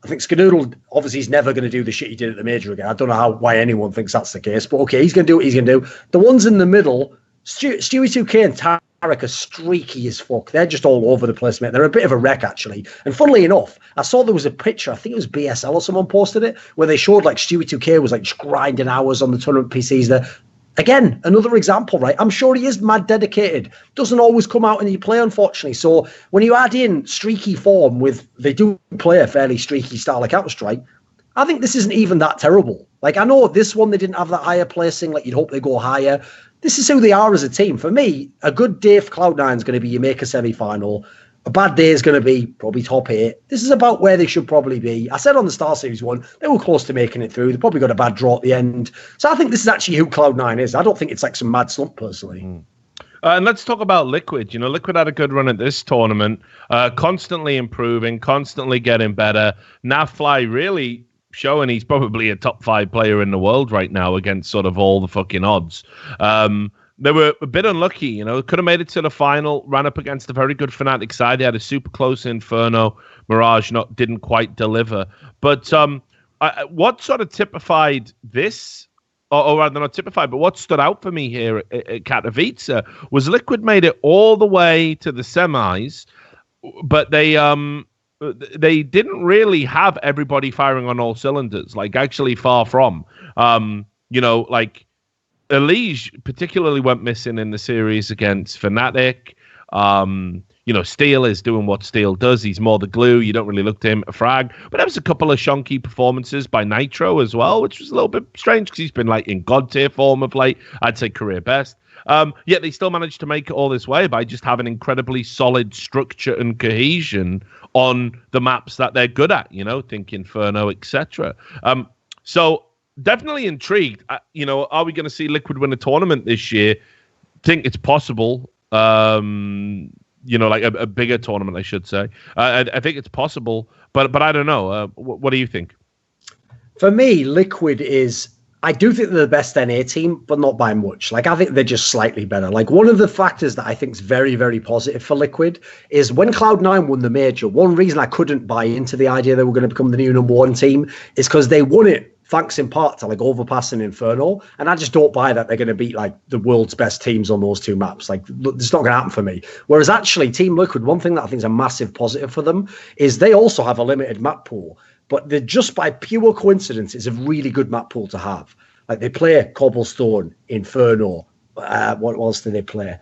I think Skadoodle, obviously, he's never going to do the shit he did at the major again. I don't know why anyone thinks that's the case. But, okay, he's going to do what he's going to do. The ones in the middle, Stewie 2K and Tarek are streaky as fuck. They're just all over the place, mate. They're a bit of a wreck, actually. And funnily enough, I saw there was a picture, I think it was BSL or someone posted it, where they showed like Stewie 2K was like just grinding hours on the tournament PCs there. Again, another example, right? I'm sure he is mad dedicated. Doesn't always come out in your play, unfortunately. So when you add in streaky form with, they do play a fairly streaky style like Counter-Strike, I think this isn't even that terrible. Like, I know this one, they didn't have that higher placing, like you'd hope they go higher. This is who they are as a team. For me, a good day for Cloud9 is going to be you make a semi-final. A bad day is going to be probably top 8. This is about where they should probably be. I said on the Star Series one, they were close to making it through. They probably got a bad draw at the end. So I think this is actually who Cloud9 is. I don't think it's like some mad slump, personally. And let's talk about Liquid. You know, Liquid had a good run at this tournament, constantly improving, constantly getting better. Nafly really showing he's probably a top 5 player in the world right now against sort of all the fucking odds. They were a bit unlucky, you know, could have made it to the final, ran up against a very good Fnatic side. They had a super close Inferno. Mirage didn't quite deliver. But what sort of typified this, or rather not typified, but what stood out for me here at Katowice was Liquid made it all the way to the semis, but they didn't really have everybody firing on all cylinders, like actually far from. You know, like Elige particularly went missing in the series against Fnatic. You know, Steel is doing what Steel does. He's more the glue. You don't really look to him at frag. But there was a couple of shonky performances by Nitro as well, which was a little bit strange because he's been like in god tier form of late. I'd say career best. Yet they still managed to make it all this way by just having incredibly solid structure and cohesion on the maps that they're good at, you know, think Inferno, etc. So definitely intrigued. You know, are we going to see Liquid win a tournament this year? Think it's possible. You know, like a bigger tournament, I should say. I think it's possible, but I don't know. What do you think? For me, Liquid is... I do think they're the best NA team, but not by much. Like, I think they're just slightly better. Like, one of the factors that I think is very, very positive for Liquid is when Cloud9 won the major, one reason I couldn't buy into the idea they were going to become the new #1 team is because they won it thanks in part to like overpassing Inferno. And I just don't buy that they're going to beat like the world's best teams on those two maps. Like, it's not going to happen for me. Whereas actually Team Liquid, one thing that I think is a massive positive for them is they also have a limited map pool. But they're just by pure coincidence, it's a really good map pool to have. Like, they play Cobblestone, Inferno. What else do they play?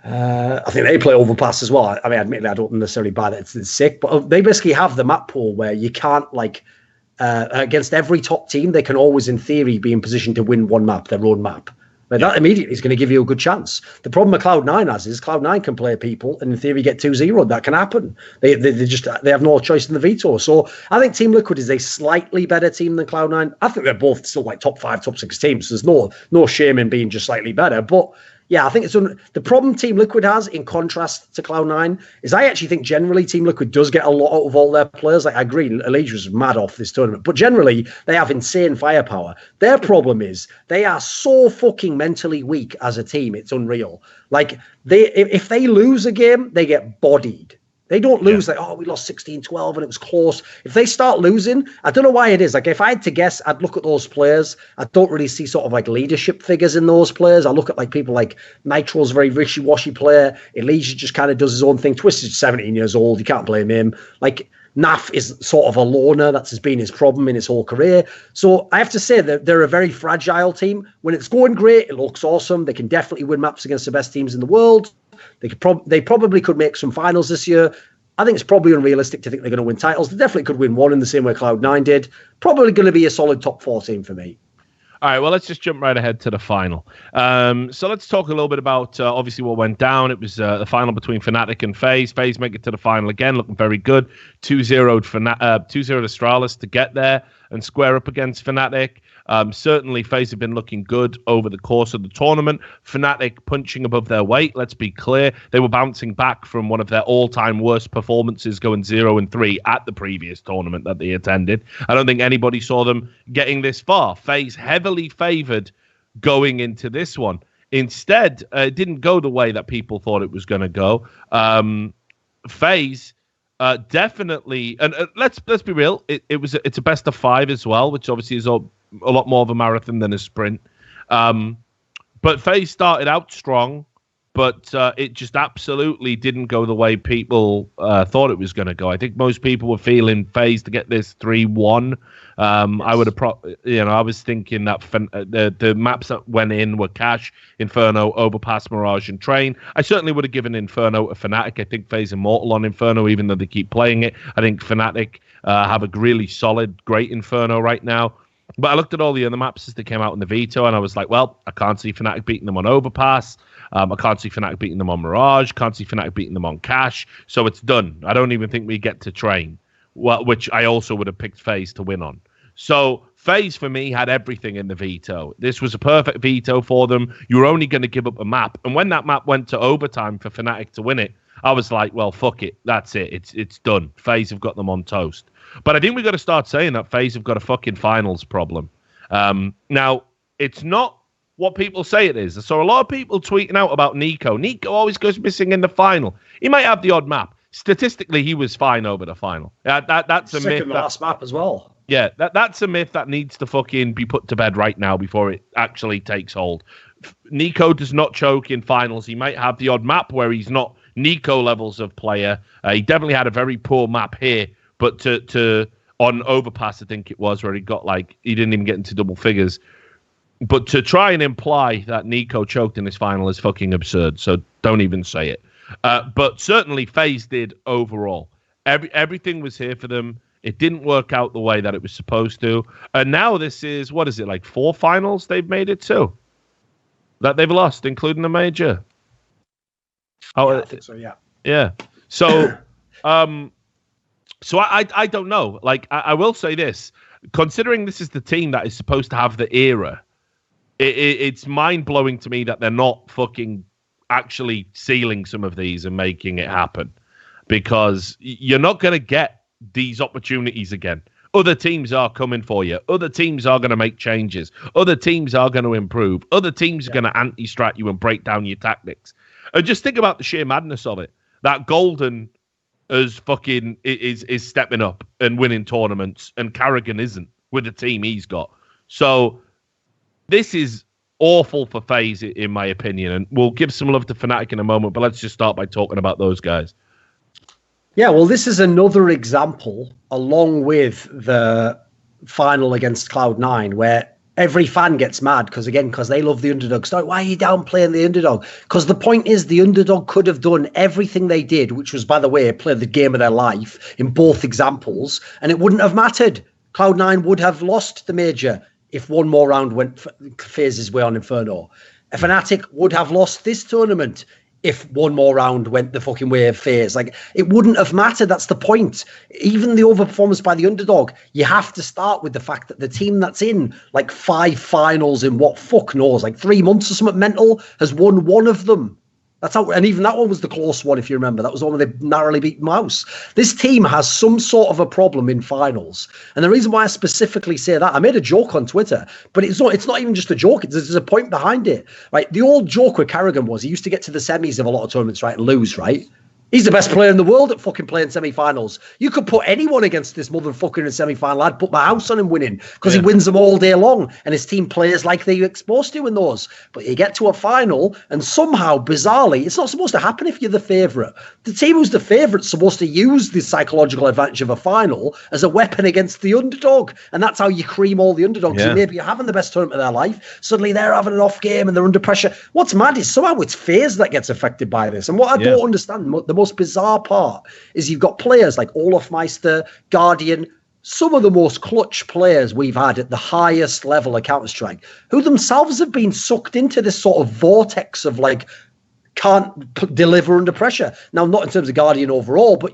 I think they play Overpass as well. I mean, admittedly, I don't necessarily buy that it's sick, but they basically have the map pool where you can't, like, against every top team, they can always, in theory, be in position to win one map, their own map. But that immediately is going to give you a good chance. The problem that Cloud9 has is Cloud9 can play people and in theory get 2-0. That can happen. They have no choice in the veto. So I think Team Liquid is a slightly better team than Cloud9. I think they're both still like top 5, top 6 teams. So there's no shame in being just slightly better. But yeah, I think it's the problem Team Liquid has, in contrast to Cloud9, is I actually think generally Team Liquid does get a lot out of all their players. Like, I agree, Elige was mad off this tournament, but generally they have insane firepower. Their problem is they are so fucking mentally weak as a team. It's unreal. Like, if they lose a game, they get bodied. They don't lose like, oh, we lost 16-12 and it was close. If they start losing, I don't know why it is. Like, if I had to guess, I'd look at those players. I don't really see sort of like leadership figures in those players. I look at like people like Nitro's a very wishy-washy player. Elijah just kind of does his own thing. Twisted 17 years old. You can't blame him. Like, Naf is sort of a loner. That's been his problem in his whole career. So I have to say that they're a very fragile team. When it's going great, it looks awesome. They can definitely win maps against the best teams in the world. They probably could make some finals this year. I think it's probably unrealistic to think they're going to win titles. They definitely could win one in the same way Cloud9 did. Probably going to be a solid top 4 team for me. All right, well, let's just jump right ahead to the final. So let's talk a little bit about, obviously, what went down. It was the final between Fnatic and FaZe. FaZe make it to the final again, looking very good. 2-0 Astralis to get there and square up against Fnatic. Certainly, FaZe have been looking good over the course of the tournament. Fnatic punching above their weight, let's be clear. They were bouncing back from one of their all-time worst performances, going 0-3 at the previous tournament that they attended. I don't think anybody saw them getting this far. FaZe heavily favored going into this one. Instead, it didn't go the way that people thought it was going to go. FaZe definitely, and let's be real, it's a best of 5 as well, which obviously is a lot more of a marathon than a sprint. But FaZe started out strong, but it just absolutely didn't go the way people thought it was going to go. I think most people were feeling FaZe to get this 3-1. I would have, I was thinking that the maps that went in were Cash, Inferno, Overpass, Mirage, and Train. I certainly would have given Inferno a Fnatic. I think FaZe immortal on Inferno, even though they keep playing it. I think Fnatic have a really solid, great Inferno right now. But I looked at all the other maps as they came out in the veto, and I was like, well, I can't see Fnatic beating them on Overpass. I can't see Fnatic beating them on Mirage. Can't see Fnatic beating them on Cash. So it's done. I don't even think we get to train, which I also would have picked FaZe to win on. So FaZe, for me, had everything in the veto. This was a perfect veto for them. You were only going to give up a map. And when that map went to overtime for Fnatic to win it, I was like, well, fuck it. That's it. It's done. FaZe have got them on toast. But I think we've got to start saying that FaZe have got a fucking finals problem. Now, it's not what people say it is. I saw a lot of people tweeting out about Nico. Nico always goes missing in the final. He might have the odd map. Statistically, he was fine over the final. That's a myth. The last map as well. Yeah, that's a myth that needs to fucking be put to bed right now before it actually takes hold. Nico does not choke in finals. He might have the odd map where he's not Nico levels of player. He definitely had a very poor map here, but on Overpass, I think it was, where he got he didn't even get into double figures. But to try and imply that Nico choked in this final is fucking absurd. So don't even say it. But certainly FaZe did overall. Everything was here for them. It didn't work out the way that it was supposed to. And now this is, 4 finals they've made it to? That they've lost, including the major. Oh, yeah, I think so, yeah. Yeah. So, so I don't know. I will say this. Considering this is the team that is supposed to have the era, it's mind-blowing to me that they're not fucking actually sealing some of these and making it happen. Because you're not going to get these opportunities again. Other teams are coming for you. Other teams are going to make changes. Other teams are going to improve. Other teams are going to anti-strat you and break down your tactics. And just think about the sheer madness of it. That Golden is stepping up and winning tournaments, and Carrigan isn't with the team he's got. So this is awful for FaZe, in my opinion. And we'll give some love to Fnatic in a moment, but let's just start by talking about those guys. Yeah, well, this is another example, along with the final against Cloud9, where every fan gets mad because they love the underdog. So why are you downplaying the underdog? Because the point is the underdog could have done everything they did, which was, by the way, play the game of their life in both examples, and it wouldn't have mattered. Cloud9 would have lost the major if one more round went FaZe's way on Inferno. Fnatic would have lost this tournament if one more round went the fucking way of FaZe. It wouldn't have mattered. That's the point. Even the overperformance by the underdog, you have to start with the fact that the team that's in 5 finals in what fuck knows, 3 months or something mental, has won one of them. That's how, and even that one was the close one, if you remember. That was the one where they narrowly beat Mouse. This team has some sort of a problem in finals. And the reason why I specifically say that, I made a joke on Twitter, but it's not even just a joke. There's a point behind it, right? The old joke with Carrigan was he used to get to the semis of a lot of tournaments, right, and lose, right? He's the best player in the world at fucking playing semi-finals. You could put anyone against this motherfucker in a semi-final. I'd put my house on him winning because he wins them all day long and his team plays like they're exposed to in those. But you get to a final and somehow, bizarrely, it's not supposed to happen if you're the favourite. The team who's the favourite's supposed to use the psychological advantage of a final as a weapon against the underdog. And that's how you cream all the underdogs. Yeah. Maybe you're having the best tournament of their life. Suddenly they're having an off game and they're under pressure. What's mad is somehow it's FaZe that gets affected by this. And what I don't understand, the most bizarre part is you've got players like Olaf Meister, Guardian, some of the most clutch players we've had at the highest level of Counter-Strike, who themselves have been sucked into this sort of vortex of can't deliver under pressure. Now, not in terms of Guardian overall, but,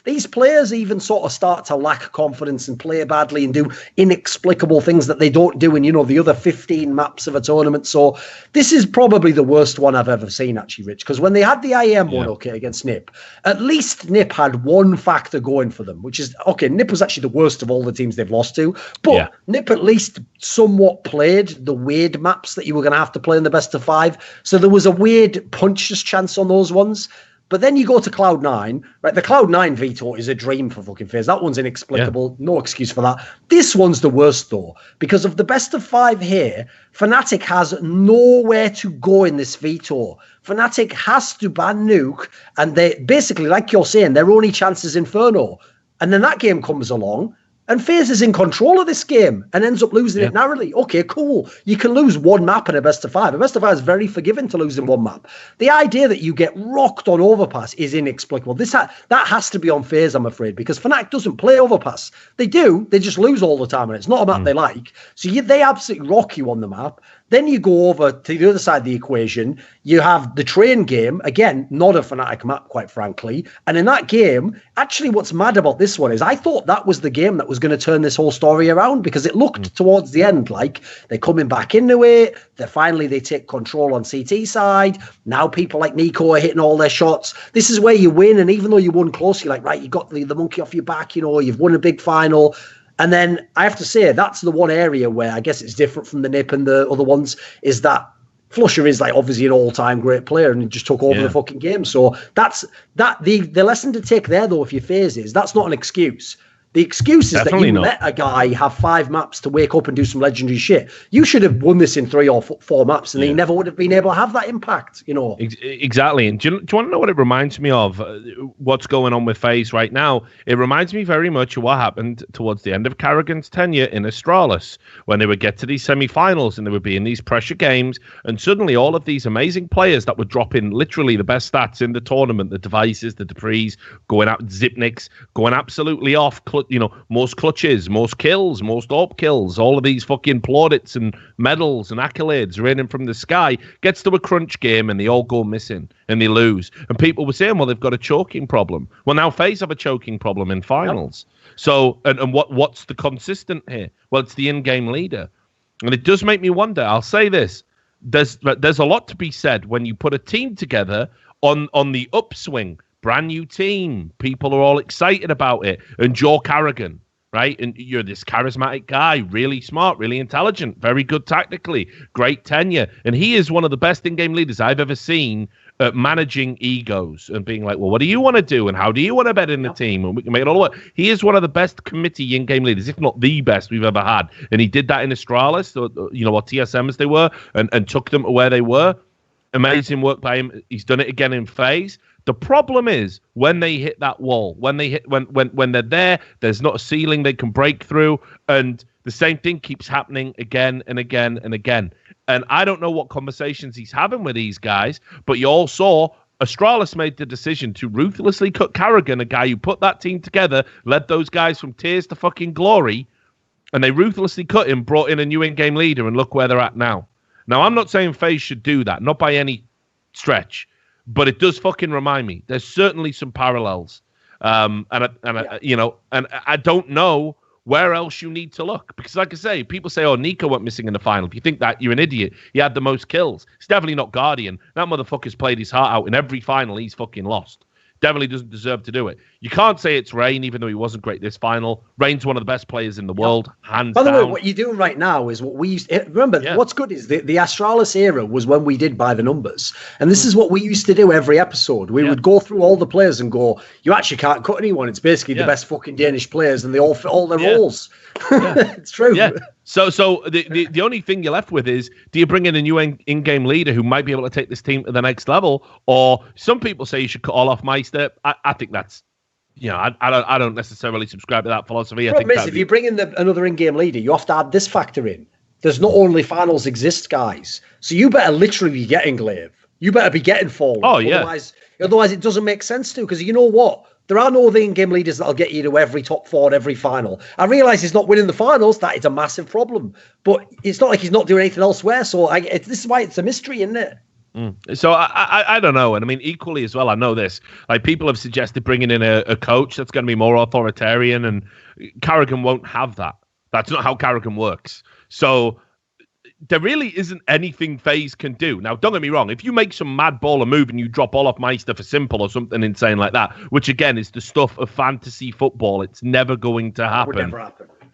these players even sort of start to lack confidence and play badly and do inexplicable things that they don't do in, the other 15 maps of a tournament. So this is probably the worst one I've ever seen, actually, Rich, because when they had the IEM one, against NiP, at least NiP had one factor going for them, which is, NiP was actually the worst of all the teams they've lost to, but NiP at least somewhat played the weird maps that you were going to have to play in the best of 5. So there was a weird punch chance on those ones. But then you go to Cloud9, right? The Cloud9 veto is a dream for fucking FaZe. That one's inexplicable. No excuse for that. This one's the worst, though, because of the best of 5 here, Fnatic has nowhere to go in this veto. Fnatic has to ban Nuke, and they basically, like you're saying, their only chance is Inferno. And then that game comes along, and FaZe is in control of this game and ends up losing it narrowly. Okay, cool. You can lose one map in a best of 5. A best of 5 is very forgiving to losing one map. The idea that you get rocked on Overpass is inexplicable. That has to be on FaZe, I'm afraid, because Fnatic doesn't play Overpass. They do. They just lose all the time, and it's not a map they like. So they absolutely rock you on the map. Then you go over to the other side of the equation. You have the train game. Again, not a Fnatic map, quite frankly. And in that game, actually what's mad about this one is I thought that was the game that was going to turn this whole story around, because it looked towards the end like they're coming back into it. They take control on CT side. Now people like Nico are hitting all their shots. This is where you win. And even though you won close, you're like, right, you got the monkey off your back, you've won a big final. And then I have to say, that's the one area where I guess it's different from the NIP and the other ones, is that Flusher is like obviously an all-time great player and he just took over the fucking game. So that's the lesson to take there, though, if your FaZe is, that's not an excuse. The excuse is Definitely that you let a guy have 5 maps to wake up and do some legendary shit. You should have won this in 3 or 4 maps, and he never would have been able to have that impact, Exactly. And do you want to know what it reminds me of? What's going on with FaZe right now? It reminds me very much of what happened towards the end of Carrigan's tenure in Astralis, when they would get to these semi-finals and they would be in these pressure games, and suddenly all of these amazing players that would drop in literally the best stats in the tournament, the Devices, the Duprees, going out, Zipniks, going absolutely off, most clutches, most kills, most AWP kills, all of these fucking plaudits and medals and accolades raining from the sky, gets to a crunch game and they all go missing and they lose. And people were saying, well, they've got a choking problem. Well, now FaZe have a choking problem in finals. Yep. So, and what's the consistent here? Well, it's the in-game leader. And it does make me wonder, I'll say this, there's a lot to be said when you put a team together on the upswing. Brand new team. People are all excited about it. And Joe Carrigan, right? And you're this charismatic guy, really smart, really intelligent, very good tactically, great tenure. And he is one of the best in-game leaders I've ever seen at managing egos and being like, well, what do you want to do? And how do you want to bet in the team? And we can make it all work. He is one of the best committee in-game leaders, if not the best we've ever had. And he did that in Astralis, or TSM as they were, and took them to where they were. Amazing work by him. He's done it again in FaZe. The problem is when they hit that wall, when they're there, there's not a ceiling they can break through, and the same thing keeps happening again and again and again. And I don't know what conversations he's having with these guys, but you all saw Astralis made the decision to ruthlessly cut Carrigan, a guy who put that team together, led those guys from tears to fucking glory, and they ruthlessly cut him, brought in a new in-game leader, and look where they're at now. Now, I'm not saying FaZe should do that, not by any stretch. But it does fucking remind me. There's certainly some parallels, and I don't know where else you need to look, because, like I say, people say, "Oh, Nico went missing in the final." If you think that, you're an idiot. He had the most kills. It's definitely not Guardian. That motherfucker's played his heart out in every final he's fucking lost. Definitely doesn't deserve to do it. You can't say it's Rain, even though he wasn't great this final. Rain's one of the best players in the world, hands down. By the way, what you're doing right now is what we used to... Remember, what's good is the Astralis era was when we did by the numbers. And this is what we used to do every episode. We would go through all the players and go, you actually can't cut anyone. It's basically the best fucking Danish players, and they all fit all their roles. It's true. Yeah. So the only thing you're left with is, do you bring in a new in-game leader who might be able to take this team to the next level? Or some people say you should cut all off Meister. I think that's, I don't necessarily subscribe to that philosophy. The problem is, if you bring in another in-game leader, you have to add this factor in. There's not only finals exist, guys. So you better literally be getting Glaive. You better be getting Fallen. Oh, yeah. Otherwise it doesn't make sense to, because you know what? There are no other in-game leaders that'll get you to every top 4 at every final. I realise he's not winning the finals. That is a massive problem. But it's not like he's not doing anything elsewhere. So this is why it's a mystery, isn't it? So I don't know. And I mean, equally as well, I know this. Like, people have suggested bringing in a coach that's going to be more authoritarian, and Carrigan won't have that. That's not how Carrigan works. So there really isn't anything FaZe can do. Now, don't get me wrong. If you make some mad baller move and you drop all off Meister for simple or something insane like that, which again is the stuff of fantasy football, it's never going to happen.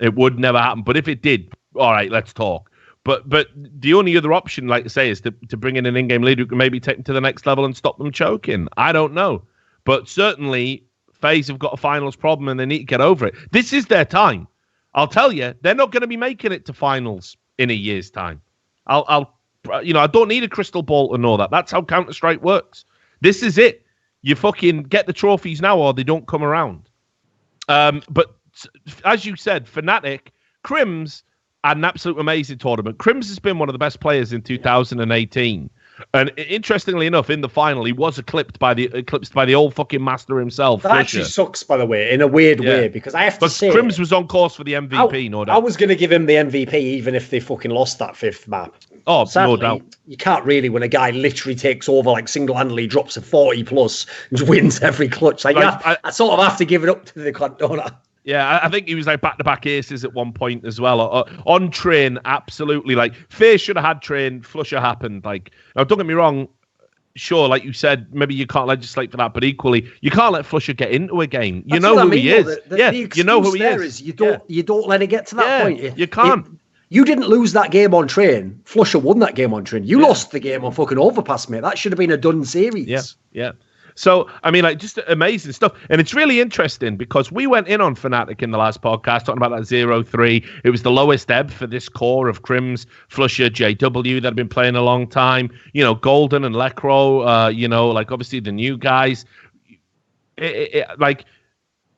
It would never happen. But if it did, all right, let's talk. But the only other option, like I say, is to bring in an in-game leader who can maybe take them to the next level and stop them choking. I don't know. But certainly, FaZe have got a finals problem and they need to get over it. This is their time. I'll tell you, they're not going to be making it to finals in a year's time. I don't need a crystal ball to know that. That's how Counter-Strike works. This is it. You fucking get the trophies now or they don't come around. But as you said, Fnatic, Crims had an absolute amazing tournament. Crims has been one of the best players in 2018. And interestingly enough, in the final, he was eclipsed by the old fucking master himself. That actually sucks, by the way, in a weird way, because I have to say, Crims was on course for the MVP, no doubt. I was going to give him the MVP even if they fucking lost that 5th map. Oh, sadly, no doubt. You can't really when a guy literally takes over like single-handedly, drops a 40 plus, and just wins every clutch. Like, I sort of have to give it up to the cunt, don't I? Yeah, I think he was like back-to-back aces at one point as well. On train, absolutely. Like, FaZe should have had train. Flusher happened. Like, now don't get me wrong. Sure, like you said, maybe you can't legislate for that, but equally, you can't let Flusher get into a game. You know who he is. You know who he is. You don't let it get to that point. You can't. You didn't lose that game on train. Flusher won that game on train. You lost the game on fucking Overpass, mate. That should have been a done series. Yeah. So, I mean, like, just amazing stuff. And it's really interesting because we went in on Fnatic in the last podcast talking about that 0-3. It was the lowest ebb for this core of Crims, Flusher, JW that have been playing a long time. You know, Golden and Lekro, you know, like, obviously the new guys.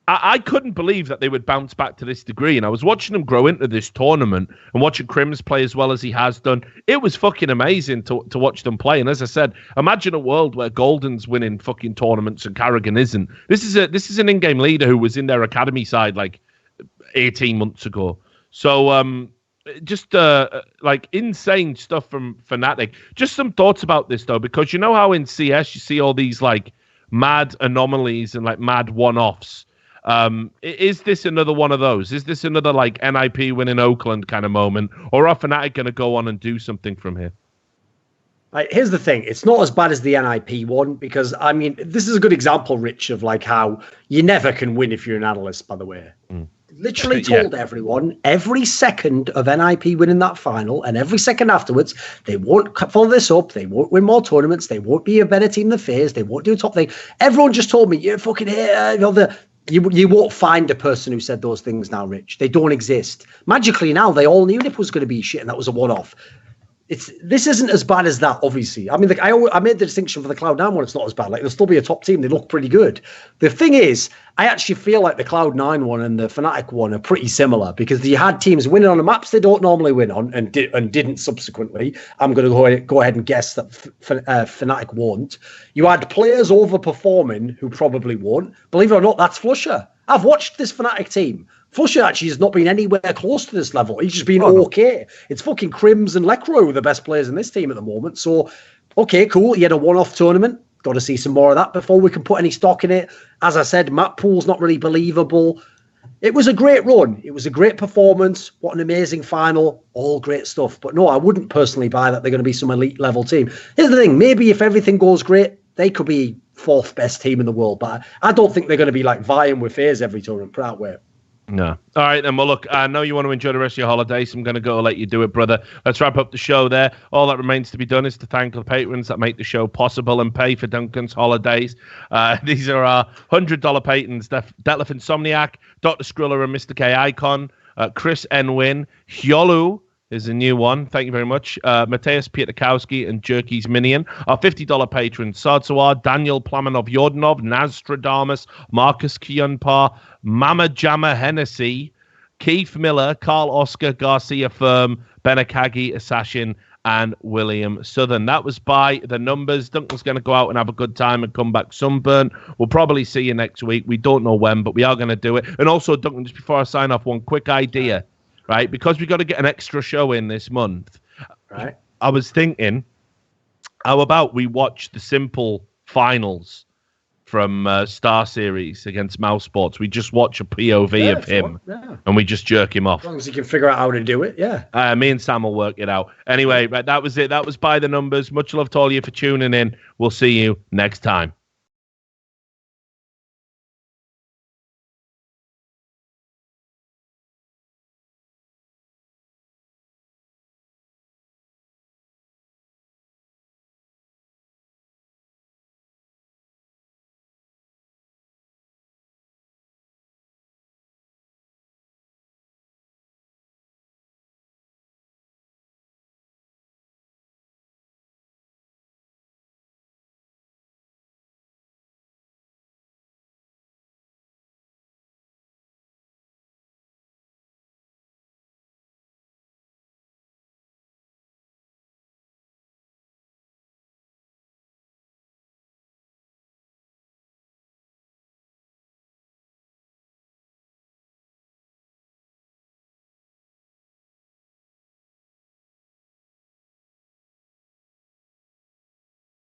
I couldn't believe that they would bounce back to this degree. And I was watching them grow into this tournament and watching Crims play as well as he has done. It was fucking amazing to watch them play. And as I said, imagine a world where Golden's winning fucking tournaments and Carrigan isn't. This is an in-game leader who was in their academy side like 18 months ago. So just like insane stuff from Fnatic. Just some thoughts about this though, because you know how in CS you see all these like mad anomalies and like mad one-offs. Is this another one of those? Is this another like NIP win in Oakland kind of moment, or are Fnatic going to go on and do something from here? Here's the thing. It's not as bad as the NIP one because, I mean, this is a good example, Rich, of like how you never can win if you're an analyst, by the way. Literally told everyone every second of NIP winning that final and every second afterwards, they won't follow this up. They won't win more tournaments. They won't be a better team than FaZe. They won't do a top thing. Everyone just told me, you're fucking here. You won't find a person who said those things now, Rich. They don't exist. Magically now, they all knew Nip was going to be shit and that was a one-off. This isn't as bad as that, obviously. I mean, like, I made the distinction for the Cloud9 one. It's not as bad. Like, they'll still be a top team. They look pretty good. The thing is, I actually feel like the Cloud9 one and the Fnatic one are pretty similar because you had teams winning on the maps they don't normally win on and didn't subsequently. I'm going to go ahead and guess that Fnatic won't. You had players overperforming who probably won't. Believe it or not, that's Flusher. I've watched this Fnatic team. Flusher actually has not been anywhere close to this level. He's just been okay. It's fucking Crims and Lekro, the best players in this team at the moment. So, okay, cool. He had a one-off tournament. Got to see some more of that before we can put any stock in it. As I said, map pool's not really believable. It was a great run. It was a great performance. What an amazing final. All great stuff. But no, I wouldn't personally buy that they're going to be some elite level team. Here's the thing. Maybe if everything goes great, they could be 4th best team in the world. But I don't think they're going to be like vying with FaZe every tournament. Put that way. No. All right, then. Well, look, I know you want to enjoy the rest of your holiday, so I'm going to go let you do it, brother. Let's wrap up the show there. All that remains to be done is to thank the patrons that make the show possible and pay for Duncan's holidays. These are our $100 patrons, Detlef Insomniac, Dr. Skriller and Mr. K Icon, Chris N. Wynn, Hyolu is a new one. Thank you very much. Mateus Pietkowski and Jerky's Minion. Our $50 patrons, Sardsawar, Daniel Plamanov Yordanov, Nostradamus, Marcus Kyunpar, Mama Jamma Hennessy, Keith Miller, Carl Oscar Garcia Firm, Benakagi Assassin, and William Southern. That was by the numbers. Duncan's going to go out and have a good time and come back sunburnt. We'll probably see you next week. We don't know when, but we are going to do it. And also, Duncan, just before I sign off, one quick idea, right? Because we've got to get an extra show in this month. Right. I was thinking, how about we watch the simple finals from Star Series against Mouse Sports? We just watch a POV of him and we just jerk him off. As long as you can figure out how to do it, yeah. Me and Sam will work it out. Anyway, right, that was it. That was by the numbers. Much love to all you for tuning in. We'll see you next time.